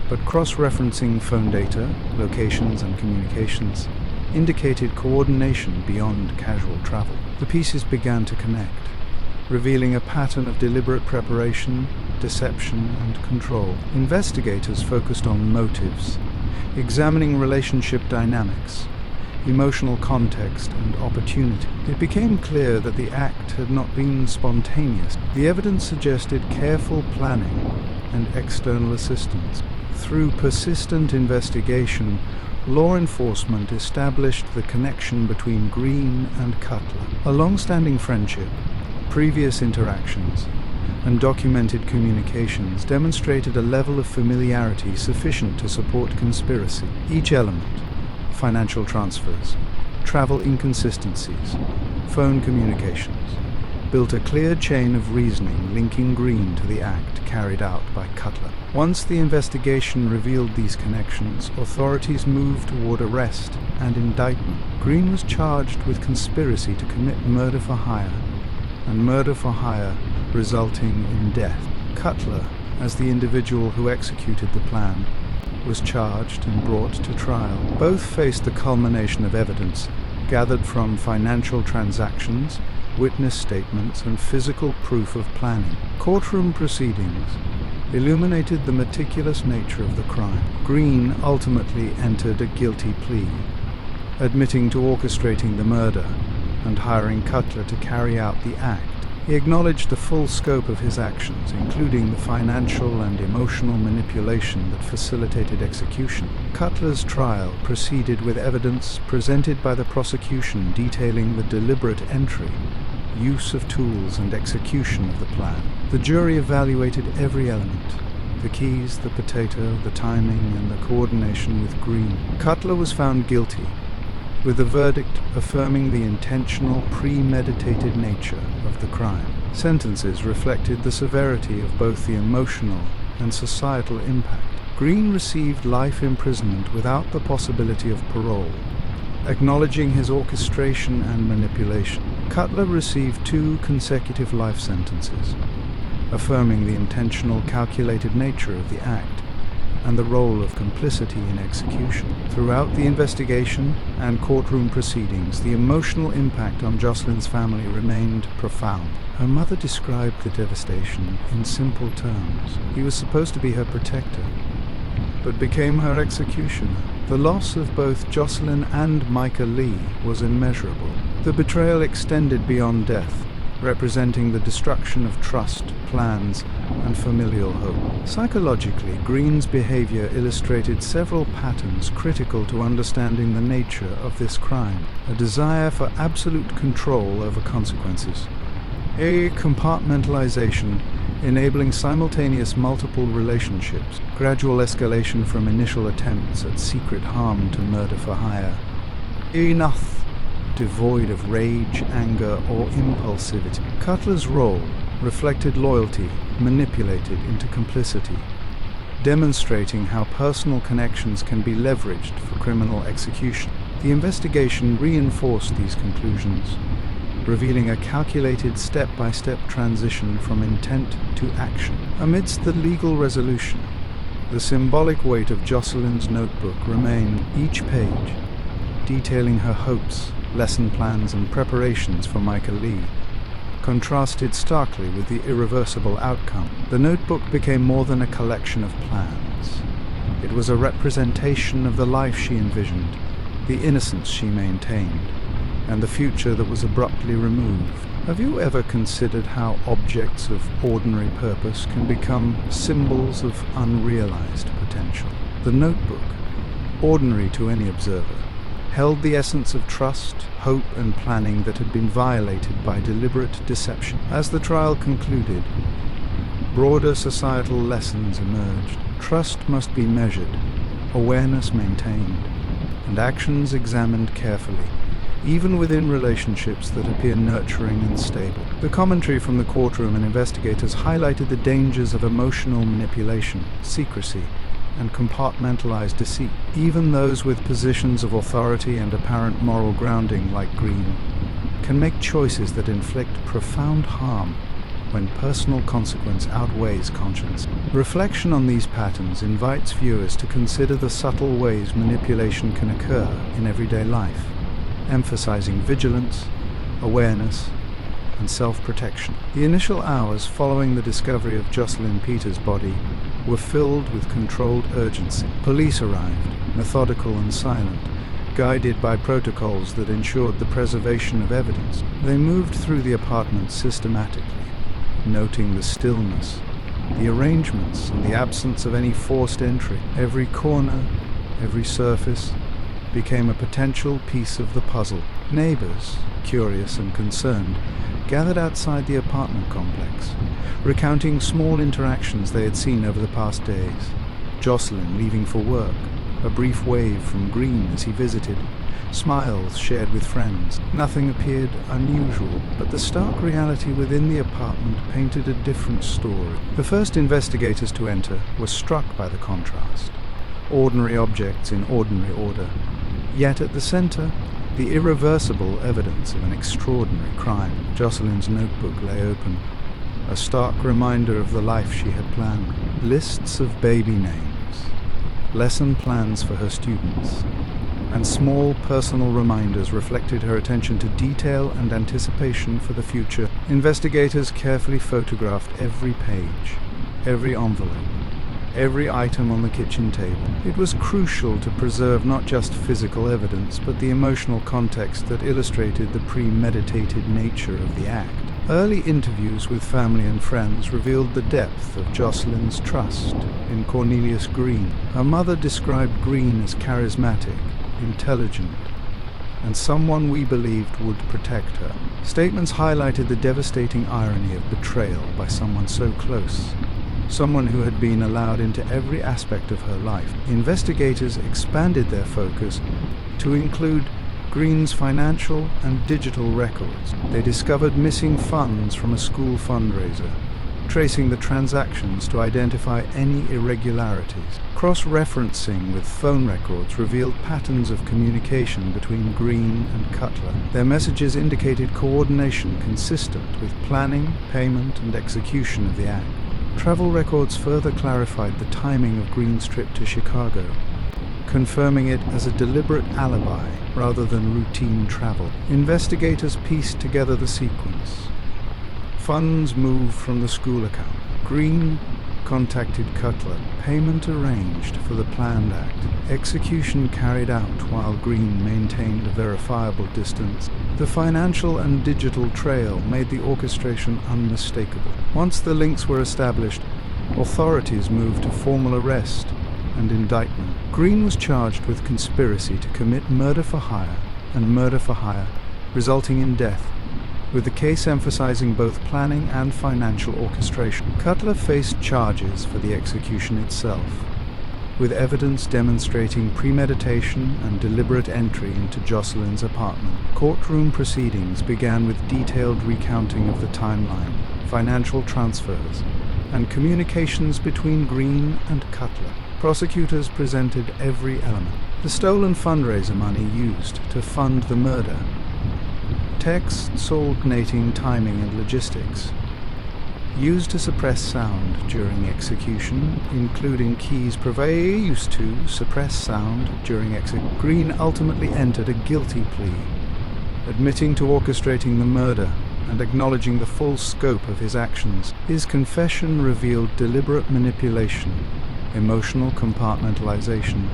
but cross-referencing phone data, locations, and communications indicated coordination beyond casual travel. The pieces began to connect, revealing a pattern of deliberate preparation, deception, and control. Investigators focused on motives, examining relationship dynamics, emotional context, and opportunity. It became clear that the act had not been spontaneous. The evidence suggested careful planning and external assistance. Through persistent investigation, law enforcement established the connection between Green and Cutler. A long-standing friendship, previous interactions, and documented communications demonstrated a level of familiarity sufficient to support conspiracy. Each element, financial transfers, travel inconsistencies, phone communications, built a clear chain of reasoning linking Green to the act carried out by Cutler. Once the investigation revealed these connections, authorities moved toward arrest and indictment. Green was charged with conspiracy to commit murder for hire, and murder for hire resulting in death. Cutler, as the individual who executed the plan, was charged and brought to trial. Both faced the culmination of evidence gathered from financial transactions, witness statements, and physical proof of planning. Courtroom proceedings illuminated the meticulous nature of the crime. Green ultimately entered a guilty plea, admitting to orchestrating the murder and hiring Cutler to carry out the act. He acknowledged the full scope of his actions, including the financial and emotional manipulation that facilitated execution. Cutler's trial proceeded with evidence presented by the prosecution detailing the deliberate entry, use of tools, and execution of the plan. The jury evaluated every element: the keys, the potato, the timing, and the coordination with Green. Cutler was found guilty, with the verdict affirming the intentional, premeditated nature of the crime. Sentences reflected the severity of both the emotional and societal impact. Green received life imprisonment without the possibility of parole, acknowledging his orchestration and manipulation. Cutler received 2 consecutive life sentences, affirming the intentional, calculated nature of the act and the role of complicity in execution. Throughout the investigation and courtroom proceedings, the emotional impact on Jocelyn's family remained profound. Her mother described the devastation in simple terms. He was supposed to be her protector, but became her executioner. The loss of both Jocelyn and Micah Lee was immeasurable. The betrayal extended beyond death, representing the destruction of trust, plans, and familial hope. Psychologically, Green's behavior illustrated several patterns critical to understanding the nature of this crime: a desire for absolute control over consequences, a compartmentalization enabling simultaneous multiple relationships, gradual escalation from initial attempts at secret harm to murder for hire, enough devoid of rage, anger, or impulsivity. Cutler's role reflected loyalty manipulated into complicity, demonstrating how personal connections can be leveraged for criminal execution. The investigation reinforced these conclusions, revealing a calculated step-by-step transition from intent to action. Amidst the legal resolution, the symbolic weight of Jocelyn's notebook remained, each page detailing her hopes, lesson plans, and preparations for Micah Lee, contrasted starkly with the irreversible outcome. The notebook became more than a collection of plans. It was a representation of the life she envisioned, the innocence she maintained, and the future that was abruptly removed. Have you ever considered how objects of ordinary purpose can become symbols of unrealized potential? The notebook, ordinary to any observer, held the essence of trust, hope, and planning that had been violated by deliberate deception. As the trial concluded, broader societal lessons emerged. Trust must be measured, awareness maintained, and actions examined carefully, even within relationships that appear nurturing and stable. The commentary from the courtroom and investigators highlighted the dangers of emotional manipulation, secrecy, and compartmentalized deceit. Even those with positions of authority and apparent moral grounding, like Green, can make choices that inflict profound harm when personal consequence outweighs conscience. Reflection on these patterns invites viewers to consider the subtle ways manipulation can occur in everyday life, emphasizing vigilance, awareness, and self-protection. The initial hours following the discovery of Jocelyn Peters' body were filled with controlled urgency. Police arrived, methodical and silent, guided by protocols that ensured the preservation of evidence. They moved through the apartment systematically, noting the stillness, the arrangements, and the absence of any forced entry. Every corner, every surface, became a potential piece of the puzzle. Neighbors, curious and concerned, gathered outside the apartment complex, recounting small interactions they had seen over the past days. Jocelyn leaving for work, a brief wave from Green as he visited, smiles shared with friends. Nothing appeared unusual, but the stark reality within the apartment painted a different story. The first investigators to enter were struck by the contrast. Ordinary objects in ordinary order. Yet at the center, the irreversible evidence of an extraordinary crime. Jocelyn's notebook lay open, a stark reminder of the life she had planned. Lists of baby names, lesson plans for her students, and small personal reminders reflected her attention to detail and anticipation for the future. Investigators carefully photographed every page, every envelope, every item on the kitchen table. It was crucial to preserve not just physical evidence, but the emotional context that illustrated the premeditated nature of the act. Early interviews with family and friends revealed the depth of Jocelyn's trust in Cornelius Green. Her mother described Green as charismatic, intelligent, and someone we believed would protect her. Statements highlighted the devastating irony of betrayal by someone so close, someone who had been allowed into every aspect of her life. Investigators expanded their focus to include Green's financial and digital records. They discovered missing funds from a school fundraiser, tracing the transactions to identify any irregularities. Cross-referencing with phone records revealed patterns of communication between Green and Cutler. Their messages indicated coordination consistent with planning, payment, and execution of the act. Travel records further clarified the timing of Green's trip to Chicago, confirming it as a deliberate alibi rather than routine travel. Investigators pieced together the sequence. Funds moved from the school account. Green contacted Cutler. Payment arranged for the planned act. Execution carried out while Green maintained a verifiable distance. The financial and digital trail made the orchestration unmistakable. Once the links were established, authorities moved to formal arrest and indictment. Green was charged with conspiracy to commit murder for hire and murder for hire, resulting in death, with the case emphasizing both planning and financial orchestration. Cutler faced charges for the execution itself, with evidence demonstrating premeditation and deliberate entry into Jocelyn's apartment. Courtroom proceedings began with detailed recounting of the timeline, financial transfers, and communications between Green and Cutler. Prosecutors presented every element. The stolen fundraiser money used to fund the murder, texts alternating timing and logistics, used to suppress sound during execution, including keys used to suppress sound during execution. Green ultimately entered a guilty plea, admitting to orchestrating the murder and acknowledging the full scope of his actions. His confession revealed deliberate manipulation, emotional compartmentalization,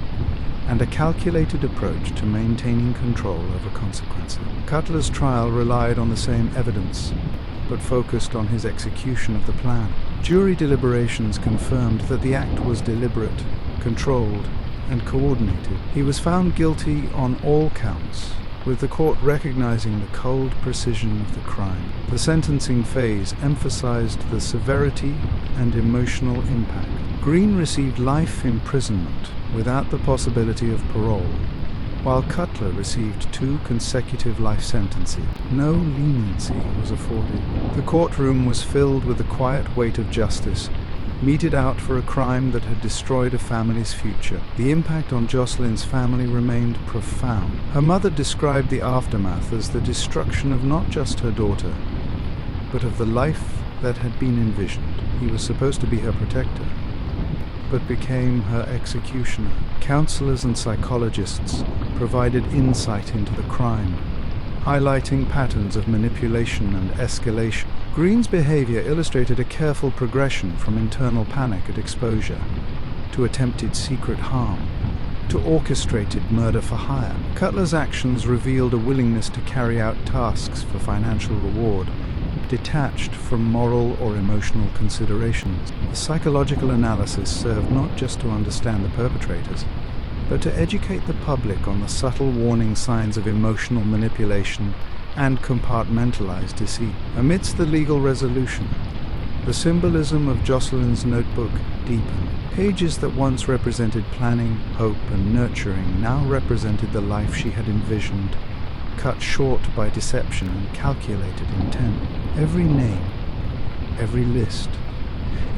and a calculated approach to maintaining control over consequences. Cutler's trial relied on the same evidence, but focused on his execution of the plan. Jury deliberations confirmed that the act was deliberate, controlled, and coordinated. He was found guilty on all counts, with the court recognizing the cold precision of the crime. The sentencing phase emphasized the severity and emotional impact. Green received life imprisonment without the possibility of parole, while Cutler received 2 consecutive life sentences. No leniency was afforded. The courtroom was filled with the quiet weight of justice, meted out for a crime that had destroyed a family's future. The impact on Jocelyn's family remained profound. Her mother described the aftermath as the destruction of not just her daughter, but of the life that had been envisioned. He was supposed to be her protector, but became her executioner. Counselors and psychologists provided insight into the crime, highlighting patterns of manipulation and escalation. Green's behavior illustrated a careful progression from internal panic at exposure to attempted secret harm to orchestrated murder for hire. Cutler's actions revealed a willingness to carry out tasks for financial reward, detached from moral or emotional considerations. The psychological analysis served not just to understand the perpetrators, but to educate the public on the subtle warning signs of emotional manipulation and compartmentalized deceit. Amidst the legal resolution, the symbolism of Jocelyn's notebook deepened. Pages that once represented planning, hope, and nurturing now represented the life she had envisioned, cut short by deception and calculated intent. Every name, every list,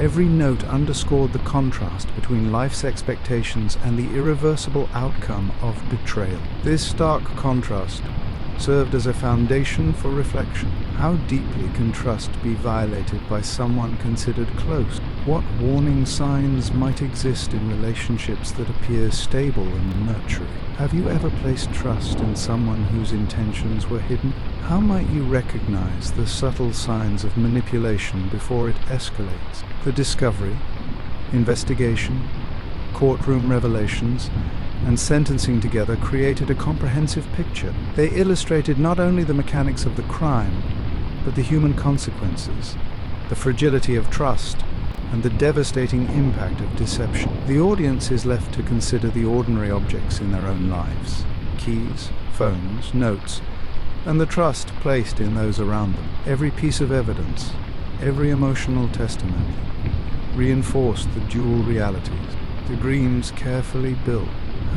every note underscored the contrast between life's expectations and the irreversible outcome of betrayal. This stark contrast served as a foundation for reflection. How deeply can trust be violated by someone considered close? What warning signs might exist in relationships that appear stable and nurturing? Have you ever placed trust in someone whose intentions were hidden? How might you recognize the subtle signs of manipulation before it escalates? The discovery, investigation, courtroom revelations, and sentencing together created a comprehensive picture. They illustrated not only the mechanics of the crime, but the human consequences, the fragility of trust, and the devastating impact of deception. The audience is left to consider the ordinary objects in their own lives, keys, phones, notes, and the trust placed in those around them. Every piece of evidence, every emotional testimony, reinforced the dual realities. The Greens carefully built,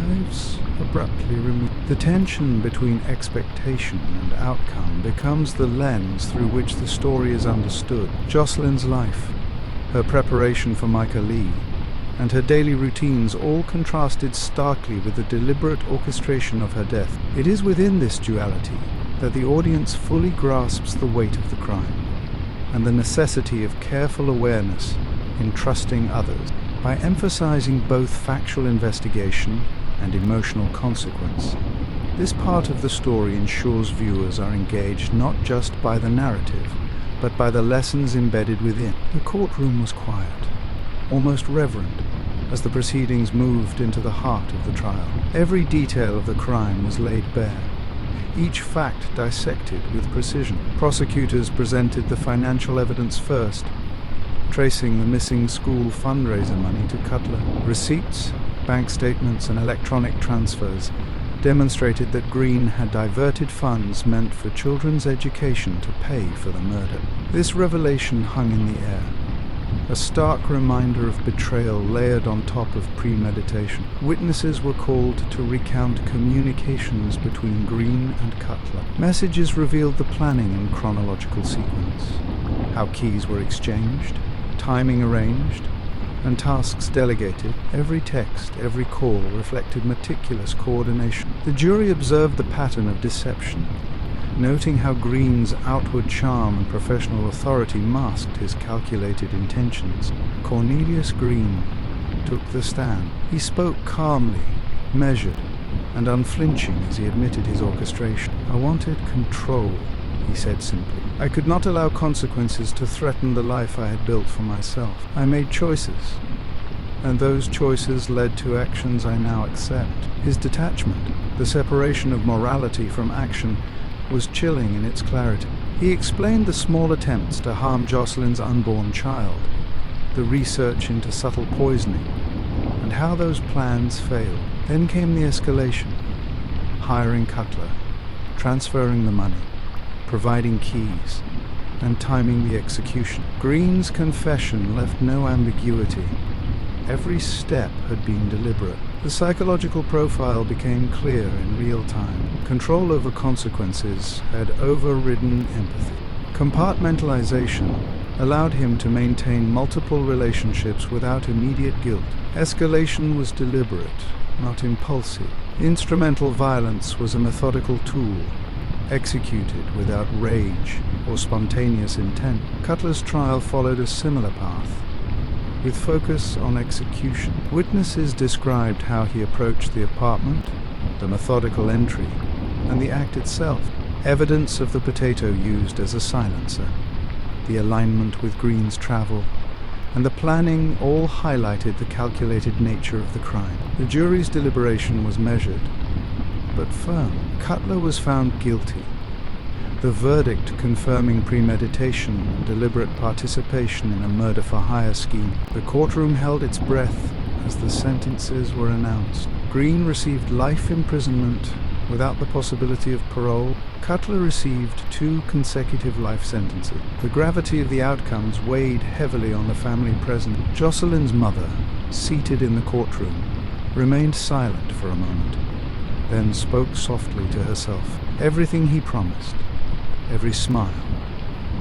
lives abruptly removed. The tension between expectation and outcome becomes the lens through which the story is understood. Jocelyn's life, her preparation for Micah Lee, and her daily routines all contrasted starkly with the deliberate orchestration of her death. It is within this duality that the audience fully grasps the weight of the crime and the necessity of careful awareness in trusting others. By emphasizing both factual investigation and emotional consequence, this part of the story ensures viewers are engaged not just by the narrative, but by the lessons embedded within. The courtroom was quiet, almost reverent, as the proceedings moved into the heart of the trial. Every detail of the crime was laid bare, each fact dissected with precision. Prosecutors presented the financial evidence first, tracing the missing school fundraiser money to Cutler. Receipts, bank statements, and electronic transfers demonstrated that Green had diverted funds meant for children's education to pay for the murder. This revelation hung in the air, a stark reminder of betrayal layered on top of premeditation. Witnesses were called to recount communications between Green and Cutler. Messages revealed the planning and chronological sequence, how keys were exchanged, timing arranged, and tasks delegated. Every text, every call reflected meticulous coordination. The jury observed the pattern of deception, noting how Green's outward charm and professional authority masked his calculated intentions. Cornelius Green took the stand. He spoke calmly, measured, and unflinching as he admitted his orchestration. "I wanted control," he said simply. "I could not allow consequences to threaten the life I had built for myself. I made choices, and those choices led to actions I now accept." His detachment, the separation of morality from action, was chilling in its clarity. He explained the small attempts to harm Jocelyn's unborn child, the research into subtle poisoning, and how those plans failed. Then came the escalation, hiring Cutler, transferring the money, providing keys, and timing the execution. Green's confession left no ambiguity. Every step had been deliberate. The psychological profile became clear in real time. Control over consequences had overridden empathy. Compartmentalization allowed him to maintain multiple relationships without immediate guilt. Escalation was deliberate, not impulsive. Instrumental violence was a methodical tool, executed without rage or spontaneous intent. Cutler's trial followed a similar path, with focus on execution. Witnesses described how he approached the apartment, the methodical entry, and the act itself. Evidence of the potato used as a silencer, the alignment with Green's travel, and the planning all highlighted the calculated nature of the crime. The jury's deliberation was measured, but firm. Cutler was found guilty, the verdict confirming premeditation and deliberate participation in a murder-for-hire scheme. The courtroom held its breath as the sentences were announced. Green received life imprisonment without the possibility of parole. Cutler received 2 consecutive life sentences. The gravity of the outcomes weighed heavily on the family present. Jocelyn's mother, seated in the courtroom, remained silent for a moment, then spoke softly to herself. Everything he promised, every smile,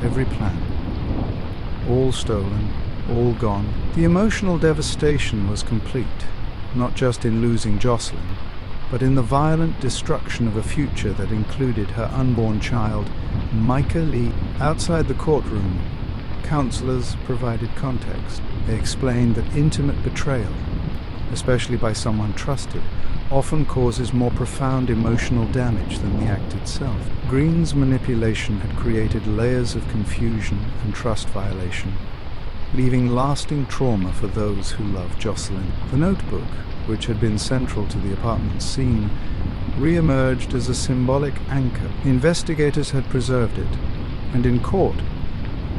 every plan, all stolen, all gone. The emotional devastation was complete, not just in losing Jocelyn, but in the violent destruction of a future that included her unborn child, Micah Lee. Outside the courtroom, counselors provided context. They explained that intimate betrayal, especially by someone trusted, often causes more profound emotional damage than the act itself. Green's manipulation had created layers of confusion and trust violation, leaving lasting trauma for those who loved Jocelyn. The notebook, which had been central to the apartment scene, re-emerged as a symbolic anchor. Investigators had preserved it, and in court,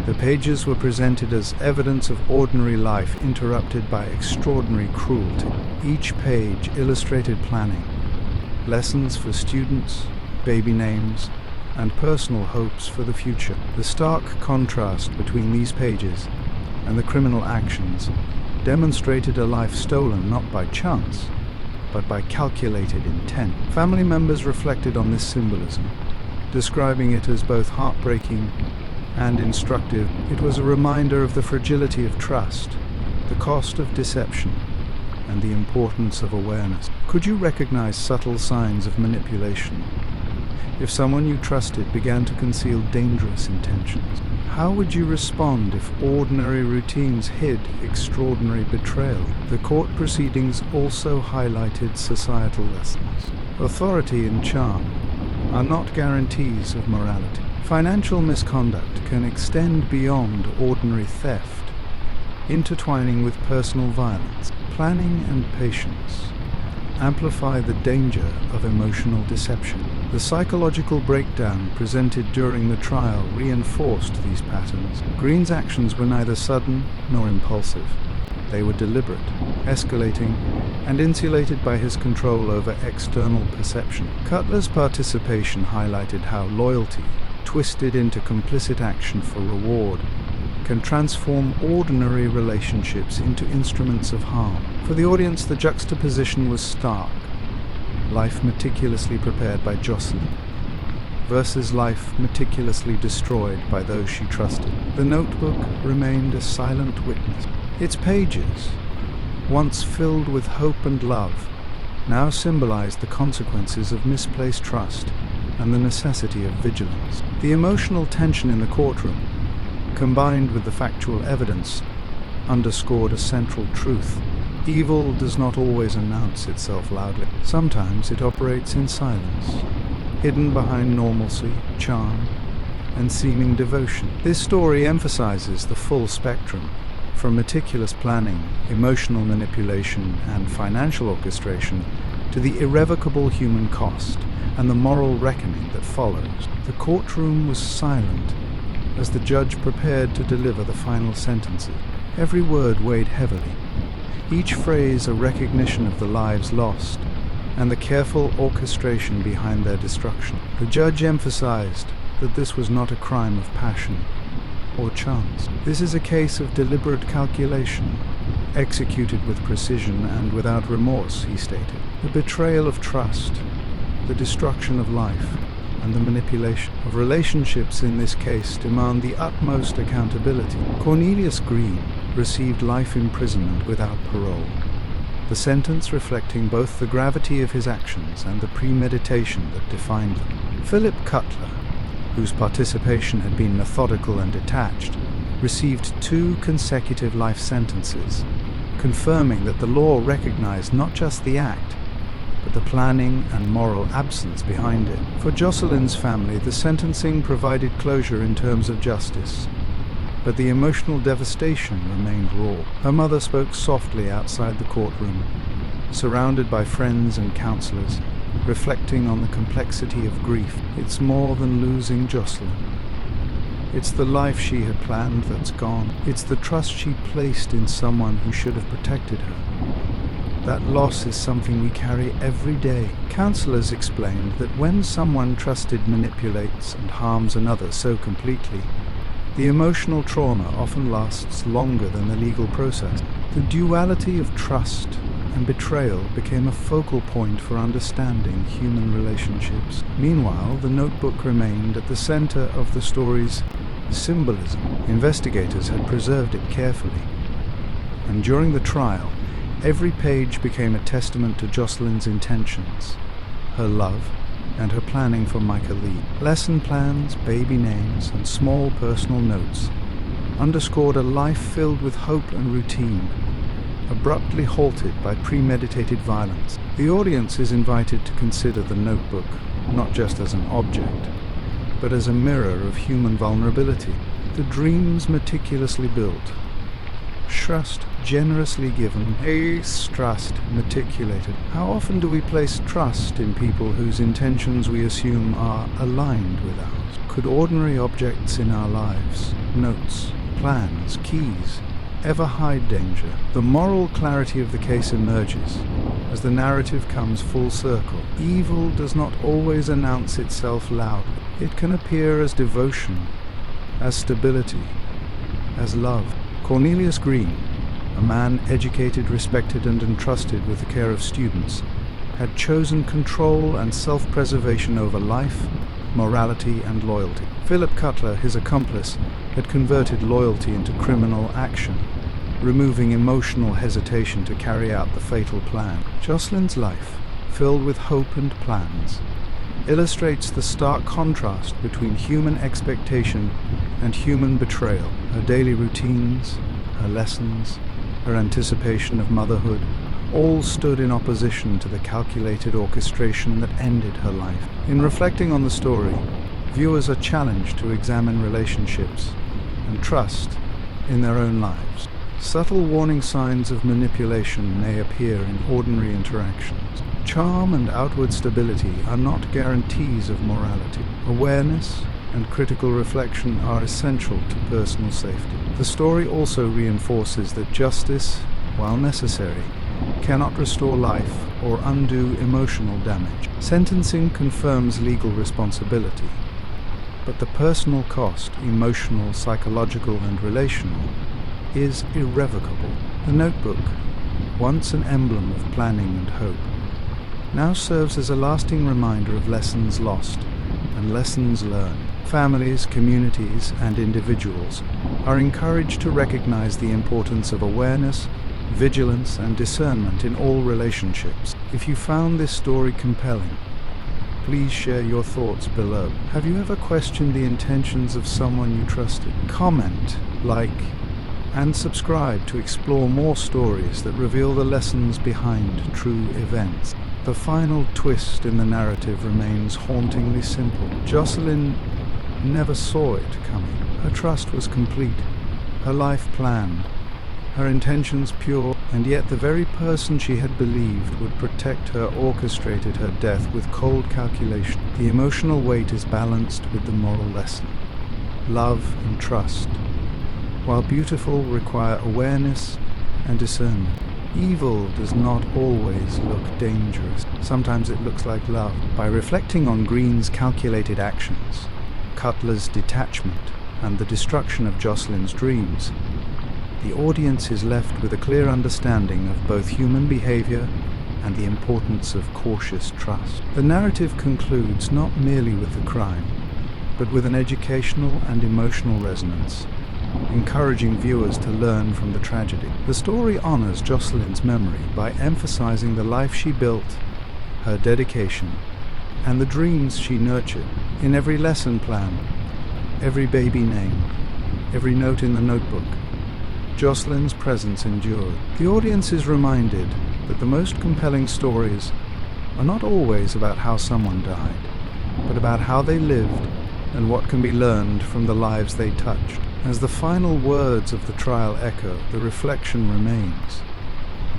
the pages were presented as evidence of ordinary life interrupted by extraordinary cruelty. Each page illustrated planning, lessons for students, baby names, and personal hopes for the future. The stark contrast between these pages and the criminal actions demonstrated a life stolen not by chance, but by calculated intent. Family members reflected on this symbolism, describing it as both heartbreaking and instructive. It was a reminder of the fragility of trust, the cost of deception, and the importance of awareness. Could you recognize subtle signs of manipulation? If someone you trusted began to conceal dangerous intentions, how would you respond if ordinary routines hid extraordinary betrayal? The court proceedings also highlighted societal lessons. Authority and charm are not guarantees of morality. Financial misconduct can extend beyond ordinary theft, intertwining with personal violence. Planning and patience amplify the danger of emotional deception. The psychological breakdown presented during the trial reinforced these patterns. Green's actions were neither sudden nor impulsive. They were deliberate, escalating, and insulated by his control over external perception. Cutler's participation highlighted how loyalty, twisted into complicit action for reward, can transform ordinary relationships into instruments of harm. For the audience, the juxtaposition was stark. Life meticulously prepared by Jocelyn versus life meticulously destroyed by those she trusted. The notebook remained a silent witness. Its pages, once filled with hope and love, now symbolized the consequences of misplaced trust and the necessity of vigilance. The emotional tension in the courtroom, combined with the factual evidence, underscored a central truth. Evil does not always announce itself loudly. Sometimes it operates in silence, hidden behind normalcy, charm, and seeming devotion. This story emphasizes the full spectrum, from meticulous planning, emotional manipulation, and financial orchestration, to the irrevocable human cost and the moral reckoning that follows. The courtroom was silent as the judge prepared to deliver the final sentences. Every word weighed heavily, each phrase a recognition of the lives lost and the careful orchestration behind their destruction. The judge emphasized that this was not a crime of passion or chance. This is a case of deliberate calculation, executed with precision and without remorse, he stated. The betrayal of trust, the destruction of life, and the manipulation of relationships in this case demand the utmost accountability. Cornelius Green received life imprisonment without parole, the sentence reflecting both the gravity of his actions and the premeditation that defined them. Phillip Cutler, whose participation had been methodical and detached, received 2 consecutive life sentences, confirming that the law recognized not just the act, but the planning and moral absence behind it. For Jocelyn's family, the sentencing provided closure in terms of justice, but the emotional devastation remained raw. Her mother spoke softly outside the courtroom, surrounded by friends and counselors, reflecting on the complexity of grief. It's more than losing Jocelyn. It's the life she had planned that's gone. It's the trust she placed in someone who should have protected her. That loss is something we carry every day. Counselors explained that when someone trusted manipulates and harms another so completely, the emotional trauma often lasts longer than the legal process. The duality of trust and betrayal became a focal point for understanding human relationships. Meanwhile, the notebook remained at the center of the story's symbolism. Investigators had preserved it carefully, and during the trial, every page became a testament to Jocelyn's intentions, her love, and her planning for Micah Lee. Lesson plans, baby names, and small personal notes underscored a life filled with hope and routine, abruptly halted by premeditated violence. The audience is invited to consider the notebook not just as an object, but as a mirror of human vulnerability. The dreams meticulously built, trust generously given, trust meticulated. How often do we place trust in people whose intentions we assume are aligned with ours? Could ordinary objects in our lives, notes, plans, keys, ever hide danger? The moral clarity of the case emerges as the narrative comes full circle. Evil does not always announce itself loudly. It can appear as devotion, as stability, as love. Cornelius Green, a man educated, respected, and entrusted with the care of students, had chosen control and self-preservation over life, morality, and loyalty. Phillip Cutler, his accomplice, had converted loyalty into criminal action, removing emotional hesitation to carry out the fatal plan. Jocelyn's life, filled with hope and plans, illustrates the stark contrast between human expectation and human betrayal. Her daily routines, her lessons, her anticipation of motherhood, all stood in opposition to the calculated orchestration that ended her life. In reflecting on the story, viewers are challenged to examine relationships and trust in their own lives. Subtle warning signs of manipulation may appear in ordinary interactions. Charm and outward stability are not guarantees of morality. Awareness and critical reflection are essential to personal safety. The story also reinforces that justice, while necessary, cannot restore life or undo emotional damage. Sentencing confirms legal responsibility, but the personal cost, emotional, psychological, and relational, is irrevocable. The notebook, once an emblem of planning and hope, now serves as a lasting reminder of lessons lost and lessons learned. Families, communities, and individuals are encouraged to recognize the importance of awareness, vigilance, and discernment in all relationships. If you found this story compelling, please share your thoughts below. Have you ever questioned the intentions of someone you trusted? Comment, like, and subscribe to explore more stories that reveal the lessons behind true events. The final twist in the narrative remains hauntingly simple. Jocelyn never saw it coming. Her trust was complete, her life planned, her intentions pure, and yet the very person she had believed would protect her orchestrated her death with cold calculation. The emotional weight is balanced with the moral lesson. Love and trust, while beautiful, require awareness and discernment. Evil does not always look dangerous. Sometimes it looks like love. By reflecting on Green's calculated actions, Cutler's detachment, and the destruction of Jocelyn's dreams, the audience is left with a clear understanding of both human behavior and the importance of cautious trust. The narrative concludes not merely with the crime, but with an educational and emotional resonance, encouraging viewers to learn from the tragedy. The story honors Jocelyn's memory by emphasizing the life she built, her dedication, and the dreams she nurtured. In every lesson plan, every baby name, every note in the notebook, Jocelyn's presence endured. The audience is reminded that the most compelling stories are not always about how someone died, but about how they lived and what can be learned from the lives they touched. As the final words of the trial echo, the reflection remains.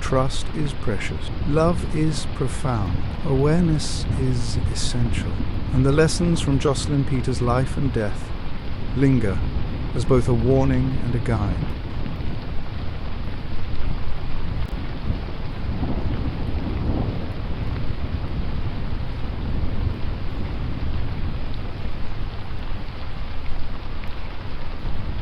Trust is precious. Love is profound. Awareness is essential. And the lessons from Jocelyn Peters' life and death linger as both a warning and a guide.